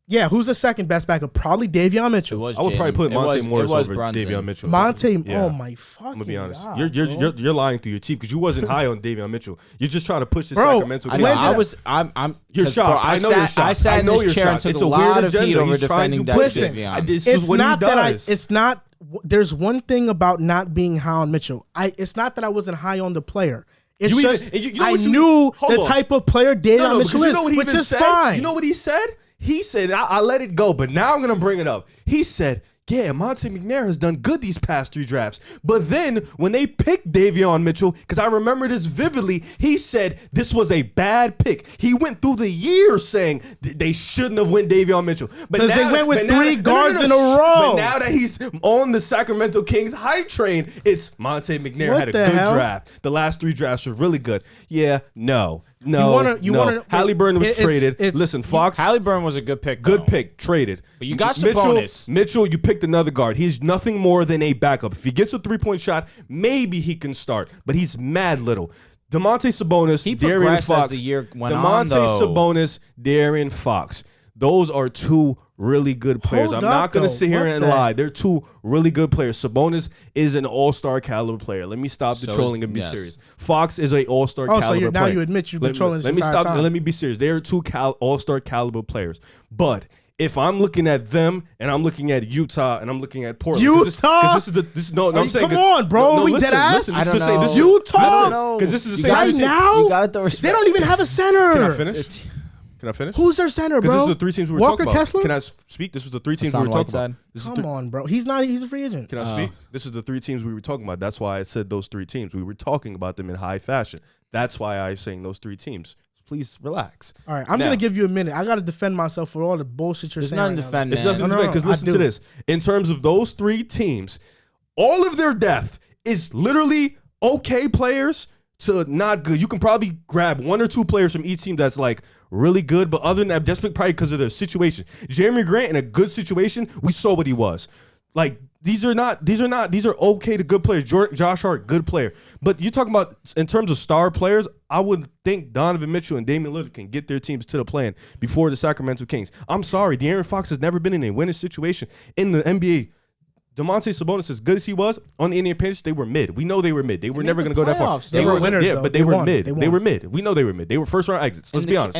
yeah, who's the second best backup? Probably Davion It Mitchell. was I would probably Jalen. put It Monte was- Morris it was over Brunson. Davion Mitchell. Monte, Yeah. oh my fucking I'm gonna be honest. God, You're lying through your teeth because you wasn't high on Davion Mitchell. You're just trying to push the Bro, Sacramento. I Kings. know. When I did- was. I'm. You're 'cause, shocked. bro, I know you're shocked. I sat I in know this you're chair and shocked. took It's a a lot weird of heat agenda. over He's trying defending to that push Listen, Davion. This it's is what not he that does. it's not. There's one thing about not being high on Mitchell. It's not that I wasn't high on the player. It's You even- just you know I what you- knew hold the on. type of player Davion No, because Mitchell you know what is, he which even is said? fine. You know what he said? He said, I let it go, but now I'm going to bring it up. He said, yeah, Monte McNair has done good these past 3 drafts. But then when they picked Davion Mitchell, because I remember this vividly, he said this was a bad pick. He went through the years saying they shouldn't have went Davion Mitchell. Because they went with but now 3 that- guards in a But row. now that he's on the Sacramento Kings hype train, it's Monte McNair What had a the good hell? draft. The last 3 drafts were really good. Yeah, no. You wanna- Halliburton was traded. it's- Listen, Fox, Halliburton was a good pick. good though. pick, traded. But you got Mitchell, Sabonis. Mitchell, you picked another guard. He's nothing more than a backup. If he gets a 3-point shot, maybe he can start, but he's mad little. DeMonte Sabonis, He Darian progressed as Fox. the year went on, DeMonte though. Sabonis, Darian Fox. Those are 2 really good players. Hold I'm not up, going to though. sit here What and the- lie. They're 2 really good players. Sabonis is an all-star caliber player. Let me stop the So is- trolling and be yes. serious. Fox is an all-star Oh, caliber so now player. you admit you've been trolling this Let me entire stop. time. Let me be serious. They are 2 all-star caliber players. But if I'm looking at them and I'm looking at Utah and I'm looking at Portland, 'cause Utah? I'm saying, come on, bro. We dead ass? I don't Listen, know. Utah? because this is the You same. gotta Right take- now? you gotta throw respect. They don't even have a center. Can I finish? Can I finish? Who's their center, bro? Because this is the three teams we were Walker talking about. Kessler? Can I speak? This was the three teams we Hassan were talking about. Whiteside? Come on, bro. He's not. He's a free agent. Can I speak? This is the three teams we were talking about. That's why I said those three teams. We were talking about them in high fashion. That's why I was saying those three teams. Please relax. All right, I'm going to give you a minute. I got to defend myself for all the bullshit you're There's saying. nothing right to defend, now. It's man. nothing to defend, because listen to this. In terms of those three teams, all of their depth is literally okay players to not good. You can probably grab one or two players from each team that's like really good, but other than that, that's probably because of their situation. Jeremy Grant in a good situation, we saw what he was. Like, these are okay to good players. Josh Hart, good player. But you're talking about in terms of star players, I would think Donovan Mitchell and Damian Lillard can get their teams to the play-in before the Sacramento Kings. I'm sorry, De'Aaron Fox has never been in a winning situation in the NBA. Domantas Sabonis, as good as he was on the Indiana Pacers, they were mid. We know they were mid. They were never going to go that far. They were winners, yeah, though. but they were mid. They were mid. We know they were mid. They were first-round exits. Let's be honest.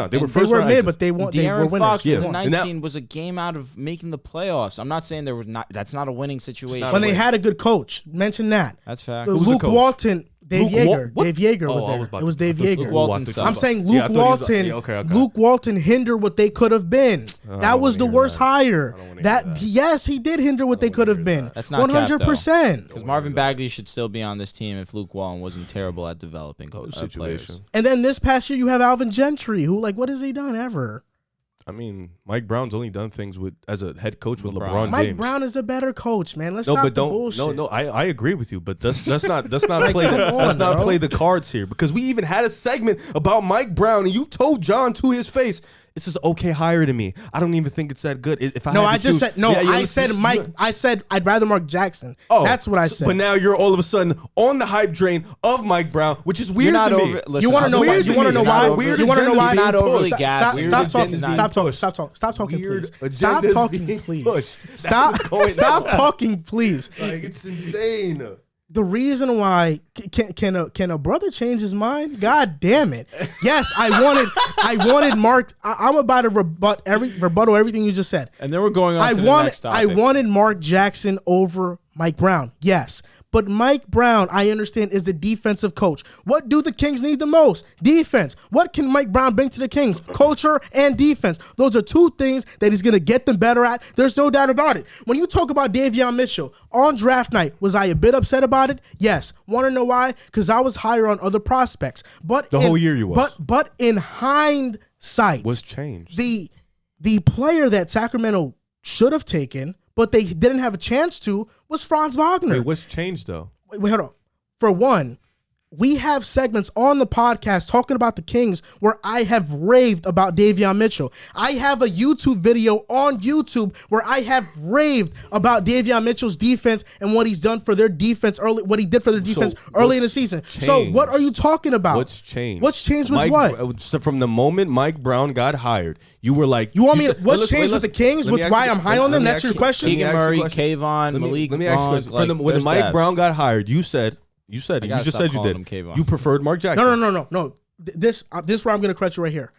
They were first-round exits. But they were De'Aaron winners. Fox Yeah. for the And that- 19 was a game out of making the playoffs. I'm not saying that's not a winning situation. When they had a good coach, mention that. That's fact. Who's the Luke coach? Walton, Dave Luke Yeager. What? Dave Yeager Oh, was I there. was about It was to- Dave I thought Yeager. Luke Walton sucked. I'm saying Yeah, I Luke thought he was- Walton. yeah, okay. Luke Walton hindered what they could have been. That was the wanna hear worst that. hire. I don't wanna hear that. Yes, he did hinder what they could have been. That's not cap, though. 100%. Because Marvin Bagley should still be on this team if Luke Walton wasn't terrible at developing players. Situation. And then this past year, you have Alvin Gentry, who, like, what has he done ever? I mean, Mike Brown's only done things as a head coach with LeBron. LeBron James. Mike Brown is a better coach, man. Let's No, stop but the don't. bullshit. No, I agree with you, but let's not play come on, bro. play the cards here, because we even had a segment about Mike Brown, and you told John to his face, "This is okay hire to me. I don't even think it's that good." If I No, had I to just choose- said no. Yeah, I said listen, Mike. I said I'd rather Mark Jackson. Oh, That's what I said. But now you're all of a sudden on the hype train of Mike Brown, which is weird You're not to me. over. Listen, You want to know why? weird You to want to me. know It's why? not weird You want to know agendas why? being Not overly pushed. gassed. Stop Weird talking. agendas Stop talking. pushed. Stop talking, Weird please. Stop agendas talking, being please. pushed. That's Stop. what's going Stop on. talking, please. Like, it's insane. The reason why can a brother change his mind? God damn it! Yes, I wanted Mark. I'm about to rebuttal everything you just said. And then we're going on to the next topic. I wanted Mark Jackson over Mike Brown. Yes. But Mike Brown, I understand, is a defensive coach. What do the Kings need the most? Defense. What can Mike Brown bring to the Kings? Culture and defense. Those are two things that he's going to get them better at. There's no doubt about it. When you talk about Davion Mitchell, on draft night, was I a bit upset about it? Yes. Want to know why? Because I was higher on other prospects. But The whole year you was. But in hindsight, What's changed? the player that Sacramento should have taken, but they didn't have a chance to, was Franz Wagner. Wait, what's changed though? Wait, hold on. For one, we have segments on the podcast talking about the Kings where I have raved about Davion Mitchell. I have a YouTube video on YouTube where I have raved about Davion Mitchell's defense and what he's done for their defense early, what he did for their defense early in the season. So what are you talking about? What's changed? What's changed with what? So from the moment Mike Brown got hired, you were like, You want me said- to, what's listen, changed with the Kings, with why I'm high on them? That's your question? Keegan Murray, Kayvon, Let Malik me ask you a Monk, question. When Mike Brown got hired, you said you just gotta said stop you calling did. him Kayvon. You preferred Mark Jackson. No. This is where I'm going to correct you right here.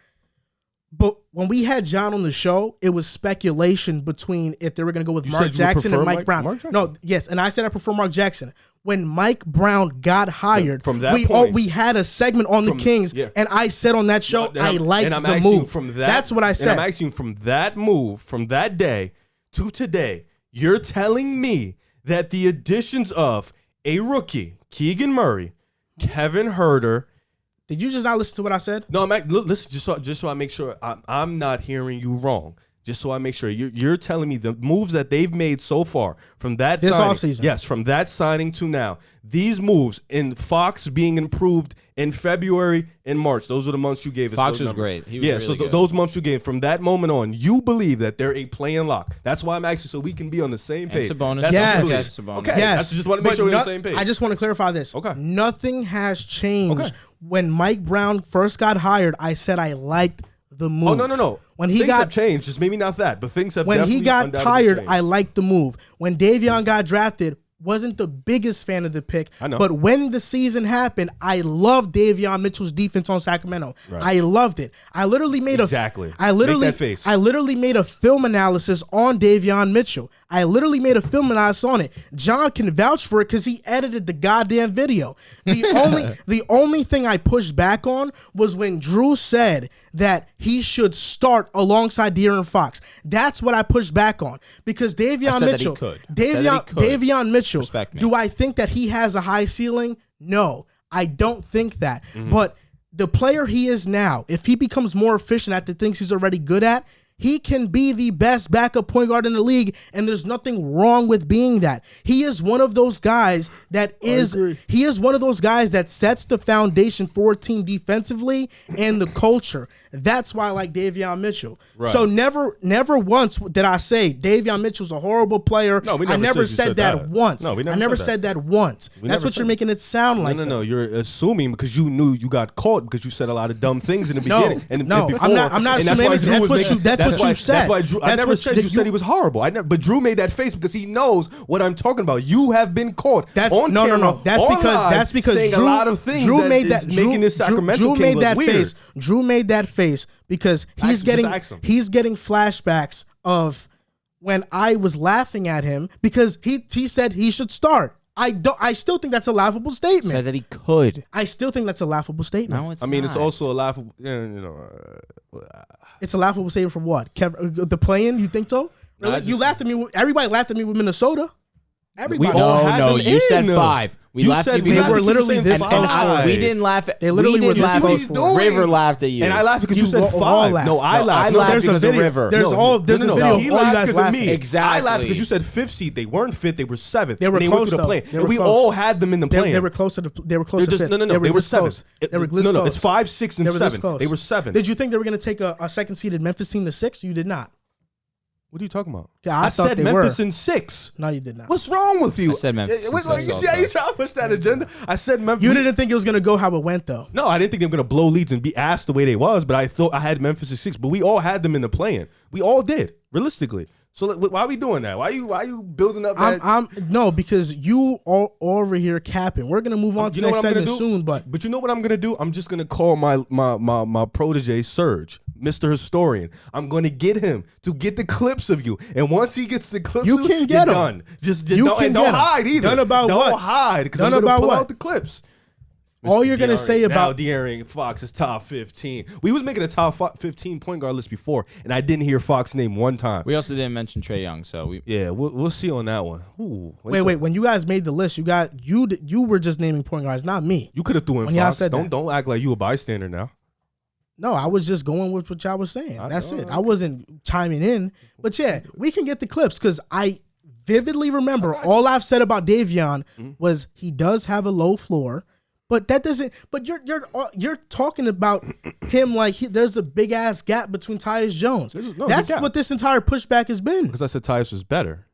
But when we had John on the show, it was speculation between if they were going to go with You Mark said you Jackson and prefer Mike Brown. Mark Jackson? No, yes, and I said I prefer Mark Jackson. When Mike Brown got hired, From that point- we had a segment on the Kings, and I said on that show, I liked the move. That's what I said. And I'm asking you from that move, from that day to today, you're telling me that the additions of a rookie, Keegan Murray, Kevin Huerter. Did you just not listen to what I said? No, listen, just so I make sure I'm not hearing you wrong. Just so I make sure you're telling me the moves that they've made so far from that This signing, offseason. yes, from that signing to now, these moves in Fox being improved in February and March, those are the months you gave us. Fox those was numbers. great. He was really so good. those months you gave from that moment on, you believe that they're a play-in lock. That's why I'm asking, so we can be on the same page. Sabonis. That's Yes. what you believe. Yes, Sabonis. Okay, Yes. I just want to make But sure we're on the same page. I just want to clarify this. Okay. Nothing has changed. Okay. When Mike Brown first got hired, I said I liked the move. Oh, no. When he things got have changed, just maybe not that, but things have when definitely he got undoubtedly tired, changed. I liked the move. When Davion got drafted, wasn't the biggest fan of the pick. I know. But when the season happened, I loved Davion Mitchell's defense on Sacramento. Right. I loved it. I literally made Exactly. I literally Make that face. I literally made a film analysis on Davion Mitchell. I literally made a film analysis on it. John can vouch for it because he edited the goddamn video. The only thing I pushed back on was when Drew said that he should start alongside De'Aaron Fox. That's what I push back on because Davion Mitchell. Davion Mitchell. Respect me. Do I think that he has a high ceiling? No, I don't think that. But the player he is now, if he becomes more efficient at the things he's already good at, he can be the best backup point guard in the league, and there's nothing wrong with being that. He is one of those guys that sets the foundation for a team defensively and the culture. That's why I like Davion Mitchell. Right. So never once did I say Davion Mitchell's a horrible player. No, I never said that once. No, we never I never said that once. That's what you're making it sound like. No. You're assuming because you knew you got caught because you said a lot of dumb things in the beginning. And before, I'm not assuming that's what you said. That's why Drew. I never said you said he was horrible. But Drew made that face because he knows what I'm talking about. You have been caught on camera. No. That's because saying Drew, a lot of things Drew that made is making this Sacramento King look weird. Drew made that face because he's getting flashbacks of when I was laughing at him because he said he should start. I still think that's a laughable statement. Said that he could. I still think that's a laughable statement. No, it's I mean, not. it's also a laughable. It's a laughable statement from what? The play-in? You think so? Really? You laughed at me. Everybody laughed at me with Minnesota. Everybody. No, you said 5. We laughed at you. They were literally this close. We didn't laugh at. They literally were this close. River laughed at you, and I laughed because you said 5. No, I laughed. I laughed because of River. There's a video. He laughed because of me. Exactly. I laughed because you said 5th seed. They weren't 5th. They were 7th. They were close went to the play, and we all had them in the play. They were close to the. They were close to 5th. No. They were 7th. No. It's 5, 6, and 7. They were 7. Did you think they were going to take a second seeded Memphis team to 6? You did not. What are you talking about? Yeah, I said Memphis in 6. No, you did not. What's wrong with you? I said Memphis. You see how you trying to push that agenda? I said Memphis. You didn't think it was going to go how it went, though. No, I didn't think they were going to blow leads and be asked the way they was, but I thought I had Memphis at 6. But we all had them in the play-in. We all did, realistically. So why are we doing that? Why are you building up that? No, because you all over here capping. We're gonna move on to the next segment soon, but you know what I'm gonna do? I'm just gonna call my protege Serge, Mr. Historian. I'm gonna get him to get the clips of you, and once he gets the clips, you can get them. Done. Just don't hide either. Done about don't what? Don't hide because I'm gonna pull out the clips. All you're going to say about De'Aaron Fox is top 15. We was making a top 15 point guard list before, and I didn't hear Fox name one time. We also didn't mention Trae Young, so we'll see on that one. Ooh, wait. When you guys made the list, you were just naming point guards, not me. You could have thrown Fox. Don't act like you a bystander now. No, I was just going with what y'all was saying. That's it. Okay. I wasn't chiming in, but yeah, we can get the clips because I vividly remember all I've said about Davion was he does have a low floor. But that doesn't. But you're talking about him like there's a big ass gap between Tyus Jones. That's what this entire pushback has been. Because I said Tyus was better,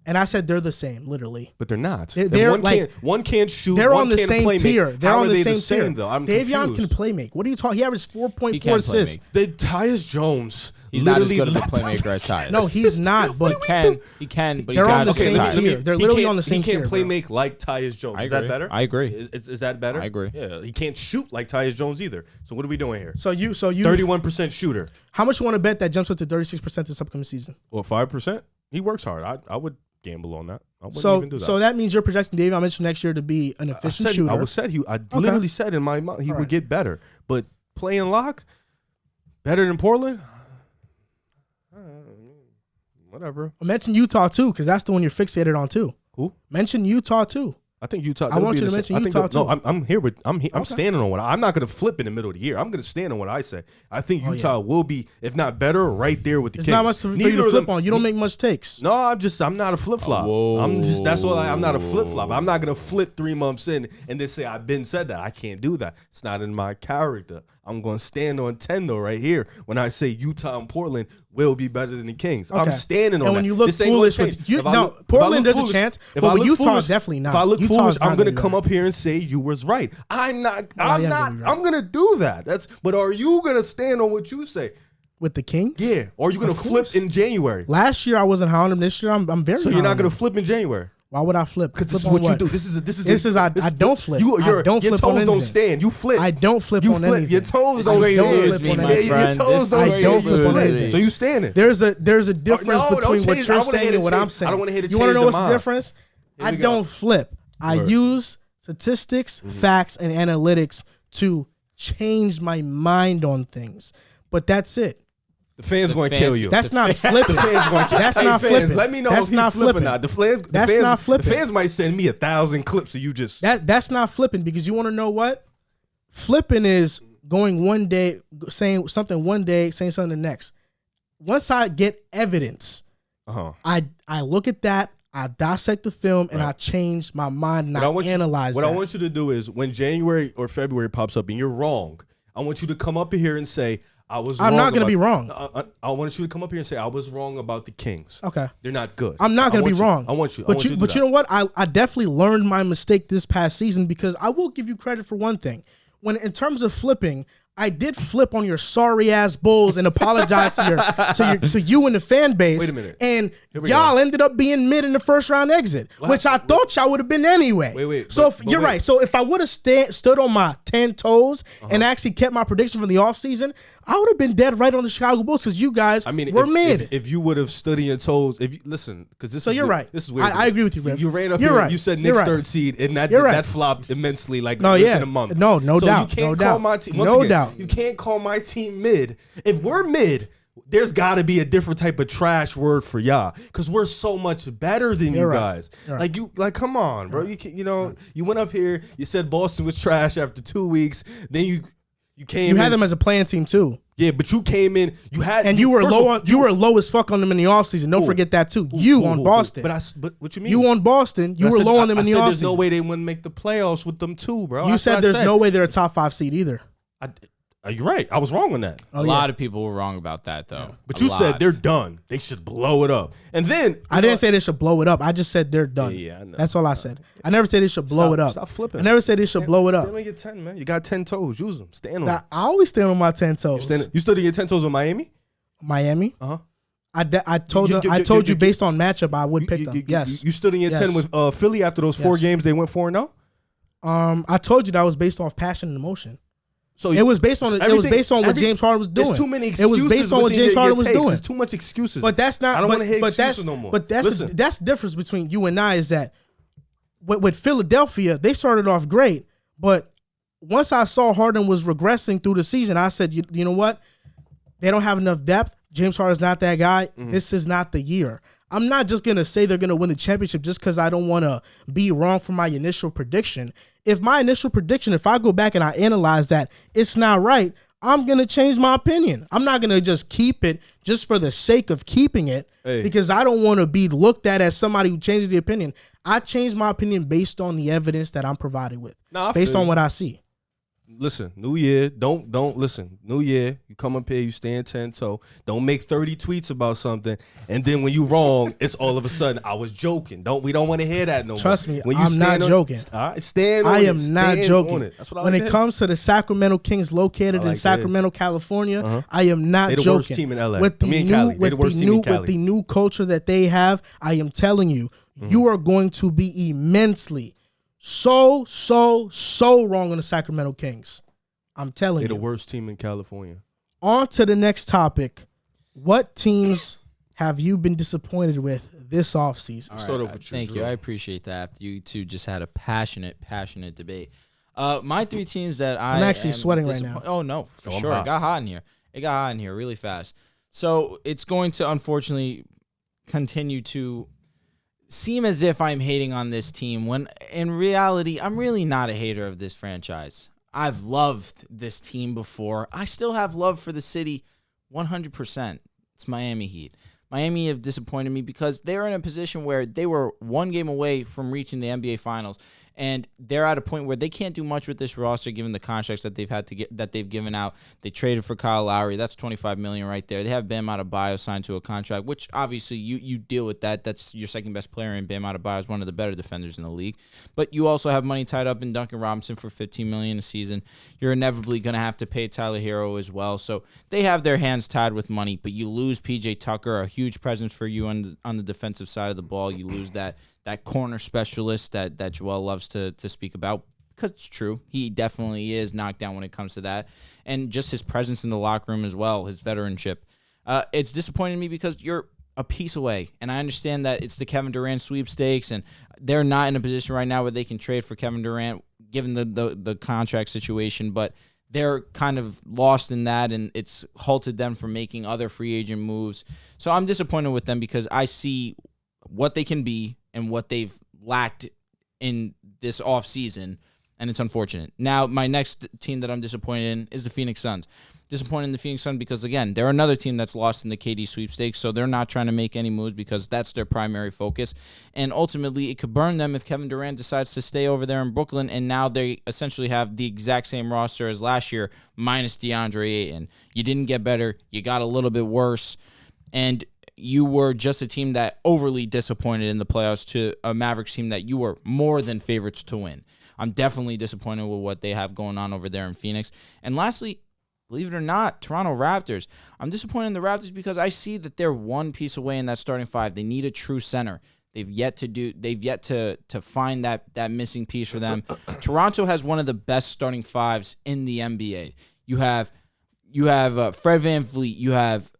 and I said they're the same, literally. But they're not. They're one can't shoot. They're one on the same tier. They're on the same tier. Though? I'm Davion confused. can play make. What are you talking? He averaged 4.4 assists. Tyus Jones. He's not as good of a playmaker as Tyus. No, he's not. But he can. But they're on the same tier. They're literally on the same tier. He can't play make like Tyus Jones. Is that better? I agree. Is that better? I agree. Yeah, he can't shoot like Tyus Jones either. So what are we doing here? So you 31% shooter. How much you want to bet that jumps up to 36% this upcoming season? Or 5%? He works hard. I would gamble on that. I wouldn't even do that. So that means you're projecting Davion Mitchell next year to be an efficient shooter. I literally said in my mouth he would get better. But playing lock, better than Portland? Whatever. Mention Utah too, because that's the one you're fixated on too. Who? Mention Utah too. I think Utah. I want you to mention Utah too. No, I'm here with. I'm standing on what I'm not going to flip in the middle of the year. I'm going to stand on what I say. I think Utah will be, if not better, right there with the Kings. It's not much for you to flip on. You don't make much takes. No, I'm not a flip flop. That's what I'm not a flip flop. I'm not going to flip 3 months in and then say I've been said that. I can't do that. It's not in my character. I'm going to stand on 10 though right here when I say Utah and Portland will be better than the Kings. Okay. I'm standing on that. And when you look foolish with Portland, there's a chance, but with Utah, definitely not. If I look foolish, I'm going to come up here and say you was right. I'm not. I'm going to do that. But are you going to stand on what you say? With the Kings? Yeah. Or are you going to flip in January? Last year I wasn't high on them. This year I'm very high. So you're not going to flip in January? Why would I flip? Because this is what you do. I don't flip. Your toes don't stand. You flip. I don't flip on anything. Your toes don't stand. Your toes don't stand. I don't flip on anything. So you standing. There's a difference between what you're saying and what I'm saying. I don't want to hear the change. You want to know what's the difference? I don't flip. I use statistics, facts, and analytics to change my mind on things. but that's it. The fans going to kill you. That's not flipping. The fans going to kill you. That's not flipping. Let me know that's if not you flipping flipping. or not. That's not flipping. The fans might send me 1,000 clips of you just. That's not flipping, because you want to know what? Flipping is going one day, saying something one day, saying something the next. Once I get evidence, I look at that, I dissect the film, and I change my mind and I analyze What that. I want you to do is when January or February pops up and you're wrong, I want you to come up here and say, I was wrong. I'm not going to be wrong. I want you to come up here and say, I was wrong about the Kings. Okay. They're not good. I'm not going to be wrong. I want you. But you know what? I definitely learned my mistake this past season, because I will give you credit for one thing. When in terms of flipping, I did flip on your sorry ass Bulls and apologize to you and the fan base. Wait a minute. And y'all ended up being mid in the first round exit, which I thought y'all would have been anyway. You're right. So if I would have stood on my 10 toes and actually kept my prediction from the offseason, I would have been dead right on the Chicago Bulls, because you guys were mid. If you would have stood on your toes, listen, because this. So you're right. This is weird. I agree with you, Riv. You ran up here. Right. You said Knicks third seed, and that flopped immensely. Like within a month. No doubt. You can't call my team. No doubt. You can't call my team mid. If we're mid, there's got to be a different type of trash word for y'all, because we're so much better than you guys. Right. Come on, bro. You went up here. You said Boston was trash after 2 weeks. Then you came. You had them as a playing team too. Yeah, but you came in. You were low as fuck on them in the offseason. Don't forget that too. On Boston. But what you mean? You on Boston. You were low on them in the offseason. There's no way they wouldn't make the playoffs with them too, bro. You said there's no way they're a top 5 seed either. You're right. I was wrong on that. A lot of people were wrong about that, though. Yeah. But you said they're done. They should blow it up. And then I didn't say they should blow it up. I just said they're done. Yeah, I know. That's all I said. I never said they should blow it up. Stop flipping. I never said they should blow it up. Stand on your 10, man. You got 10 toes. Use them. Stand on them. I always stand on my 10 toes. You stood on your 10 toes with Miami? Miami? I told you based on matchup I would pick them. Yes. You stood in your 10 with Philly after those 4 games they went 4-0? I told you that was based off passion and emotion. So it was based on what James Harden was doing. There's too many excuses. It was based on what James Harden was doing. There's too much excuses. But that's not. I don't want to hear excuses no more. But that's the difference between you and I, is that with Philadelphia, they started off great, but once I saw Harden was regressing through the season, I said, you know what? They don't have enough depth. James Harden's not that guy. This is not the year. I'm not just going to say they're going to win the championship just because I don't want to be wrong for my initial prediction. If my initial prediction, if I go back and I analyze that, it's not right, I'm going to change my opinion. I'm not going to just keep it just for the sake of keeping it because I don't want to be looked at as somebody who changes the opinion. I change my opinion based on the evidence that I'm provided with, based on what I see. Listen, New Year, don't listen. New Year, you come up here, you stand 10-toe. Don't make 30 tweets about something, and then when you wrong, it's all of a sudden I was joking. We don't want to hear that no more. Trust me, I'm not joking. All right, stand on I it. am not joking. That's what I when it comes to the Sacramento Kings located in Sacramento, California, I am not joking. They're the worst team in LA. With the new culture that they have, I am telling you, you are going to be immensely so wrong on the Sacramento Kings. I'm telling you. They're the worst team in California. On to the next topic. What teams have you been disappointed with this offseason? Right, start off with thank you. I appreciate that. You two just had a passionate debate. My 3 teams that I'm actually sweating right now. Oh, no, for sure. It got hot in here. It got hot in here really fast. So it's going to, unfortunately, continue to seem as if I'm hating on this team when in reality, I'm really not a hater of this franchise. I've loved this team before. I still have love for the city 100%. It's Miami Heat. Miami have disappointed me because they're in a position where they were 1 game away from reaching the NBA Finals, and they're at a point where they can't do much with this roster given the contracts that they've given out. They traded for Kyle Lowry. That's $25 million right there. They have Bam Adebayo signed to a contract, which obviously you deal with that. That's your second best player, and Bam Adebayo is one of the better defenders in the league. But you also have money tied up in Duncan Robinson for $15 million a season. You're inevitably going to have to pay Tyler Hero as well. So they have their hands tied with money, but you lose PJ Tucker, a huge presence for you on the defensive side of the ball. You lose that corner specialist that Joel loves to speak about, because it's true. He definitely is knocked down when it comes to that. And just his presence in the locker room as well, his veteranship. It's disappointing me because you're a piece away. And I understand that it's the Kevin Durant sweepstakes, and they're not in a position right now where they can trade for Kevin Durant given the contract situation, but they're kind of lost in that, and it's halted them from making other free agent moves. So I'm disappointed with them because I see what they can be and what they've lacked in this offseason, and it's unfortunate. Now, my next team that I'm disappointed in is the Phoenix Suns. Disappointed in the Phoenix Suns because, again, they're another team that's lost in the KD sweepstakes, so they're not trying to make any moves because that's their primary focus. And ultimately, it could burn them if Kevin Durant decides to stay over there in Brooklyn, and now they essentially have the exact same roster as last year, minus DeAndre Ayton. You didn't get better. You got a little bit worse. And you were just a team that overly disappointed in the playoffs to a Mavericks team that you were more than favorites to win. I'm definitely disappointed with what they have going on over there in Phoenix. And lastly, believe it or not, Toronto Raptors. I'm disappointed in the Raptors because I see that they're one piece away in that starting five. They need a true center. They've yet to find that missing piece for them. Toronto has one of the best starting fives in the NBA. You have Fred VanVleet. You have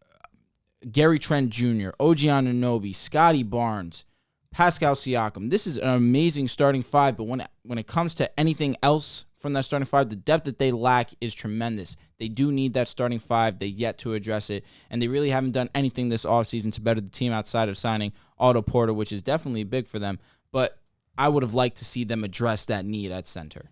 Gary Trent Jr., OG Anunoby, Scotty Barnes, Pascal Siakam. This is an amazing starting five, but when it comes to anything else from that starting five, the depth that they lack is tremendous. They do need that starting five. They yet to address it, and they really haven't done anything this offseason to better the team outside of signing Otto Porter, which is definitely big for them, but I would have liked to see them address that need at center.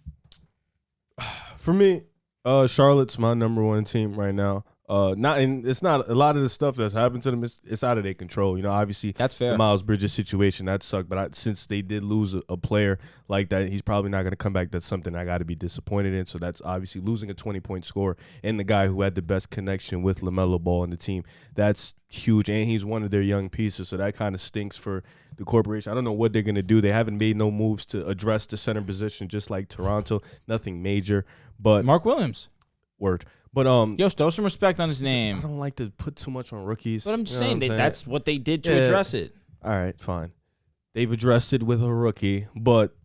For me, Charlotte's my number one team right now. It's not a lot of the stuff that's happened to them. It's out of their control. You know, obviously That's fair. the Miles Bridges situation that sucked. But since they did lose a player like that, he's probably not going to come back. That's something I got to be disappointed in. So that's obviously losing a 20-point scorer and the guy who had the best connection with LaMelo Ball in the team. That's huge, and he's one of their young pieces. So that kind of stinks for the corporation. I don't know what they're going to do. They haven't made no moves to address the center position, just like Toronto. Nothing major, but Mark Williams. word. But Yo, throw some respect on his name. I don't like to put too much on rookies. But I'm just You know saying, what I'm that's what they did to address it. All right, fine. They've addressed it with a rookie, but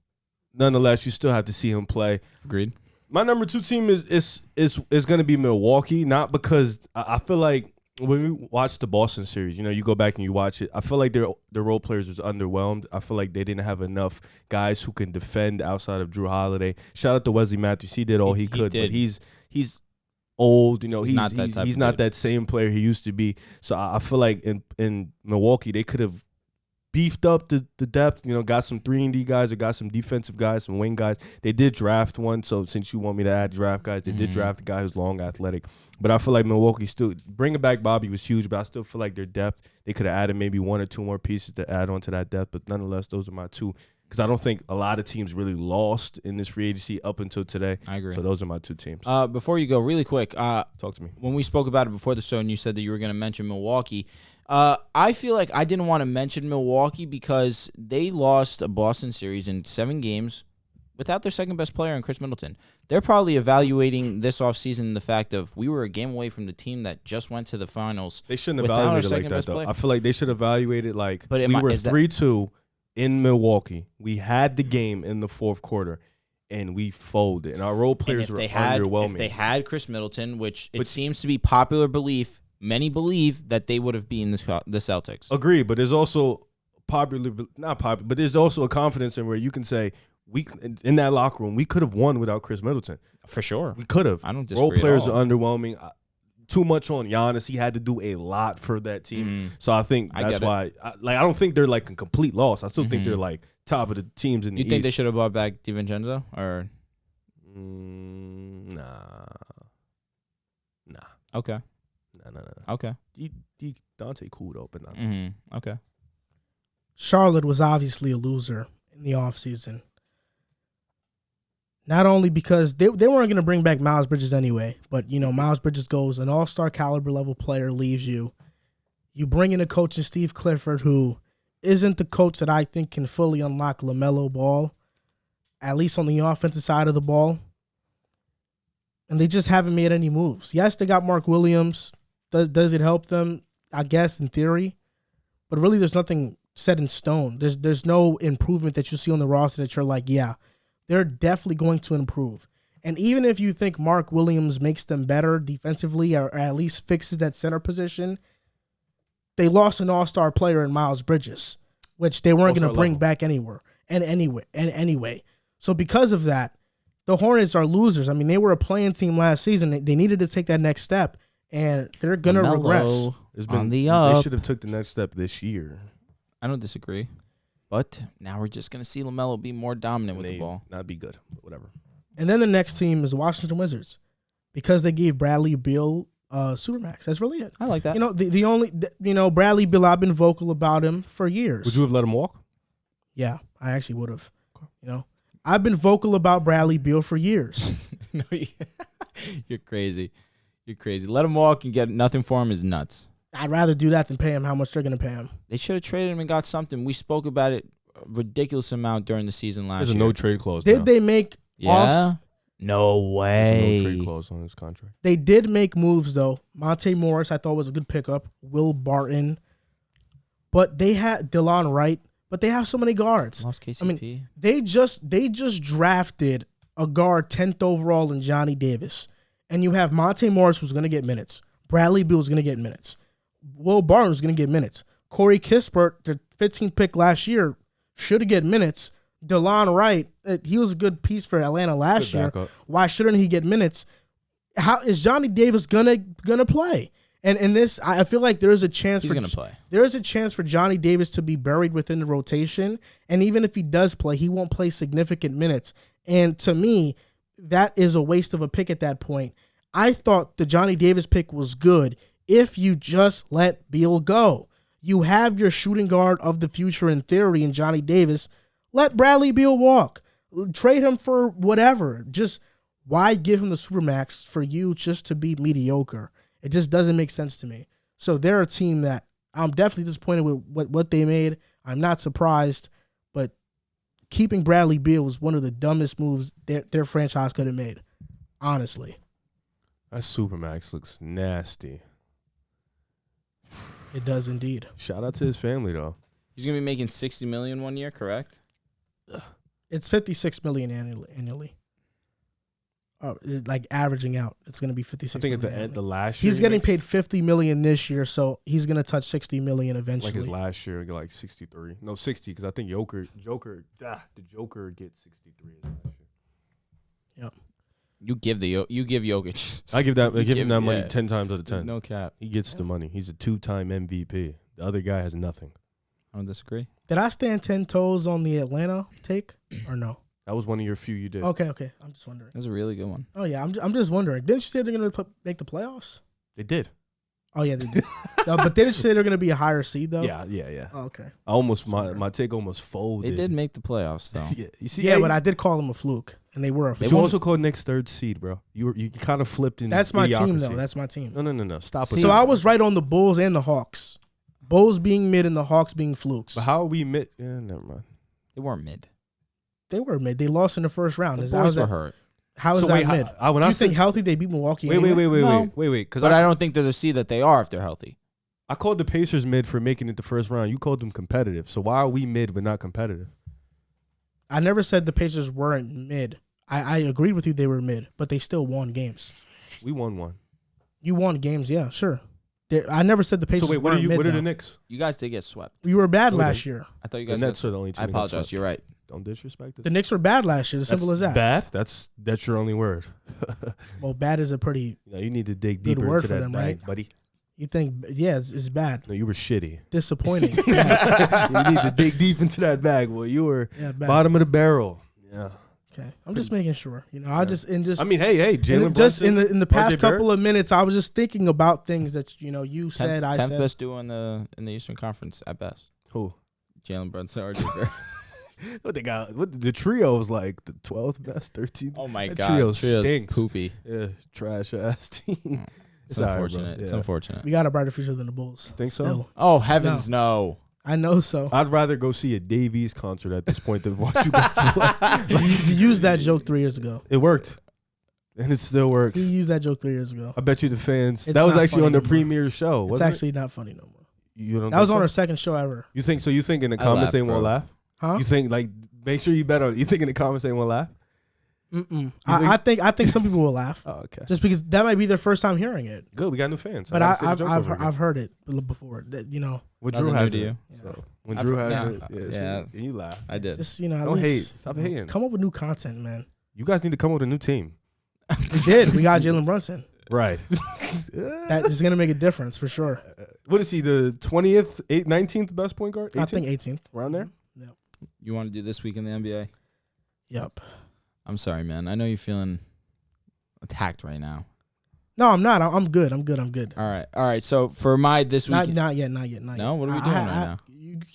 nonetheless, you still have to see him play. Agreed. My number two team is going to be Milwaukee, not because I feel like when we watch the Boston series, you know, you go back and you watch it, I feel like their role players was underwhelmed. I feel like they didn't have enough guys who can defend outside of Drew Holiday. Shout out to Wesley Matthews. He did all he could, did. but he's old, you know, he's not of that same player he used to be. So I feel like in Milwaukee they could have beefed up the depth, you know, got some 3-and-D guys or got some defensive guys, some wing guys. They did draft one, so since you want me to add draft guys, they did draft a guy who's long, athletic. But I feel like Milwaukee still bringing back Bobby was huge, but I still feel like their depth, they could have added maybe one or two more pieces to add on to that depth. But nonetheless, those are my two. Because I don't think a lot of teams really lost in this free agency up until today. I agree. So those are my two teams. Before you go, really quick. Talk to me. When we spoke about it before the show and you said that you were going to mention Milwaukee, I feel like I didn't want to mention Milwaukee because they lost a Boston series in 7 games without their second-best player in Chris Middleton. They're probably evaluating this offseason the fact of we were a game away from the team that just went to the finals. They shouldn't without evaluate our it like that, second-best though. player. I feel like they should evaluate it like But we were is that- 3-2 in Milwaukee. We had the game in the fourth quarter, and we folded. And our role players were underwhelming. If they had Chris Middleton, which it seems to be popular belief, many believe that they would have beaten the Celtics. Agree, but there's also not popular, but there's also a confidence in where you can say in that locker room we could have won without Chris Middleton. For sure. We could have. I don't disagree Role players at all. are underwhelming. Too much on Giannis. He had to do a lot for that team. So I think that's why. I don't think they're like a complete loss. I still think they're like top of the teams in the East. You think they should have brought back DiVincenzo or? Nah. Okay. No. Okay. Dante cool though, but not. Okay. Charlotte was obviously a loser in the offseason. Not only because they weren't going to bring back Miles Bridges anyway, but, you know, Miles Bridges goes, an all-star caliber level player leaves you. You bring in a coach in Steve Clifford who isn't the coach that I think can fully unlock LaMelo Ball, at least on the offensive side of the ball. And they just haven't made any moves. Yes, they got Mark Williams. Does it help them? I guess in theory. But really there's nothing set in stone. There's no improvement that you see on the roster that you're like, yeah, they're definitely going to improve. And even if you think Mark Williams makes them better defensively or at least fixes that center position, they lost an all-star player in Miles Bridges, which they weren't going to bring back anyway. So because of that, the Hornets are losers. I mean, they were a playing team last season. They needed to take that next step, and they're going to regress. On the up. They should have took the next step this year. I don't disagree. But now we're just going to see LaMelo be more dominant with the ball. Not be good, but whatever. And then the next team is Washington Wizards because they gave Bradley Beal Supermax. That's really it. I like that. You know, the only, Bradley Beal, I've been vocal about him for years. Would you have let him walk? Yeah, I actually would have. You know, I've been vocal about Bradley Beal for years. No, you're crazy. You're crazy. Let him walk and get nothing for him is nuts. I'd rather do that than pay him how much they're going to pay him. They should have traded him and got something. We spoke about it a ridiculous amount during the season last year. There's a no trade clause. Did they make Yeah. No way. There's no trade clause on his contract. They did make moves, though. Monte Morris, I thought, was a good pickup. Will Barton. But they had DeLon Wright. But they have so many guards. Lost KCP. I mean, they just drafted a guard 10th overall in Johnny Davis. And you have Monte Morris, who's going to get minutes. Bradley Beal was going to get minutes. Will Barton was going to get minutes. Corey Kispert, the 15th pick last year, should have get minutes. DeLon Wright, he was a good piece for Atlanta last year. Why shouldn't he get minutes? How is Johnny Davis gonna play? And in this, I feel like there is a chance he's gonna play. There is a chance for Johnny Davis to be buried within the rotation, and even if he does play, he won't play significant minutes. And to me, that is a waste of a pick at that point. I thought the Johnny Davis pick was good if you just let Beal go. You have your shooting guard of the future in theory in Johnny Davis. Let Bradley Beal walk. Trade him for whatever. Just why give him the Supermax for you just to be mediocre? It just doesn't make sense to me. So they're a team that I'm definitely disappointed with what they made. I'm not surprised, but keeping Bradley Beal was one of the dumbest moves their franchise could have made, honestly. That Supermax looks nasty. It does indeed. Shout out to his family, though. He's gonna be making $60 million 1 year, correct? It's $56 million annually. Oh, like averaging out, it's going to be $56 million. I think at the end, the last year he's getting paid $50 million this year, so he's going to touch $60 million eventually. Like his last year, like 63. No, 60, because I think the Joker gets 63 last year. Yep. You give Jokic. I give him that money 10 times out of 10. No cap. He gets the money. He's a 2-time MVP. The other guy has nothing. I don't disagree. Did I stand 10 toes on the Atlanta take or no? That was one of your few you did. Okay. I'm just wondering. That's a really good one. Oh yeah, I'm just wondering. Didn't you say they're gonna make the playoffs? They did. Oh yeah, they did. But didn't you say they're gonna be a higher seed though? Yeah. Oh, okay. My take almost folded. They did make the playoffs though. Yeah, you see. Yeah, but I did call them a fluke, and they were a fluke. You also called Knicks third seed, bro. You kind of flipped in. That's my team though. That's my team. No. Stop. So I was right on the Bulls and the Hawks. Bulls being mid and the Hawks being flukes. But how are we mid? Yeah, never mind. They weren't mid. They were mid. They lost in the first round. The boys were hurt. How is that mid? When you think healthy they beat Milwaukee? Wait. But I don't think they're the seed that they are if they're healthy. I called the Pacers mid for making it the first round. You called them competitive. So why are we mid but not competitive? I never said the Pacers weren't mid. I agreed with you they were mid, but they still won games. We won one. You won games, yeah, sure. I never said the Pacers weren't mid. What are the Knicks? You guys did get swept. We were bad last year. I thought you guys. The Nets are the only team. I apologize. You're right. Don't disrespect it. The Knicks were bad last year. As simple as that. Bad? That's your only word. Well, bad is a pretty. You need to dig good deeper word into for that them, bag, right? buddy. You think? Yeah, it's bad. No, you were shitty. Disappointing. Yes. You need to dig deep into that bag. Well, you were bottom of the barrel. Yeah. Okay, I'm just making sure. You know, hey, Jalen just Brunson, in the past RJ couple of minutes, I was just thinking about things that you said. I 10th said. best duo in the Eastern Conference at best. Who? Jalen Brunson, RJ Barrett. What they got? What the trio's like the 12th best, 13th. Oh my that god, trio stinks. Poopy. Yeah, trash ass team. It's unfortunate. Right, it's unfortunate. We got a brighter future than the Bulls. Think so? Still. Oh heavens, no. I know so. I'd rather go see a Davies concert at this point than watch you guys play. You used that joke 3 years ago. It worked, and it still works. You used that joke 3 years ago. I bet you the fans. It's that was not actually funny on the no more. premiere show. It's actually not funny no more. You don't. That was think on so? our second show ever. You think so? You think in the I comments laughed, they won't bro. laugh? Huh? You think make sure you bet on. You think in the comments they won't laugh? I think some people will laugh. Oh, okay. Just because that might be their first time hearing it. Good, we got new fans. But I've heard it before. That When Nothing Drew new has to it. you. So when Drew has it, yeah. you laugh. I did. just at Don't least hate. Stop hating. come up with new content, man. You guys need to come up with a new team. We did. We got Jalen Brunson. Right. That is going to make a difference for sure. What is he, the 20th, 19th best point guard? 18th? I think 18th. Around there? Yep. You want to do this week in the NBA? Yep. I'm sorry, man. I know you're feeling attacked right now. No, I'm not. I'm good. I'm good. All right. So for my this week, Not yet. No, what are we doing right now?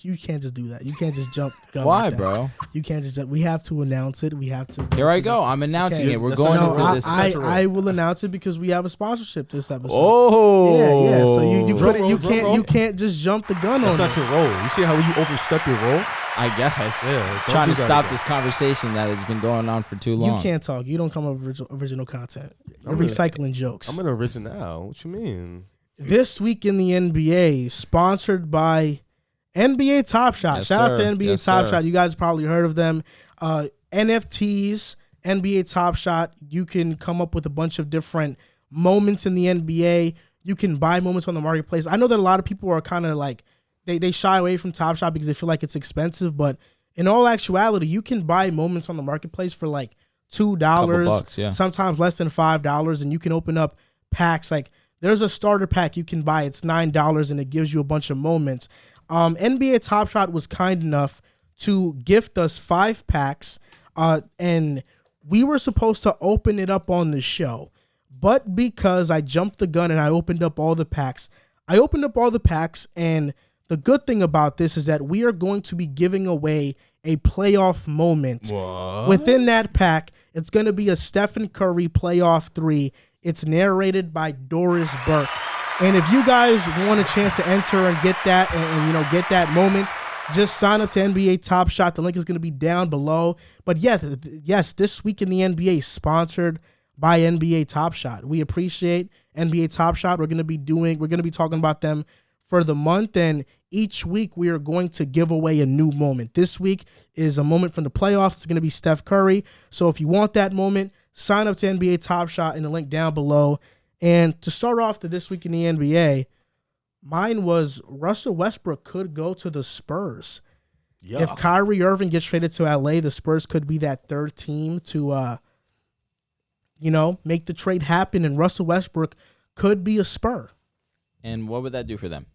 You can't just do that. You can't just jump. The gun Why, like that. bro? You can't just jump. We have to announce it. We have to. Here I go. I'm announcing Okay. it. We're That's going not into your this. I will announce it because we have a sponsorship this episode. Oh, Yeah. So you Drum couldn't. roll, You drum can't. roll. You can't just jump the gun That's on not us. your role. You see how you overstep your role? I guess. Yeah, don't Trying do to that stop again. this conversation that has been going on for too long. You can't talk. You don't come up with original content. You're I'm gonna- recycling jokes. I'm an original. What you mean? This week in the NBA, sponsored by NBA Top Shot. Yes, Shout out to sir. NBA Yes, Top sir. Shot. You guys probably heard of them. NFTs, NBA Top Shot. You can come up with a bunch of different moments in the NBA. You can buy moments on the marketplace. I know that a lot of people are kind of like, they shy away from Top Shot because they feel like it's expensive. But in all actuality, you can buy moments on the marketplace for like $2, Couple bucks, yeah. sometimes less than $5, and you can open up packs. Like there's a starter pack you can buy. It's $9 and it gives you a bunch of moments. NBA Top Shot was kind enough to gift us 5 packs, and we were supposed to open it up on the show. But because I jumped the gun and I opened up all the packs, and the good thing about this is that we are going to be giving away a playoff moment. What? Within that pack, it's going to be a Stephen Curry playoff 3. It's narrated by Doris Burke. And if you guys want a chance to enter and get that and get that moment, just sign up to NBA Top Shot. The link is going to be down below. But yes, this week in the NBA, sponsored by NBA Top Shot. We appreciate NBA Top Shot. We're going to be talking about them for the month, and each week we are going to give away a new moment. This week is a moment from the playoffs. It's going to be Steph Curry. So if you want that moment, sign up to NBA Top Shot in the link down below. And to start off this week in the NBA, mine was Russell Westbrook could go to the Spurs. Yeah. If Kyrie Irving gets traded to LA, the Spurs could be that third team to, make the trade happen, and Russell Westbrook could be a Spur. And what would that do for them?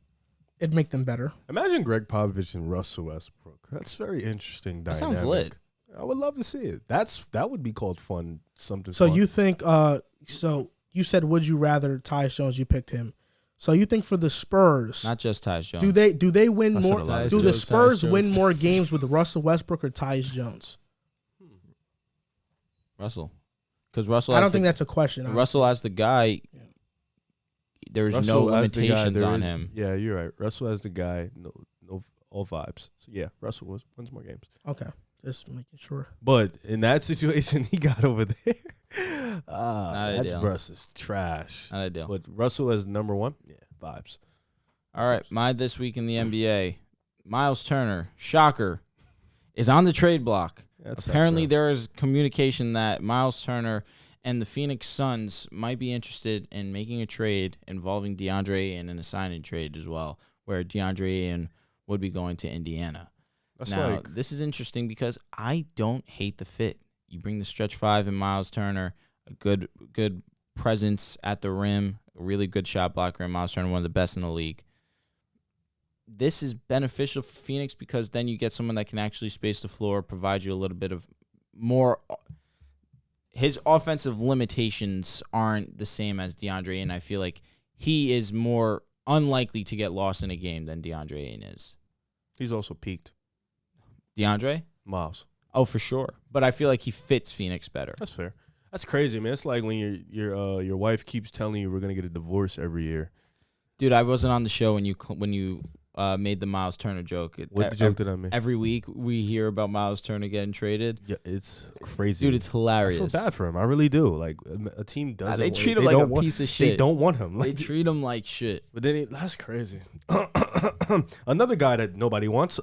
It'd make them better. Imagine Greg Popovich and Russell Westbrook. That's very interesting. That Dynamic. sounds lit. I would love to see it. That would be called fun. Something. So fun. you think? So you said, would you rather Tyus Jones? You picked him. So you think for the Spurs, Not just Tyus Jones. do they win I said more? a lot. Do the Tyus Spurs Jones. win more games with Russell Westbrook or Tyus Jones? Russell? Because Russell. I has don't think that's a question. Russell as the guy. There's no Russell as the guy, limitations there on is- him. Yeah, you're right. Russell as the guy, no, all vibes. So yeah, Russell wins more games. Okay, just making sure. But in that situation he got over there, that's ideal. Russell's trash. Not ideal. But Russell as number 1, yeah, vibes. All right, my this week in the NBA, Miles Turner, shocker, is on the trade block. That's Apparently, there is communication that Miles Turner and the Phoenix Suns might be interested in making a trade involving DeAndre Ayton and a signing trade as well, where DeAndre Ayton would be going to Indiana. That's Now, like this is interesting because I don't hate the fit. You bring the stretch 5 in Miles Turner, a good presence at the rim, a really good shot blocker in Miles Turner, one of the best in the league. This is beneficial for Phoenix because then you get someone that can actually space the floor, provide you a little bit of more. His offensive limitations aren't the same as DeAndre Ayton. I feel like he is more unlikely to get lost in a game than DeAndre Ayton is. he's also peaked. DeAndre? Miles. Oh, for sure. But I feel like he fits Phoenix better. That's fair. That's crazy, man. It's like when your wife keeps telling you we're gonna get a divorce every year. Dude, I wasn't on the show when you made the Miles Turner joke. What joke did I make? Every week we hear about Miles Turner getting traded. Yeah, it's crazy. Dude, it's hilarious. I feel bad for him. I really do. Like a team doesn't. They want- treat him like don't a want- piece of They shit. don't want him. They Like, treat him like shit. but then that's crazy. Another guy that nobody wants.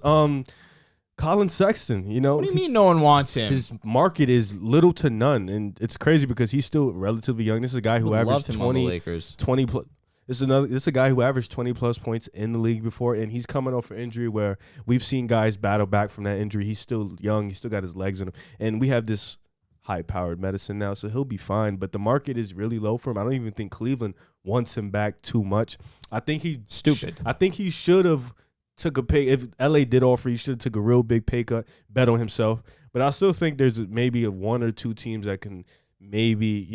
Colin Sexton. You know, What do you mean no one wants him? his market is little to none, and it's crazy because he's still relatively young. This is a guy who Would love averaged him on the 20 Lakers. plus. This is a guy who averaged 20 plus points in the league before, and he's coming off an injury where we've seen guys battle back from that injury. He's still young. He's still got his legs in him, and we have this high-powered medicine now, so he'll be fine. But the market is really low for him. I don't even think Cleveland wants him back too much. I think he should have took a pay. If LA did offer, he should have took a real big pay cut, bet on himself. But I still think there's maybe one or two teams that can maybe,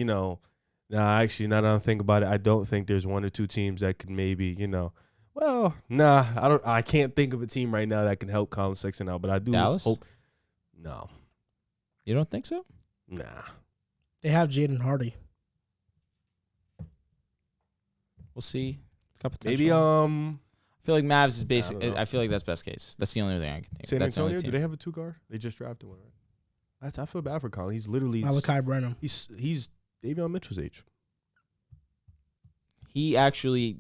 actually, now that I think about it, I don't think there's one or two teams that can maybe, I can't think of a team right now that can help Colin Sexton out, but I do hope. No. You don't think so? Nah. They have Jaden Hardy. We'll see. Maybe I feel like Mavs is basic. I feel like that's best case. That's the only thing I can think. San Antonio, do they have a 2-guard? They just drafted one, right? I feel bad for Colin. He's literally Malachi Branham. He's Davion Mitchell's age. He actually,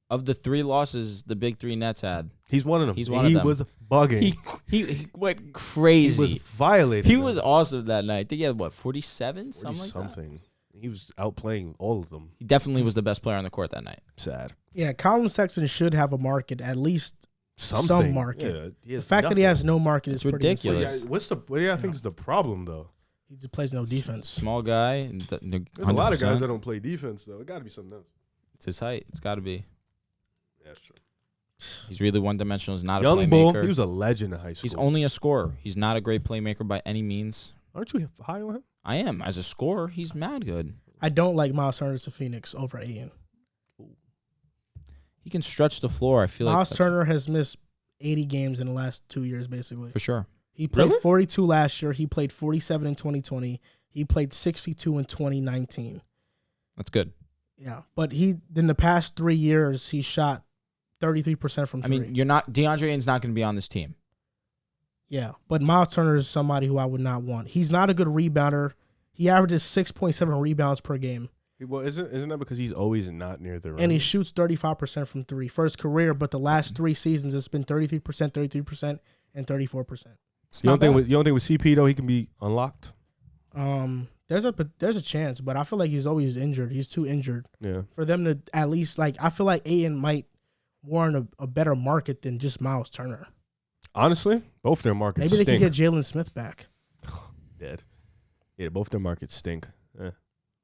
of the 3 losses the big 3 Nets had, he's one of them. He's one of them. He was bugging. He went crazy. He was violating. He was awesome that night. I think he had 47, something like that. He was outplaying all of them. He definitely was the best player on the court that night. Sad. Yeah, Colin Sexton should have a market, at least some market. Yeah, the fact that he has no market is ridiculous. What do you think is the problem, though? He just plays no defense. Small guy. There's a lot of guys that don't play defense, though. It got to be something else. It's his height. It's got to be. Yeah, that's true. He's really one-dimensional. He's not Young a playmaker. Bull, he was a legend in high school. He's only a scorer. He's not a great playmaker by any means. Aren't you high on him? I am. As a scorer, he's mad good. I don't like Miles Turner to Phoenix over Aiden. He can stretch the floor. I feel like Miles Turner has missed 80 games in the last 2 years, basically. For sure. He played 42 last year. He played 47 in 2020. He played 62 in 2019. That's good. Yeah, but in the past 3 years, he shot 33% from 3. I mean, DeAndre Ayton's not going to be on this team. Yeah, but Miles Turner is somebody who I would not want. He's not a good rebounder. He averages 6.7 rebounds per game. Well, isn't that because he's always not near the rim? And he shoots 35% from 3 for his career, but the last 3 seasons it's been 33%, and 34%. You don't think with CP though he can be unlocked? There's a chance, but I feel like he's always injured. He's too injured. Yeah. For them to at least I feel like Aiden might warrant a better market than just Miles Turner. Honestly, both their markets Maybe they stink. can get Jalen Smith back. Dead. Yeah, both their markets stink.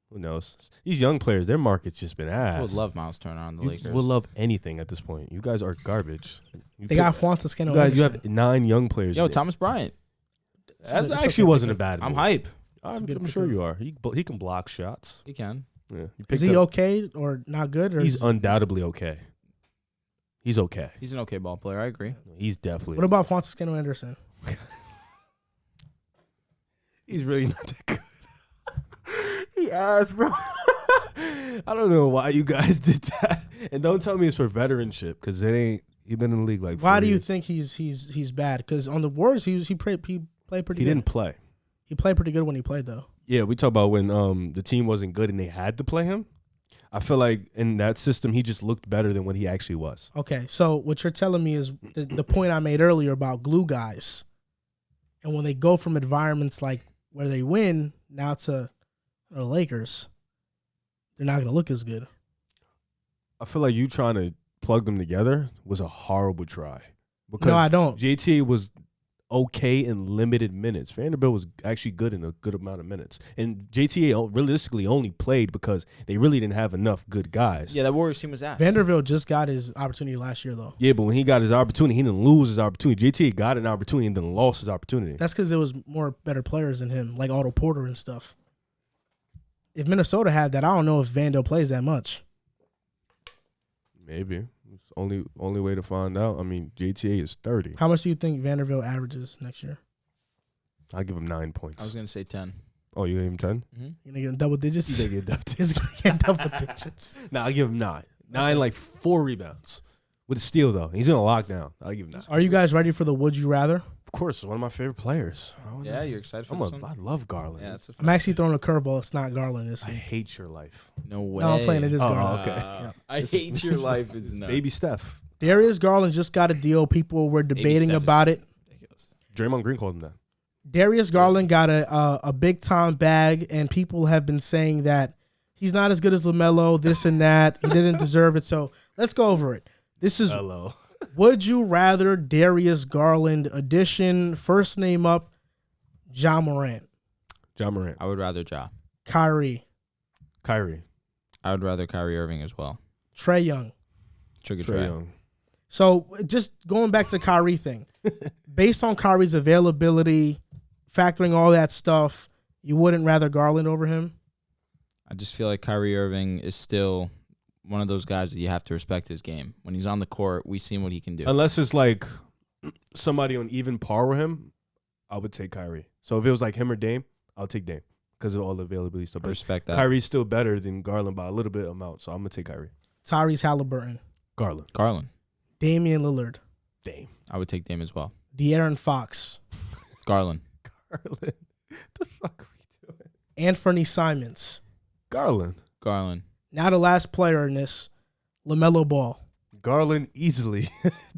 Who knows? These young players, their market's just been ass. I would love Miles Turner on the Lakers. You would love anything at this point. You guys are garbage. They got Fontes Cano. You have 9 young players. Yo, Thomas Bryant. That actually wasn't a bad move. I'm hype. I'm sure you are. He can block shots. He can. Yeah. Is he okay or not good? Or he's undoubtedly okay. He's okay. He's an okay ball player. I agree. He's definitely. What about Fontes Cano Anderson? He's really not that good. He asked, bro. I don't know why you guys did that. And don't tell me it's for veteranship because it ain't. He's been in the league like. Why do you think he's bad? Because on the Warriors he played pretty good. He didn't play. He played pretty good when he played though. Yeah, we talk about when the team wasn't good and they had to play him. I feel like in that system he just looked better than what he actually was. Okay, so what you're telling me is the point I made earlier about glue guys, and when they go from environments like where they win now to the Lakers, they're not going to look as good. I feel like you trying to plug them together was a horrible try. Because no, I don't. JTA was okay in limited minutes. Vanderbilt was actually good in a good amount of minutes. And JTA realistically only played because they really didn't have enough good guys. Yeah, that Warriors team was ass. Vanderbilt just got his opportunity last year, though. Yeah, but when he got his opportunity, he didn't lose his opportunity. JTA got an opportunity and then lost his opportunity. That's because there was more better players than him, like Otto Porter and stuff. If Minnesota had that, I don't know if Vando plays that much. Maybe. It's only way to find out. I mean, JTA is 30. How much do you think Vanderbilt averages next year? I'll give him 9 points. I was going to say 10. Oh, you gave him 10? Mm-hmm. You're going to give him double digits? He's going to get double He's digits. going to get double digits. Nah, I'll give him 9. 9, like 4 rebounds. With a steal, though. He's going to lock down. I'll give him 9. Are you guys ready for the Would You Rather? Of course, one of my favorite players. Yeah, you're excited for this one? I love Garland. Yeah, that's I'm actually throwing a curveball. It's not Garland this I week. hate your life. No way. No, I'm playing it is Garland. Okay. Yeah. I hate your life. Is nuts. Baby Steph. Darius Garland just got a deal. People were debating about it. Ridiculous. Draymond Green called him that. Darius Garland got a big time bag, and people have been saying that he's not as good as LaMelo, this and that. He didn't deserve it. So let's go over it. This is Hello. Would You Rather Darius Garland edition. First name up, Moran. Ja Morant. I would rather Ja. Kyrie. Kyrie. I would rather Kyrie Irving as well. Trae Young. Trae Young. So just going back to the Kyrie thing, based on Kyrie's availability, factoring all that stuff, you wouldn't rather Garland over him? I just feel like Kyrie Irving is still one of those guys that you have to respect his game. When he's on the court, we've seen what he can do. Unless it's like somebody on even par with him, I would take Kyrie. So if it was like him or Dame, I'll take Dame because of all the availability stuff. I respect that. Kyrie's still better than Garland by a little bit amount, so I'm going to take Kyrie. Tyrese Halliburton. Garland. Damian Lillard. Dame. I would take Dame as well. De'Aaron Fox. Garland. The fuck are we doing? Anthony Simons. Garland. Now the last player in this, LaMelo Ball. Garland easily.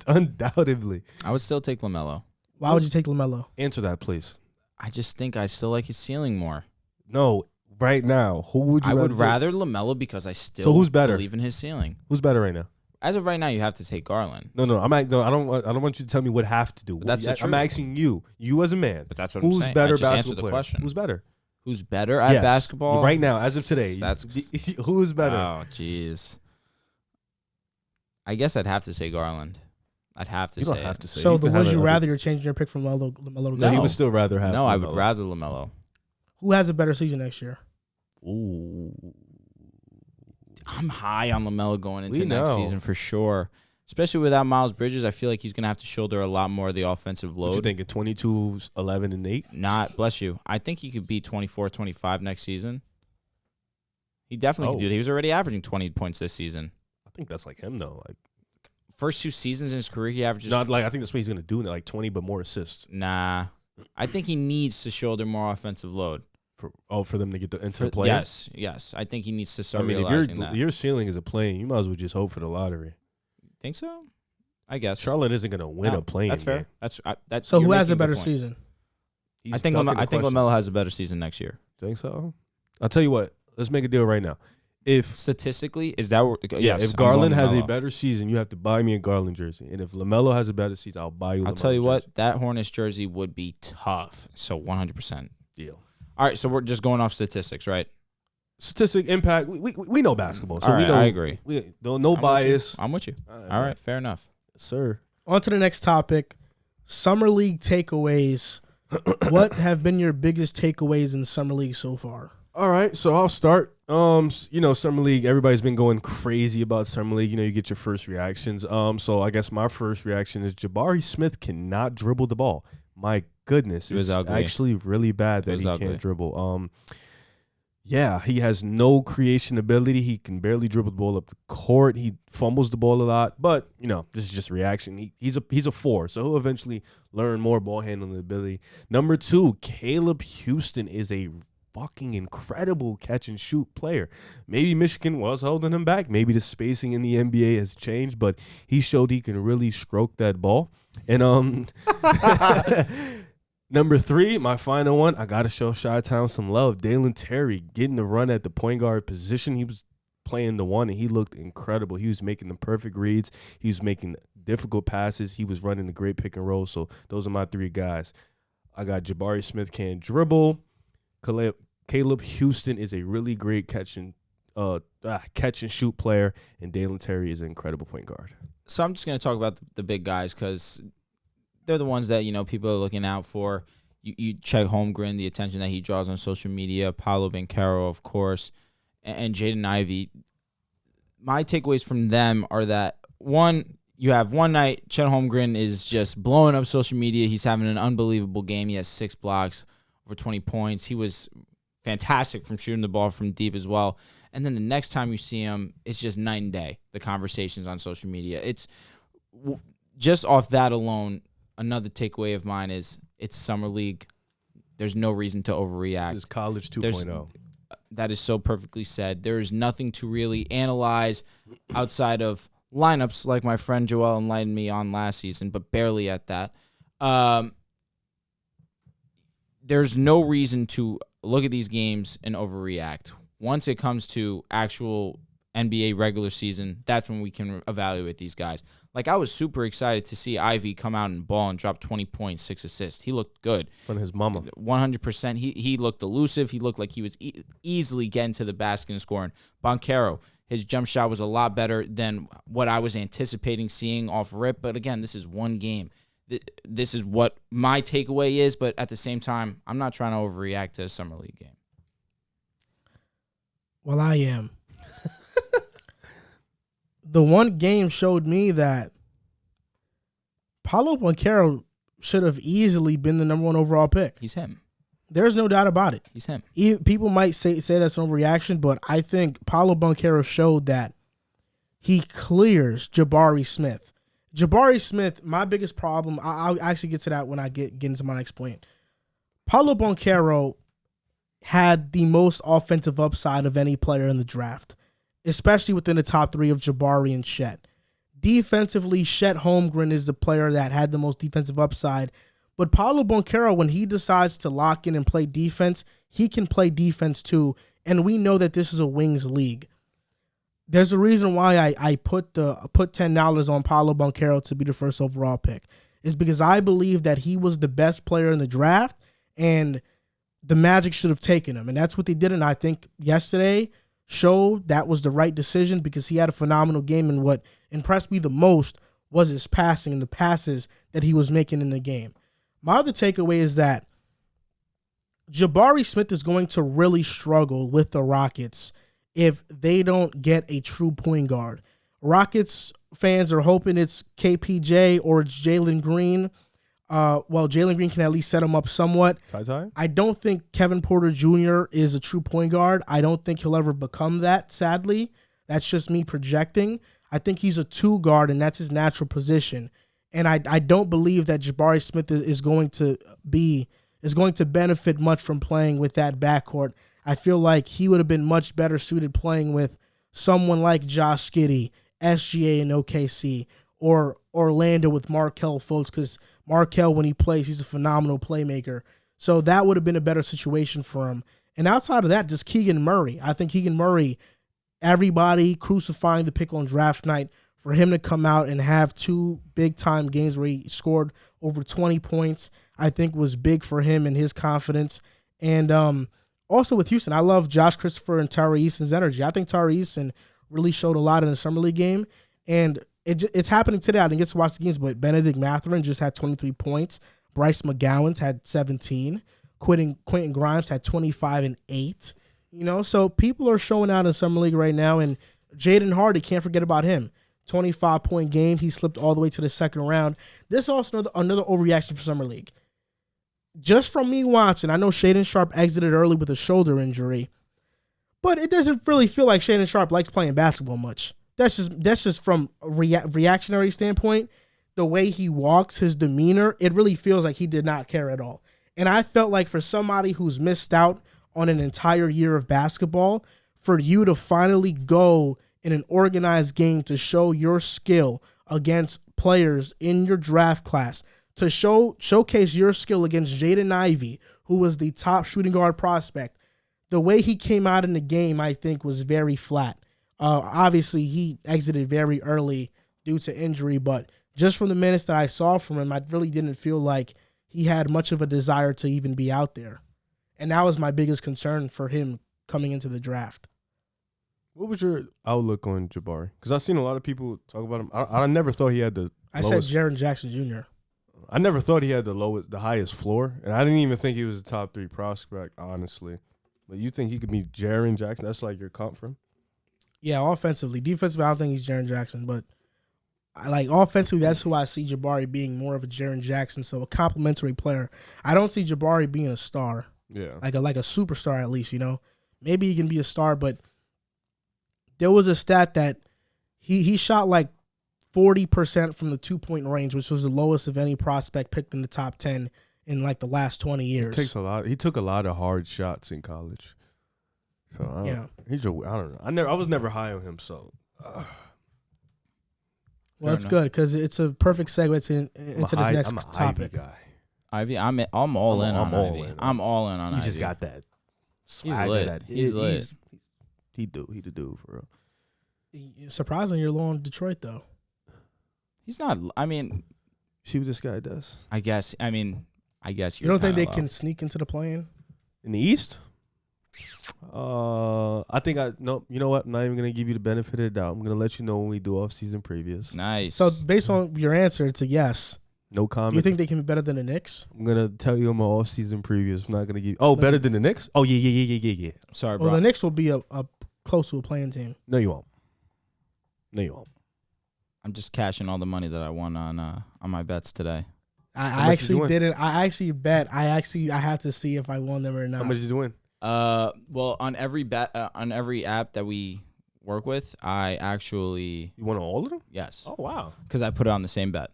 Undoubtedly. I would still take LaMelo. Why would you take LaMelo? Answer that, please. I just think I still like his ceiling more. No, right now, who would you I would take? rather LaMelo because I still So who's better? believe in his ceiling. Who's better right now? As of right now, you have to take Garland. No, I don't want you to tell me what have to do. But that's the truth. I'm asking you as a man. But that's what who's I'm saying. better I just answered basketball the player? question. Who's better? Who's better at Yes. basketball? Right now, as of today. That's Who's better? Oh, jeez. I guess I'd have to say Garland. I'd have to You say don't have it. to say. So You the can have would you another- rather, you're changing your pick from LaMelo to No, he Garland. would still rather have. No, I would LaMelo. rather LaMelo. Who has a better season next year? Ooh. I'm high on LaMelo going into We next know. season for sure. Especially without Miles Bridges, I feel like he's going to have to shoulder a lot more of the offensive What you load. thinking? 22, 11, and 8? Not, bless you. I think he could be 24, 25 next season. He definitely could do that. He was already averaging 20 points this season. I think that's like him though. Like, First 2 seasons in his career, he averages. not like I think that's what he's gonna do. Like 20, but more assists Nah. I think he needs to shoulder more offensive load. for them to get into the play. Yes. I think he needs to I start mean, realizing if that. your ceiling is a plane, you might as well just hope for the lottery. Think so? I guess. Charlotte isn't gonna win a plane. That's fair. game. That's So you're who has a making better good point. season? He's I think ducking the question. LaMelo has a better season next year. Think so? I'll tell you what. Let's make a deal right now. If Statistically, is that what? Yes. if I'm Garland going has a LaMelo. better season, you have to buy me a Garland jersey. And if LaMelo has a better season, I'll buy you. I'll LaMelo tell you jersey. what, that Hornets jersey would be tough. So 100%. Deal. All right, so we're just going off statistics, right? Statistic impact. We know basketball, so All right, we know. I agree. We no bias. I'm with you. All right, fair enough. Sir. On to the next topic. Summer League takeaways. What have been your biggest takeaways in Summer League so far? All right, so I'll start. Summer League, everybody's been going crazy about Summer League. You get your first reactions. So I guess my first reaction is Jabari Smith cannot dribble the ball. My goodness, It was it's ugly. actually really bad that was he ugly. can't dribble. Yeah, he has no creation ability. He can barely dribble the ball up the court. He fumbles the ball a lot. But, this is just reaction. He's a 4, so he'll eventually learn more ball handling ability. Number 2, Caleb Houston is a fucking incredible catch and shoot player. Maybe Michigan was holding him back. Maybe the spacing in the NBA has changed, but he showed he can really stroke that ball. And number 3, my final one, I got to show Chi-Town some love. Dalen Terry getting the run at the point guard position. He was playing the 1, and he looked incredible. He was making the perfect reads. He was making difficult passes. He was running the great pick and roll. So those are my 3 guys. I got Jabari Smith can't dribble. Caleb Houston is a really great catch and shoot player, and Dalen Terry is an incredible point guard. So I'm just going to talk about the big guys because they're the ones that, people are looking out for. You check Holmgren, the attention that he draws on social media, Paolo Banchero, of course, and Jaden Ivey. My takeaways from them are that, one, you have one night, Chet Holmgren is just blowing up social media. He's having an unbelievable game. He has 6 blocks, over 20 points. He was fantastic from shooting the ball from deep as well. And then the next time you see him, it's just night and day, the conversations on social media. It's just off that alone, another takeaway of mine is it's Summer League. There's no reason to overreact. It's college 2.0. That is so perfectly said. There is nothing to really analyze outside of lineups like my friend Joel enlightened me on last season, but barely at that. There's no reason to look at these games and overreact. Once it comes to actual NBA regular season, that's when we can evaluate these guys. Like, I was super excited to see Ivy come out and ball and drop 20 points, 6 assists. He looked good. From his mama. 100%. He looked elusive. He looked like he was easily getting to the basket and scoring. Banchero, his jump shot was a lot better than what I was anticipating seeing off rip. But again, this is one game. This is what my takeaway is. But at the same time, I'm not trying to overreact to a Summer League game. Well, I am. The one game showed me that Paolo Banchero should have easily been the number 1 overall pick. He's him. There's no doubt about it. He's him. People might say that's an overreaction, but I think Paolo Banchero showed that he clears Jabari Smith. Jabari Smith, my biggest problem, I'll actually get to that when I get into my next point. Paolo Banchero had the most offensive upside of any player in the draft, especially within the top 3 of Jabari and Chet. Defensively, Chet Holmgren is the player that had the most defensive upside. But Paolo Banchero, when he decides to lock in and play defense, he can play defense too. And we know that this is a wings league. There's a reason why I put $10 on Paolo Banchero to be the first overall pick. Is because I believe that he was the best player in the draft, and the Magic should have taken him. And that's what they did. And I think yesterday showed that was the right decision because he had a phenomenal game. And what impressed me the most was his passing and the passes that he was making in the game. My other takeaway is that Jabari Smith is going to really struggle with the Rockets if they don't get a true point guard. Rockets fans are hoping it's KPJ or it's Jalen Green. Jalen Green can at least set him up somewhat. Ty? I don't think Kevin Porter Jr. is a true point guard. I don't think he'll ever become that, sadly. That's just me projecting. I think he's a 2 guard, and that's his natural position. And I don't believe that Jabari Smith is going to benefit much from playing with that backcourt. I feel like he would have been much better suited playing with someone like Josh Giddey, SGA and OKC, or Orlando with Markelle Fultz, because Markelle, when he plays, he's a phenomenal playmaker. So that would have been a better situation for him. And outside of that, just Keegan Murray. I think Keegan Murray, everybody crucifying the pick on draft night, for him to come out and have 2 big-time games where he scored over 20 points, I think was big for him and his confidence. And also with Houston, I love Josh Christopher and Tari Eason's energy. I think Tari Eason really showed a lot in the Summer League game. And it's happening today. I didn't get to watch the games, but Benedict Mathurin just had 23 points. Bryce McGowan's had 17. Quentin Grimes had 25 and 8. So people are showing out in Summer League right now. And Jaden Hardy, can't forget about him. 25-point game. He slipped all the way to the second round. This is also another overreaction for Summer League. Just from me watching, I know Shaedon Sharpe exited early with a shoulder injury, but it doesn't really feel like Shaedon Sharpe likes playing basketball much. That's just from a reactionary standpoint. The way he walks, his demeanor, it really feels like he did not care at all. And I felt like for somebody who's missed out on an entire year of basketball, for you to finally go in an organized game to show your skill against players in your draft class, to showcase your skill against Jaden Ivey, who was the top shooting guard prospect. The way he came out in the game, I think, was very flat. Obviously, he exited very early due to injury, but just from the minutes that I saw from him, I really didn't feel like he had much of a desire to even be out there. And that was my biggest concern for him coming into the draft. What was your outlook on Jabari? Because I've seen a lot of people talk about him. I never thought he had the I lowest. said Jaren Jackson Jr. I never thought he had the highest floor, and I didn't even think he was a top 3 prospect, honestly. But you think he could be Jaren Jackson? That's like your comp for him? Yeah, offensively. Defensively, I don't think he's Jaren Jackson, but offensively, that's who I see Jabari being, more of a Jaren Jackson, so a complimentary player. I don't see Jabari being a star. Yeah. Like a superstar at least, Maybe he can be a star, but there was a stat that he shot like 40% from the 2-point range, which was the lowest of any prospect picked in the top 10 in like the last 20 years. He took a lot of hard shots in college. So I don't know. I was never high on him. So, well, it's good because it's a perfect segue into this next topic. Ivy guy. Ivy, I'm all in on Ivy. I'm all in on Ivy. He just got that. He's lit. He's lit. He the dude for real. Surprisingly, you're low on Detroit, though. He's not. I mean, See what this guy does I guess. I mean, I guess You don't think they low. can sneak into the play-in? in the East. I think no. You know what? I'm not even gonna give you the benefit of the doubt. I'm gonna let you know when we do off-season previews. Nice. So based on your answer, it's a yes. No comment. You think they can be better than the Knicks? I'm gonna tell you in my off-season previews. I'm not gonna give. Oh, better than the Knicks? Oh yeah. Sorry, Well, bro. the Knicks will be a close to a playing team. No, you won't. No, you won't. I'm just cashing all the money that I won on my bets today. I actually didn't. I actually bet. I have to see if I won them or not. How much did you win? Well, on every bet, on every app that we work with, I actually You won on all of them? yes, Oh wow. because I put on the same bet.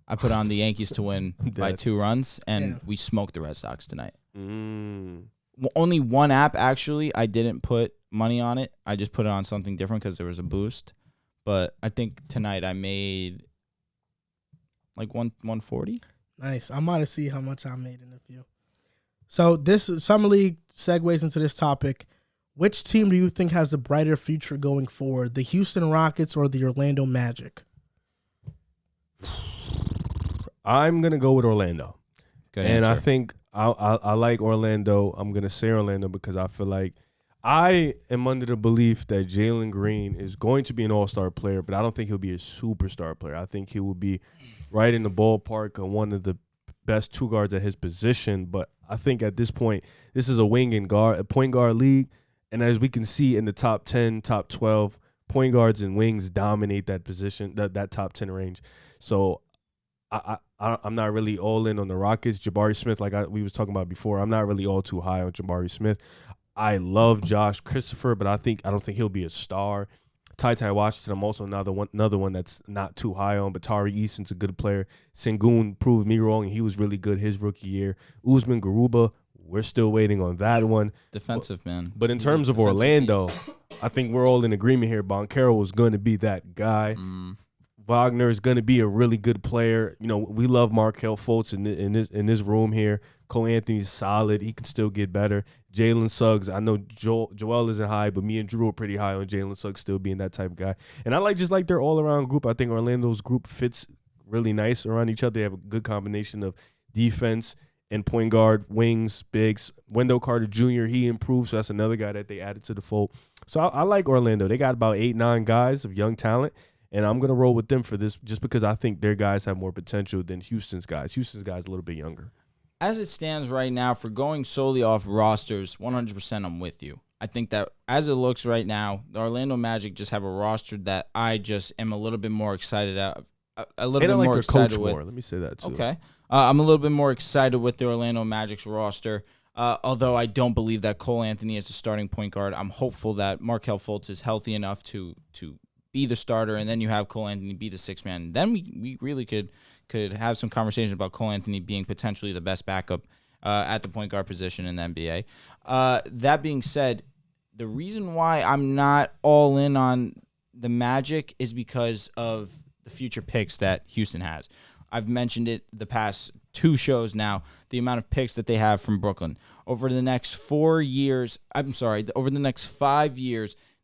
I put on the Yankees to win by Dead. 2 runs, and Yeah. we smoked the Red Sox tonight. Mm. Only one app actually I didn't put money on it. I just put it on something different because there was a boost. But I think tonight I made like 140. Nice. I'm about to see how much I made in a few. So this Summer League segues into this topic. Which team do you think has the brighter future going forward, the Houston Rockets or the Orlando Magic? I'm gonna go with Orlando. Good And answer. I think I like Orlando. I'm going to say Orlando because I feel like I am under the belief that Jalen Green is going to be an all-star player, but I don't think he'll be a superstar player. I think he will be right in the ballpark of one of the best 2 guards at his position. But I think at this point, this is a point guard league. And as we can see in the top 10, top 12, point guards and wings dominate that position, that top 10 range. So I'm not really all in on the Rockets. Jabari Smith, like we was talking about before, I'm not really all too high on Jabari Smith. I love Josh Christopher, but I don't think he'll be a star. Ty Washington, I'm also another one that's not too high on, but Tari Easton's a good player. Sengun proved me wrong, and he was really good his rookie year. Usman Garuba, we're still waiting on that one. Defensive man. But in He's a terms of defensive Orlando, beast. I think we're all in agreement here. Boncaro was going to be that guy. Wagner is going to be a really good player. You know, we love Markelle Fultz in this room here. Cole Anthony's solid. He can still get better. Jalen Suggs, I know Joel isn't high, but me and Drew are pretty high on Jalen Suggs still being that type of guy. And I like their all-around group. I think Orlando's group fits really nice around each other. They have a good combination of defense and point guard, wings, bigs. Wendell Carter Jr., he improved, so that's another guy that they added to the fold. So I like Orlando. They got about 8-9 guys of young talent. And I'm going to roll with them for this just because I think their guys have more potential than Houston's guys. Houston's guys a little bit younger. As it stands right now, for going solely off rosters, 100% I'm with you. I think that as it looks right now, the Orlando Magic just have a roster that I just am a little bit more excited at. A little bit more excited with. Let me say that too. Okay. I'm a little bit more excited with the Orlando Magic's roster. Although I don't believe that Cole Anthony is the starting point guard. I'm hopeful that Markelle Fultz is healthy enough to be the starter, and then you have Cole Anthony be the sixth man. Then we really could have some conversations about Cole Anthony being potentially the best backup at the point guard position in the NBA. That being said, the reason why I'm not all in on the Magic is because of the future picks that Houston has. I've mentioned it the past 2 shows now, the amount of picks that they have from Brooklyn. Over the next 5 years,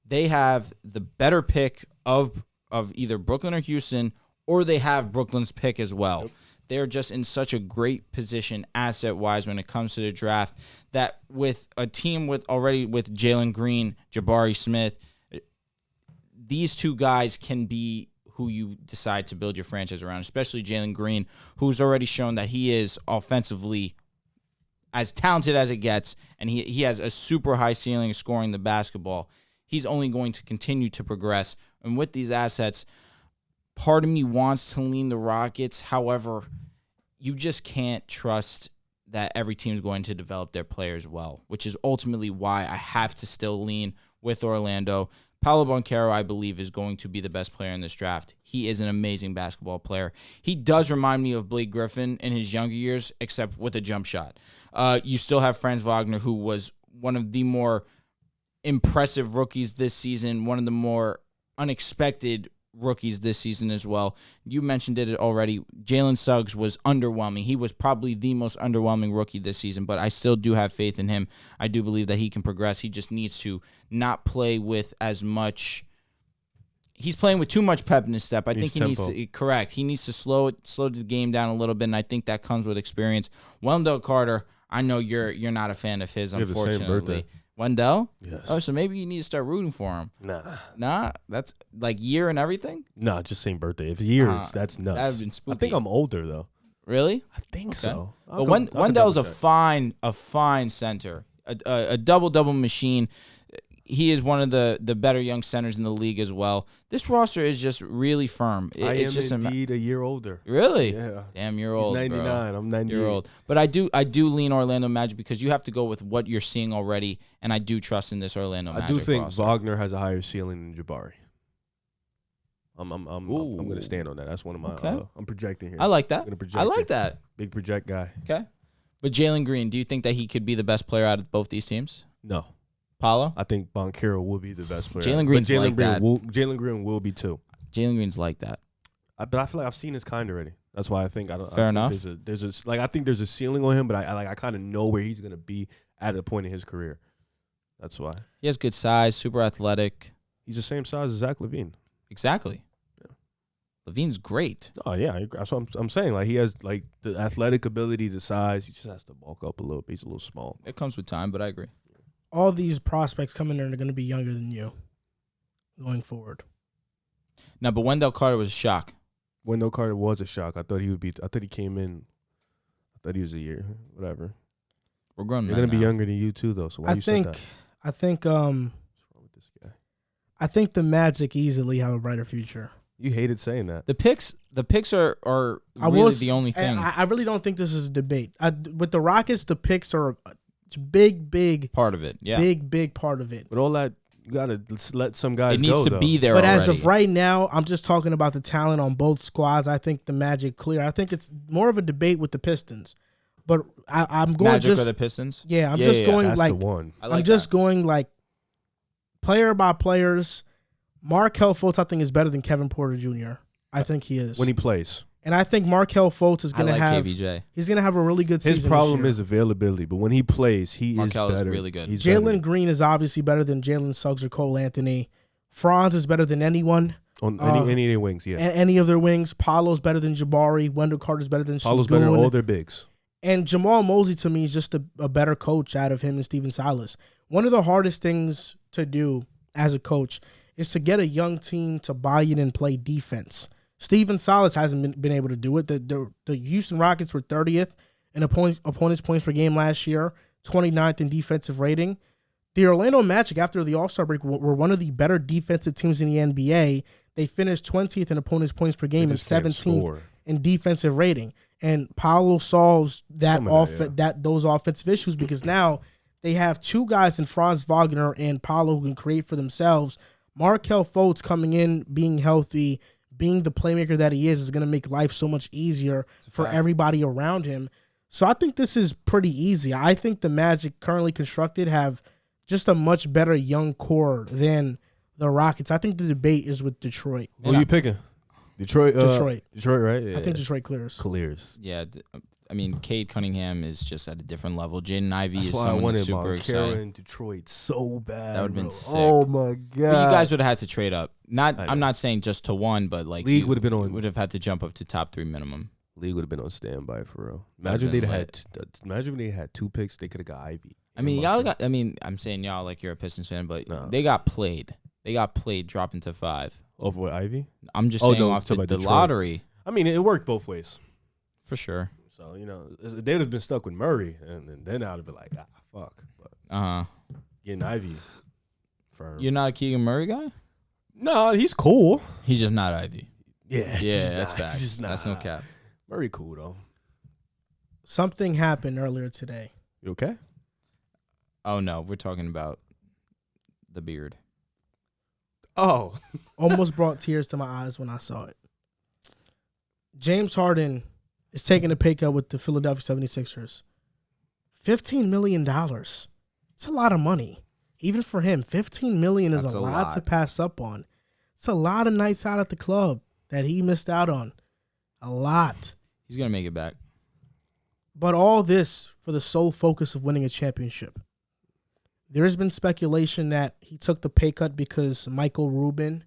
they have the better pick of either Brooklyn or Houston, or they have Brooklyn's pick as well. Yep. They're just in such a great position asset-wise when it comes to the draft that with a team with Jalen Green, Jabari Smith, these 2 guys can be who you decide to build your franchise around, especially Jalen Green, who's already shown that he is offensively as talented as it gets, and he has a super high ceiling scoring the basketball. He's only going to continue to progress. And with these assets, part of me wants to lean the Rockets. However, you just can't trust that every team is going to develop their players well, which is ultimately why I have to still lean with Orlando. Paolo Banchero, I believe, is going to be the best player in this draft. He is an amazing basketball player. He does remind me of Blake Griffin in his younger years, except with a jump shot. You still have Franz Wagner, who was one of the more impressive rookies this season, one of the more unexpected rookies this season as well. You mentioned it already. Jalen Suggs was underwhelming. He was probably the most underwhelming rookie this season, but I still do have faith in him. I do believe that he can progress. He just needs to not play with as much he's playing with too much pep in his step. I think he tempo. needs to correct. He needs to slow the game down a little bit, and I think that comes with experience. Wendell Carter, I know you're not a fan of his, We have the same unfortunately. birthday. Wendell? Yes. Oh, so maybe you need to start rooting for him. Nah, that's like year and everything. Nah, just same birthday. If years, that's nuts. That'd been spooky. I think I'm older though. Really? I think Okay. so. But Wendell's a fine center, a double machine. He is one of the better young centers in the league as well. This roster is just really firm. I It's am just indeed a year older. really. Yeah. Damn, you're He's old. 99. Bro. I'm 98. You're old. But I do lean Orlando Magic because you have to go with what you're seeing already, and I do trust in this Orlando Magic I do think roster. Wagner has a higher ceiling than Jabari. I'm going to stand on that. That's one of my. Okay. I'm projecting here. I like that. I'm gonna project I like it. that. Big project guy. Okay. But Jalen Green, do you think that he could be the best player out of both these teams? No, Paulo? I think Boncaro will be the best player. Jalen But Green's like that. Jalen Green will be too. Jalen Green's like that. But I feel like I've seen his kind already. That's why I think I don't. Fair I think enough. There's a I think there's a ceiling on him, but I kind of know where he's gonna be at a point in his career. That's why He has good size, super athletic. he's the same size as Zach LaVine. Exactly. Yeah. Levine's great. Oh yeah, that's what I'm saying. Like he has like the athletic ability, the size. He just has to bulk up a little bit. He's a little small. It comes with time, but I agree. All these prospects coming in are going to be younger than you going forward. No, but Wendell Carter was a shock. Wendell Carter was a shock. I thought he would be. I thought he came in. I thought he was a year. Whatever. We're grown They're men gonna be now. younger than you too, though. So why you said that? What's I think wrong with this guy? I think the Magic easily have a brighter future. You hated saying that. The picks are I really was- the only thing. I really don't think this is a debate. With the Rockets, the picks are a big part of it. Yeah. big part of it. But all that, you gotta let some guys It needs go, to though. be there But already. as of right now, I'm just talking about the talent on both squads. I think the Magic clear. I think it's more of a debate with the Pistons. But I'm going Magic just or the Pistons? yeah. I'm just going That's like the one. I like I'm just that. going like player by players. Markelle Fultz, I think, is better than Kevin Porter Jr. I think he is. When he plays, And I think Markelle Fultz is I going to like have KVJ. he's going to have a really good season. his problem this is availability. But when he plays, he Markelle is is better. really good. He's year. Jalen better. Green is obviously better than Jalen Suggs or Cole Anthony. Franz is better than anyone. on uh, any of their wings. Yeah, Any of their wings. Paulo's better than Jabari. Wendell Carter's better than Paulo's better than Şengün. all their bigs. And Jamal Mosley, to me, is just a better coach out of him and Steven Silas. One of the hardest things to do as a coach is to get a young team to buy in and play defense. Steven Silas hasn't been able to do it. The Houston Rockets were 30th in opponents' points per game last year, 29th in defensive rating. The Orlando Magic, after the All-Star break, were one of the better defensive teams in the NBA. They finished 20th in opponents' points per game and 17th in defensive rating. And Paolo solves that Some of that, those offensive issues because now they have two guys in Franz Wagner and Paolo who can create for themselves. Markelle Fultz coming in, being healthy, being the playmaker that he is going to make life so much easier for fact. everybody around him. So I think this is pretty easy. I think the Magic currently constructed have just a much better young core than the Rockets. I think the debate is with Detroit. Who you picking? Detroit. Detroit. Detroit, right? Yeah. I think Detroit clears. clears. Yeah, I mean, Cade Cunningham is just at a different level. Jaden Ivey That's is why I someone wanted that's super Moran exciting. in Detroit so bad. That would've been bro. sick. Oh my god! But you guys would have had to trade up. I know. I'm not saying just to one, but like League you would've been on- would have had to jump up to top 3 minimum. League would have been on standby for real. That'd Imagine been if they had 2 picks. They could have got Ivy. I mean, I'm saying y'all like you're a Pistons fan, but No. they got played. They got played dropping to 5. over with Ivy. I'm just Oh, saying no, off talking the about Detroit. lottery I mean, it worked both ways. for sure. So they would have been stuck with Murray, and then I'd have been like, fuck. But getting Ivy, firm. You're not a Keegan Murray guy? No, he's cool. He's just not Ivy. Yeah, he's Yeah, just that's not- he's facts. just That's not. no cap. Murray cool though. Something happened earlier today. You okay? Oh no, we're talking about the beard. Oh, Almost brought tears to my eyes when I saw it. James Harden is taking a pay cut with the Philadelphia 76ers. $15 million. It's a lot of money. Even for him, $15 million is That's a a lot to lot. pass up on. It's a lot of nights out at the club that he missed out on. A lot. He's gonna make it back. But all this for the sole focus of winning a championship. There has been speculation that he took the pay cut because Michael Rubin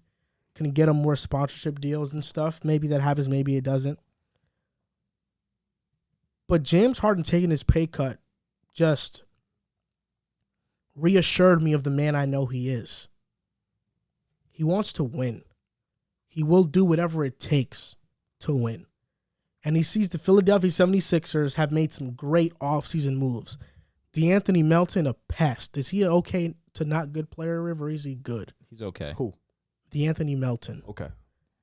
can get him more sponsorship deals and stuff. Maybe that happens, maybe it doesn't. But James Harden taking his pay cut just reassured me of the man I know he is. He wants to win. He will do whatever it takes to win. And he sees the Philadelphia 76ers have made some great offseason moves. DeAnthony Melton, a pest. Is he an okay to not good player, River? Or is he good? He's okay. Who? DeAnthony Melton. Okay.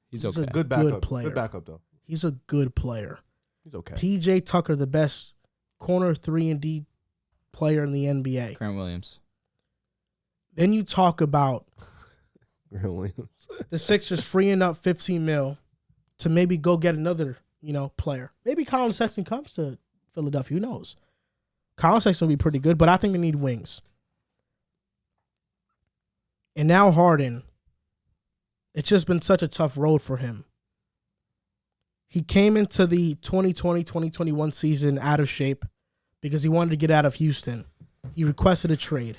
He's He's okay. a Good backup. good player. Good backup, though. He's a good player. He's okay. PJ Tucker, the best corner 3-and-D player in the NBA. Grant Williams. Then you talk about Grant Williams. the Sixers freeing up $15 million to maybe go get another, player. Maybe Colin Sexton comes to Philadelphia. Who knows? Colin Sexton will be pretty good, but I think they need wings. And now Harden, it's just been such a tough road for him. He came into the 2020-2021 season out of shape because he wanted to get out of Houston. He requested a trade.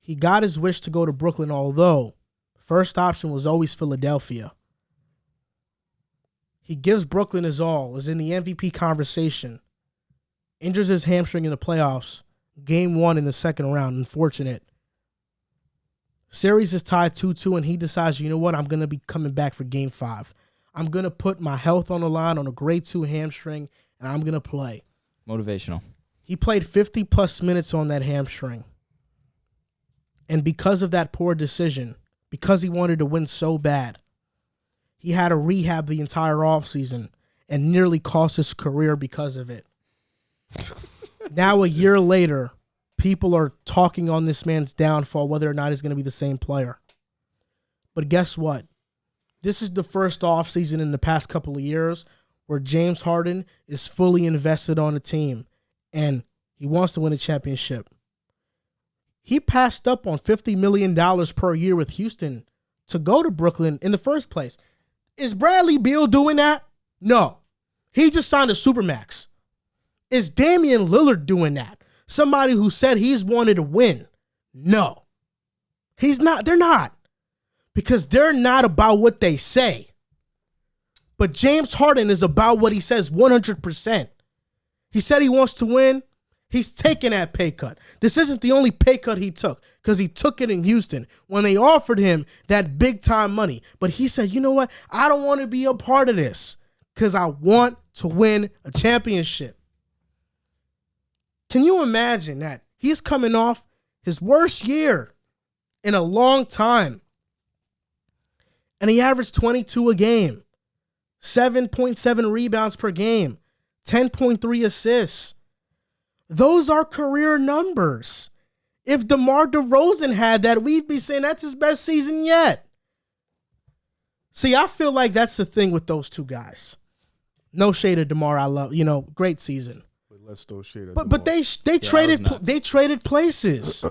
He got his wish to go to Brooklyn, although first option was always Philadelphia. He gives Brooklyn his all, is in the MVP conversation, injures his hamstring in the playoffs, game 1 in the second round, unfortunate. Series is tied 2-2, and he decides, you know what, I'm going to be coming back for game 5. I'm going to put my health on the line on a grade 2 hamstring, and I'm going to play. Motivational. He played 50-plus minutes on that hamstring. And because of that poor decision, because he wanted to win so bad, he had to rehab the entire offseason and nearly cost his career because of it. Now, a year later, people are talking on this man's downfall, whether or not he's going to be the same player. But guess what? This is the first offseason in the past couple of years where James Harden is fully invested on the team, and he wants to win a championship. He passed up on $50 million per year with Houston to go to Brooklyn in the first place. Is Bradley Beal doing that? No. He just signed a Supermax. Is Damian Lillard doing that? Somebody who said he's wanted to win. No. He's not. They're not. Because they're not about what they say. But James Harden is about what he says 100%. He said he wants to win. He's taking that pay cut. This isn't the only pay cut he took, because he took it in Houston when they offered him that big-time money. But he said, you know what? I don't want to be a part of this because I want to win a championship. Can you imagine that? He's coming off his worst year in a long time, and he averaged 22 a game, 7.7 rebounds per game, 10.3 assists. Those are career numbers. If DeMar DeRozan had that, we'd be saying that's his best season yet. See, I feel like that's the thing with those two guys. No shade of DeMar, I love, great season. But let's throw shade at But they traded places.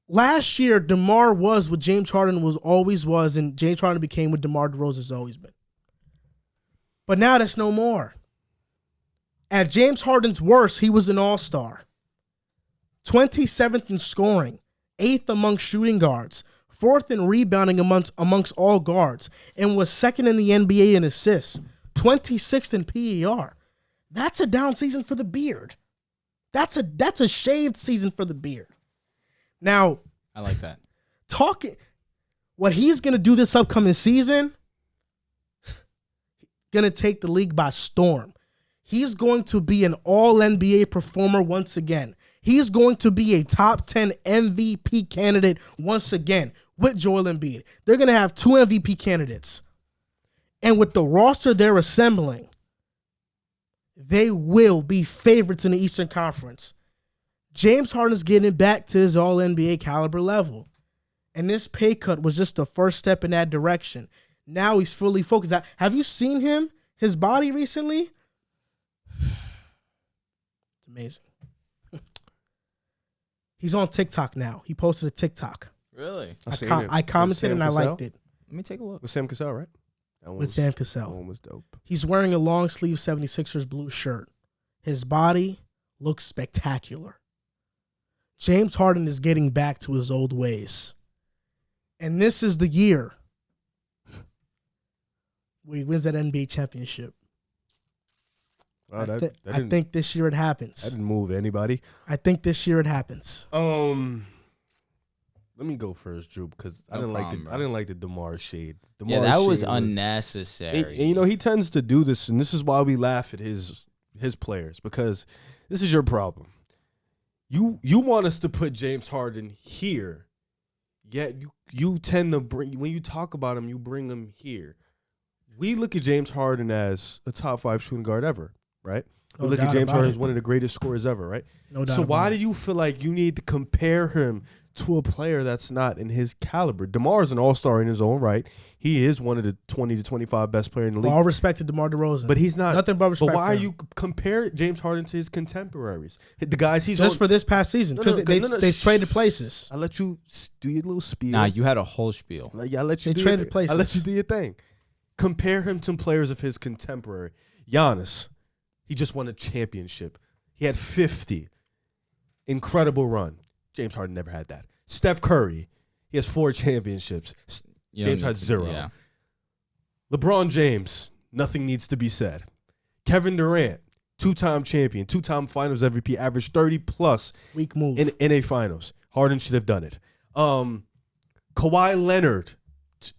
Last year, DeMar was what James Harden always was, and James Harden became what DeMar DeRozan has always been. But now that's no more. At James Harden's worst, he was an all-star. 27th in scoring, 8th among shooting guards, 4th in rebounding amongst all guards, and was 2nd in the NBA in assists, 26th in PER. That's a down season for the beard. That's a shaved season for the beard. Now, I like that. What he's going to do this upcoming season, going to take the league by storm. He's going to be an all-NBA performer once again. He's going to be a top 10 MVP candidate once again with Joel Embiid. They're going to have 2 MVP candidates. And with the roster they're assembling, they will be favorites in the Eastern Conference. James Harden is getting back to his all-NBA caliber level. And this pay cut was just the first step in that direction. Now he's fully focused. Have you seen him, his body recently? It's amazing. He's on TikTok now. He posted a TikTok. Really? I commented and I liked it. Let me take a look. With Sam Cassell, right? With Sam Cassell. That one was dope. He's wearing a long sleeve 76ers blue shirt. His body looks spectacular. James Harden is getting back to his old ways. And this is the year where he wins that NBA championship. Wow, I think this year it happens. That didn't move anybody. I think this year it happens. Let me go first, Drew, because I No didn't problem, I didn't like the DeMar shade. Yeah, that was unnecessary. And, you know, he tends to do this, and this is why we laugh at his players, because this is your problem. You want us to put James Harden here, yet you tend to bring, when you talk about him, you bring him here. We look at James Harden as a top 5 shooting guard ever, right? We look at James Harden as one of the greatest scorers ever, right? No doubt. So why do you feel like you need to compare him to a player that's not in his caliber? DeMar is an all-star in his own right. He is one of the 20 to 25 best players in the league. All respect to DeMar DeRozan. But he's not. Nothing but respect. But why for are him. you compare James Harden to his contemporaries? The guys he's just on, for this past season? Because they traded places. I let you do your little spiel. Nah, you had a whole spiel. I let you They traded places. I let you do your thing. Compare him to players of his contemporary. Giannis, he just won a championship. He had 50. Incredible run. James Harden never had that. Steph Curry, he has 4 championships. James had 0. Yeah. LeBron James, nothing needs to be said. Kevin Durant, 2-time champion, 2-time finals MVP, averaged 30+ Weak move. in NA finals. Harden should have done it. Kawhi Leonard,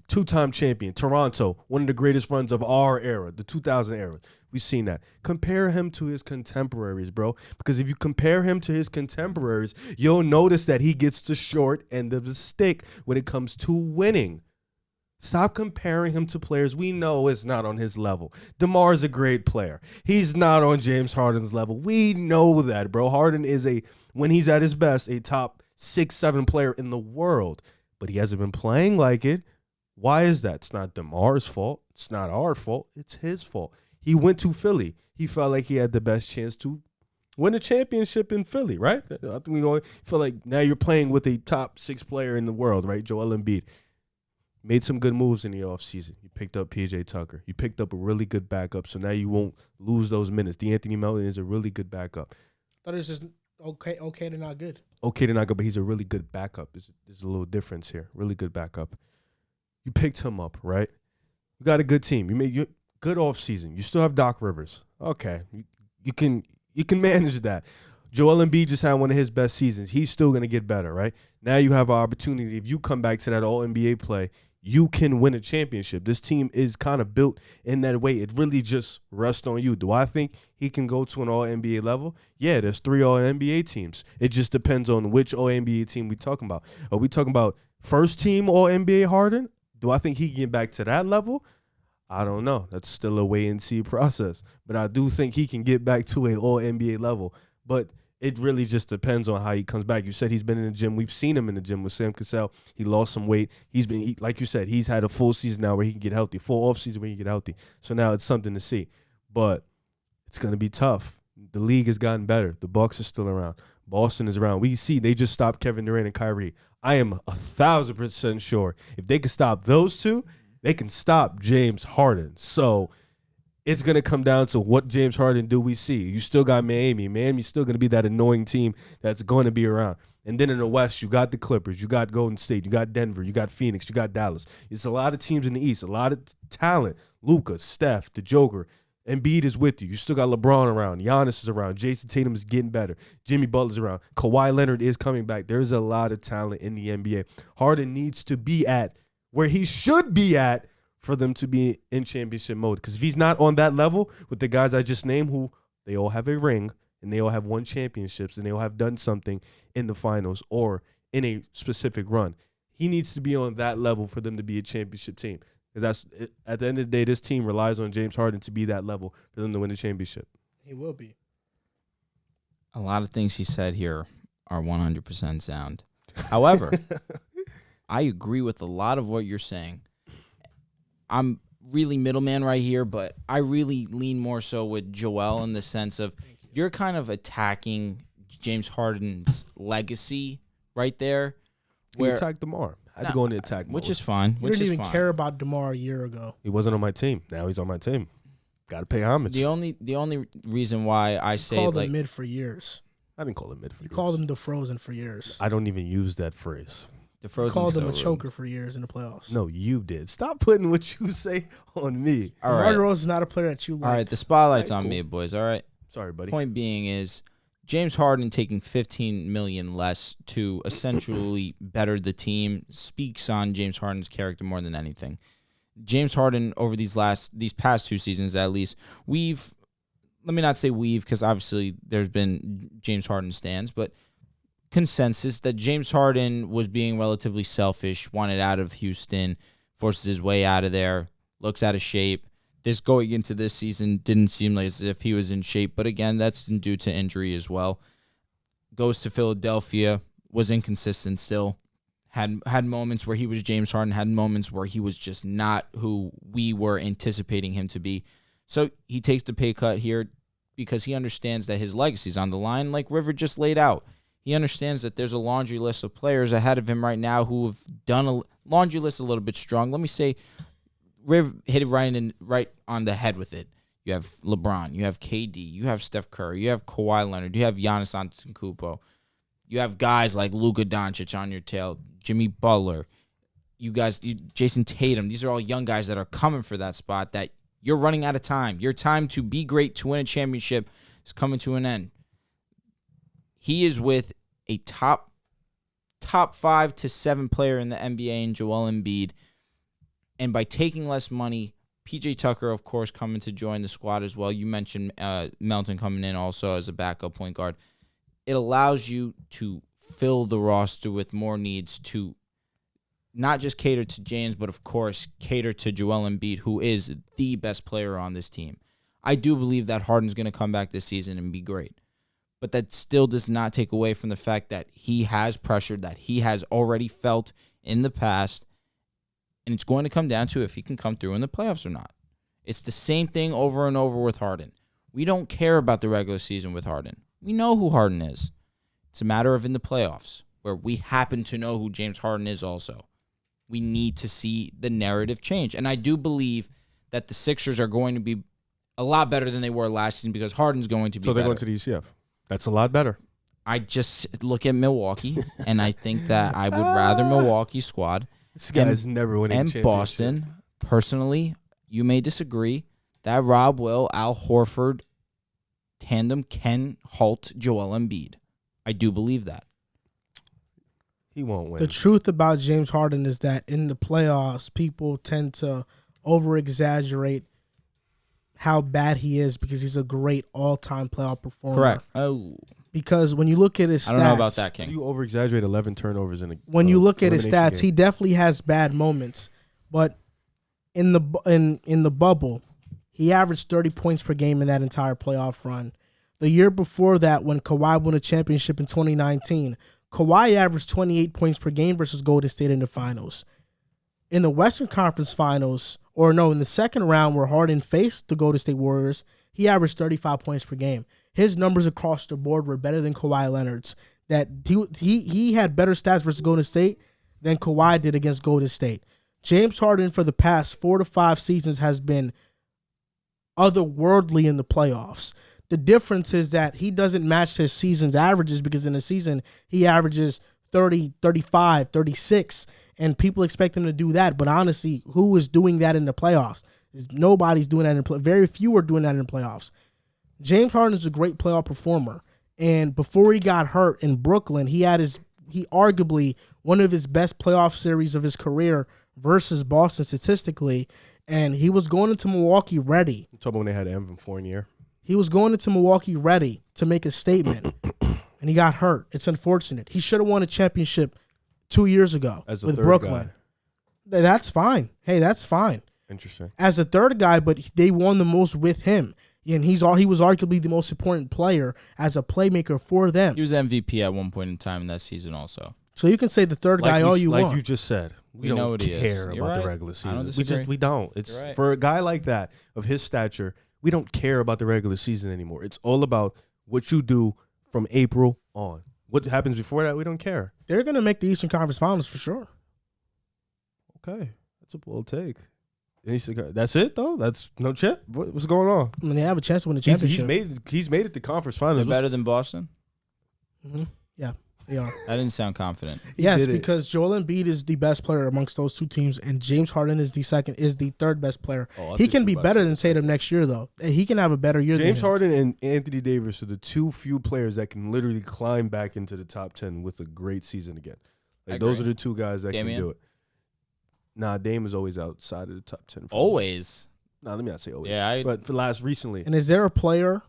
2-time champion, Toronto, one of the greatest runs of our era, the 2000 era. We've seen that. Compare him to his contemporaries, bro. Because if you compare him to his contemporaries, you'll notice that he gets the short end of the stick when it comes to winning. Stop comparing him to players we know is not on his level. DeMar is a great player. He's not on James Harden's level. We know that, bro. Harden is, when he's at his best, a top 6-7 player in the world. But he hasn't been playing like it. Why is that? It's not DeMar's fault. It's not our fault. It's his fault. He went to Philly. He felt like he had the best chance to win a championship in Philly, right? I think we feel like now you're playing with a top 6 player in the world, right? Joel Embiid. Made some good moves in the offseason. You picked up PJ Tucker. You picked up a really good backup, so now you won't lose those minutes. DeAnthony Melton is a really good backup. I thought it was just okay to not good. Okay to not good, but he's a really good backup. There's a little difference here. Really good backup. You picked him up, right? You got a good team. You made your good offseason. You still have Doc Rivers. Okay. You can manage that. Joel Embiid just had one of his best seasons. He's still going to get better, right? Now you have an opportunity. If you come back to that All-NBA play, you can win a championship. This team is kind of built in that way. It really just rests on you. Do I think he can go to an All-NBA level? Yeah, there's 3 All-NBA teams. It just depends on which All-NBA team we're talking about. Are we talking about first team All-NBA Harden? Do I think he can get back to that level? I don't know. That's still a wait-and-see process. But I do think he can get back to an All-NBA level. But it really just depends on how he comes back. You said he's been in the gym. We've seen him in the gym with Sam Cassell. He lost some weight. Like you said, he's had a full season now where he can get healthy, full off-season where he can get healthy. So now it's something to see. But it's going to be tough. The league has gotten better. The Bucks are still around. Boston is around. We see they just stopped Kevin Durant and Kyrie. I am 1,000% sure if they can stop those two, they can stop James Harden. So it's going to come down to what James Harden do we see. You still got Miami. Miami's still going to be that annoying team that's going to be around. And then in the West, you got the Clippers. You got Golden State. You got Denver. You got Phoenix. You got Dallas. It's a lot of teams in the East, a lot of talent. Luka, Steph, the Joker. Embiid is with you. You still got LeBron around. Giannis is around. Jason Tatum is getting better. Jimmy Butler's around. Kawhi Leonard is coming back. There's a lot of talent in the NBA. Harden needs to be at where he should be at for them to be in championship mode. Because if he's not on that level with the guys I just named, who they all have a ring and they all have won championships and they all have done something in the finals or in a specific run, he needs to be on that level for them to be a championship team. Because that's at the end of the day, this team relies on James Harden to be that level for them to win the championship. He will be. A lot of things he said here are 100% sound. However, I agree with a lot of what you're saying. I'm really middleman right here, but I really lean more so with Joel in the sense of you're kind of attacking James Harden's legacy right there. He attacked DeMar. I had to go in the attack mode. Which is fine. You didn't even care about DeMar a year ago. He wasn't on my team. Now he's on my team. Got to pay homage. The only reason why I say called like him mid for years. I didn't call him mid for years. You called him the Frozen for years. I don't even use that phrase. The Frozen Called him a rude. choker for years in the playoffs. No, you did. Stop putting what you say on me. All DeMar right. DeRozan is not a player that you like. All right, the spotlight's That's on cool. me, boys. All right. Sorry, buddy. Point being is James Harden taking $15 million less to essentially better the team speaks on James Harden's character more than anything. James Harden over these past 2 seasons at least, let me not say because obviously there's been James Harden stands, but consensus that James Harden was being relatively selfish, wanted out of Houston, forces his way out of there, looks out of shape. This going into this season didn't seem like as if he was in shape, but again, that's due to injury as well. Goes to Philadelphia, was inconsistent still. Had moments where he was James Harden, had moments where he was just not who we were anticipating him to be. So he takes the pay cut here because he understands that his legacy's on the line, like River just laid out. He understands that there's a laundry list of players ahead of him right now who have done a laundry list a little bit strong. Let me say, Riv hit it right on the head with it. You have LeBron, you have KD, you have Steph Curry, you have Kawhi Leonard, you have Giannis Antetokounmpo. You have guys like Luka Doncic on your tail, Jimmy Butler, Jason Tatum. These are all young guys that are coming for that spot that you're running out of time. Your time to be great, to win a championship is coming to an end. He is with a top 5 to 7 player in the NBA in Joel Embiid. And by taking less money, PJ Tucker, of course, coming to join the squad as well. You mentioned Melton coming in also as a backup point guard. It allows you to fill the roster with more needs to not just cater to James, but, of course, cater to Joel Embiid, who is the best player on this team. I do believe that Harden's going to come back this season and be great. But that still does not take away from the fact that he has pressure that he has already felt in the past, and it's going to come down to if he can come through in the playoffs or not. It's the same thing over and over with Harden. We don't care about the regular season with Harden. We know who Harden is. It's a matter of in the playoffs, where we happen to know who James Harden is also. We need to see the narrative change. And I do believe that the Sixers are going to be a lot better than they were last season because Harden's going to be better. So they're going to the ECF. That's a lot better. I just look at Milwaukee, and I think that I would rather Milwaukee squad. This guy's never winning a And championship. Boston, personally, you may disagree, that Rob Will, Al Horford tandem can halt Joel Embiid. I do believe that. He won't win. The truth about James Harden is that in the playoffs, people tend to over-exaggerate how bad he is because he's a great all-time playoff performer. Correct. Oh, Because when you look at his stats, I don't know about that, King. You over-exaggerate 11 turnovers in a when you look at his elimination stats, game. he definitely has bad moments. But in the bubble, he averaged 30 points per game in that entire playoff run. The year before that, when Kawhi won a championship in 2019, Kawhi averaged 28 points per game versus Golden State in the finals. In the Western Conference Finals, in the second round where Harden faced the Golden State Warriors, he averaged 35 points per game. His numbers across the board were better than Kawhi Leonard's. That he had better stats versus Golden State than Kawhi did against Golden State. James Harden for the past 4 to 5 seasons has been otherworldly in the playoffs. The difference is that he doesn't match his season's averages because in the season he averages 30, 35, 36, and people expect him to do that. But honestly, who is doing that in the playoffs? Nobody's doing that very few are doing that in the playoffs. James Harden is a great playoff performer, and before he got hurt in Brooklyn, he arguably one of his best playoff series of his career versus Boston statistically, and he was going into Milwaukee ready. I'm talking when they had Evan Fournier. He was going into Milwaukee ready to make a statement, and he got hurt. It's unfortunate. He should have won a championship 2 years ago with Brooklyn. Guy. That's fine. Hey, that's fine. Interesting. As a third guy, but they won the most with him. And he was arguably the most important player as a playmaker for them. He was MVP at one point in time in that season also. So you can say the third guy all you want. Like you just said, we know don't what he is. care You're about right. the regular season. I don't disagree. We don't. It's You're right. for a guy like that of his stature, we don't care about the regular season anymore. It's all about what you do from April on. What happens before that, we don't care. They're going to make the Eastern Conference Finals for sure. Okay, that's a bold take. That's it though. That's no chip. What's going on? I mean, they have a chance to win the championship. He's made it to conference finals. They're better than Boston? Mm-hmm. Yeah. They are. That didn't sound confident. Yes, did it. because Joel Embiid is the best player amongst those two teams, and James Harden is the third best player. Oh, I He think can you be about to better say than the second. Tatum next year, though. He can have a better year James than him. Harden and Anthony Davis are the two few players that can literally climb back into the top 10 with a great season again. Like, those are agree. the two guys that Damian? can do it. Nah, Dame is always outside of the top 10. for me. Always. Nah, let me not say always. Yeah, but for recently. And is there a player?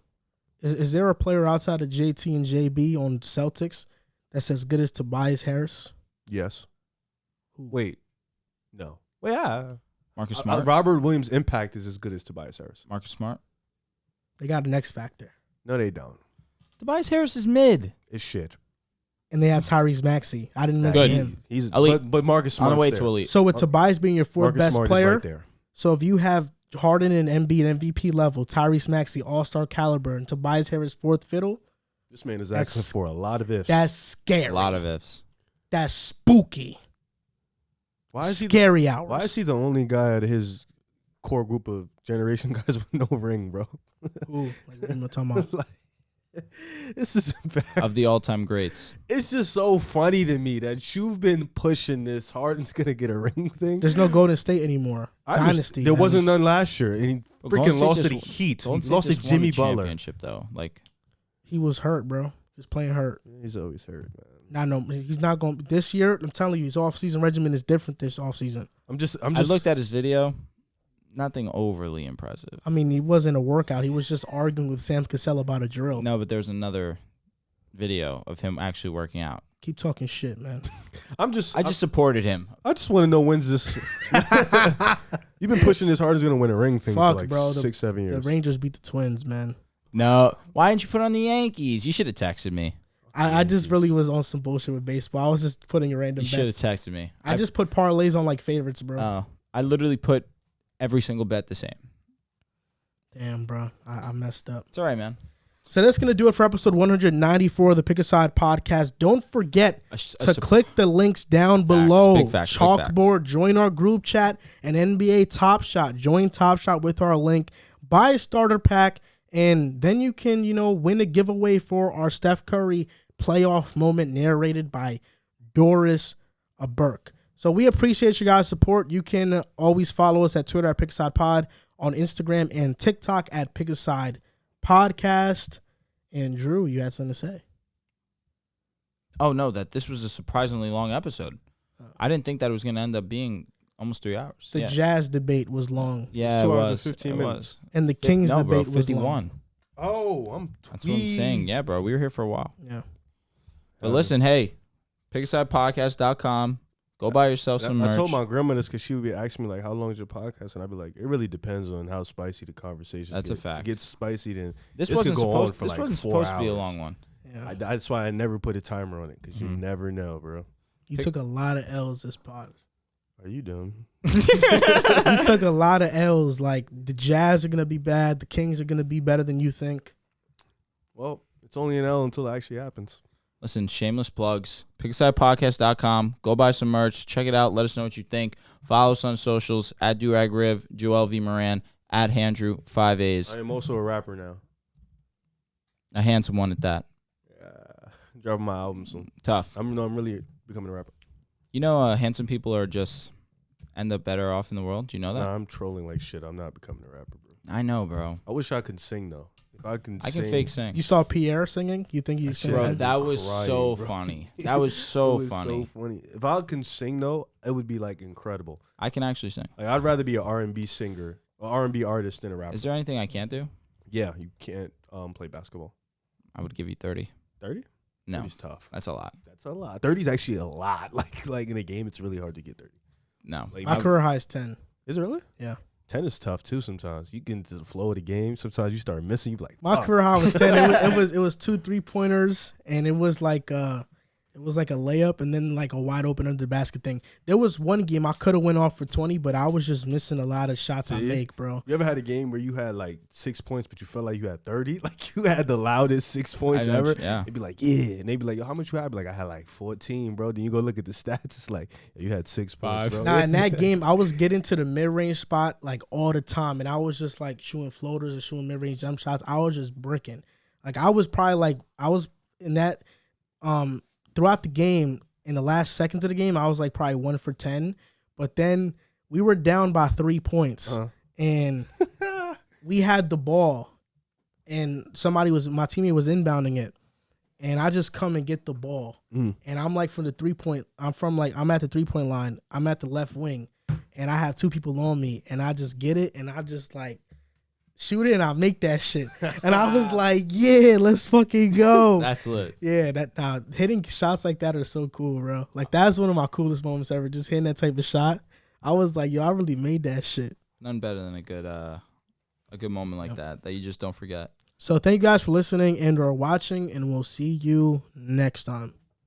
Is there a player outside of JT and JB on Celtics that's as good as Tobias Harris? Yes. Who? Wait. No. Well, yeah. Marcus Smart. Robert Williams' impact is as good as Tobias Harris. Marcus Smart. They got an X factor, No, they don't. Tobias Harris is mid. It's shit. and they have Tyrese Maxey. I didn't mention Good. him. He's Elite. but Marcus Smart's On the way there. to elite. So with Tobias being your fourth Marcus best Smart player, is right there. so if you have Harden and Embiid MVP level, Tyrese Maxey All-Star caliber, and Tobias Harris fourth fiddle, This man is That's- asking for a lot of ifs. that's scary. A lot of ifs. That's spooky. why is he? Scary hours. Why is he the only guy out of his core group of generation guys with no ring, bro? Ooh, like what am I talking about? Like, this is bad. Of the all-time greats. It's just so funny to me that you've been pushing this Harden's gonna get a ring thing. There's no Golden State anymore. Dynasty. There that wasn't is. none last year, and he But Golden freaking State lost to just- the Heat. Golden He State lost to just won the Jimmy Butler. championship, though. Like, He was hurt, bro. He was playing hurt. He's always hurt, man. He's not going. This year, I'm telling you, his off-season regimen is different this off-season. I'm just. I looked at his video. Nothing overly impressive. I mean, he wasn't a workout. He was just arguing with Sam Cassell about a drill. No, but there's another video of him actually working out. Keep talking shit, man. I just supported him. I just want to know when's this. You've been pushing this Harden's gonna win a ring thing Fuck, for like bro, 6-7 The years. Rangers beat the Twins, man. No. Why didn't you put on the Yankees? You should have texted me. I just really was on some bullshit with baseball. I was just putting random You should have bets. texted me. I just put parlays on like favorites, bro. I literally put every single bet the same. Damn, bro. I messed up. It's all right, man. So that's going to do it for episode 194 of the Pick a Side podcast. Don't forget to click the links down below. Big facts, big Chalkboard, join our group chat, and NBA Top Shot. Join Top Shot with our link. Buy a starter pack, and then you can, win a giveaway for our Steph Curry playoff moment narrated by Doris Burke. So we appreciate you guys' support. You can always follow us at Twitter at Pick a Side Pod, on Instagram and TikTok at Pick a Side Podcast. And Drew, you had something to say. Oh, no, that this was a surprisingly long episode. I didn't think that it was going to end up being almost 3 hours. The Jazz debate was long. Yeah, 2 it hours and was. 15 It minutes. was. And the Kings No, bro, debate was 51. long. Oh, That's what I'm saying. Yeah, bro, we were here for a while. Yeah. But listen, hey, pickasidepodcast.com. Go buy yourself some merch. I told my grandma this because she would be asking me like, "How long is your podcast?" And I'd be like, "It really depends on how spicy the conversation." That's a fact. If it gets spicy, then This could wasn't go on supposed. for This like wasn't 4 supposed to be a hours. long one. Yeah. That's why I never put a timer on it because you Mhm. never know, bro. You took a lot of L's this pod. Are you dumb? You took a lot of L's. Like, the Jazz are going to be bad. The Kings are going to be better than you think. Well, it's only an L until it actually happens. Listen, shameless plugs. Pickasidepodcast.com. Go buy some merch. Check it out. Let us know what you think. Follow us on socials at DuragRiv, Joel V. Moran, at Handrew, 5 A's. I am also a rapper now. A handsome one at that. Dropping my album soon. Tough. I'm really becoming a rapper. You know, handsome people are just end up better off in the world. Do you know that? Nah, I'm trolling like shit. I'm not becoming a rapper, bro. I know, bro. I wish I could sing though. If I can, I can sing, fake sing. You saw Pierre singing? You think you That sing? shit Bro, had that me was crying, so bro. funny. That was so It was funny. So funny. If I can sing though, it would be like incredible. I can actually sing. Like I'd rather be an R&B singer, an R&B artist than a rapper. Is there anything I can't do? Yeah, you can't play basketball. I would give you 30. 30? No, 30's tough. that's a lot. That's a lot. 30's actually a lot. Like in a game, it's really hard to get 30. No. Like, My career high is 10. is it really? Yeah. 10 is tough too. Sometimes you get into the flow of the game. Sometimes you start missing. You be like, My fuck. career high was 10. It was 2 3-pointers, and it was like a layup and then like a wide open under the basket thing. There was one game I could have went off for 20, but I was just missing a lot of shots I See? make, bro. You ever had a game where you had like 6 points, but you felt like you had 30? Like you had the loudest 6 points I know, ever. yeah. They'd be like, yeah. And they'd be like, yo, how much you had? I'd be like, I had like 14, bro. Then you go look at the stats. It's like, you had 6 points, 5. bro. Nah, in that game, I was getting to the mid-range spot like all the time, and I was just like shooting floaters and shooting mid-range jump shots. I was just bricking. Like I was probably like I was in that throughout the game, in the last seconds of the game, I was like probably 1 for 10. But then we were down by 3 points, and we had the ball, and my teammate was inbounding it, and I just come and get the ball, and I'm like I'm at the 3-point line, I'm at the left wing, and I have 2 people on me, and I just get it, and I just like shoot it, and I make that shit, and I was like, yeah, let's fucking go. That's lit. Yeah, hitting shots like that are so cool, bro. Like, that's one of my coolest moments ever, just hitting that type of shot. I was like, yo, I really made that shit. None better than a good moment like that you just don't forget. So thank you guys for listening and or watching, and we'll see you next time.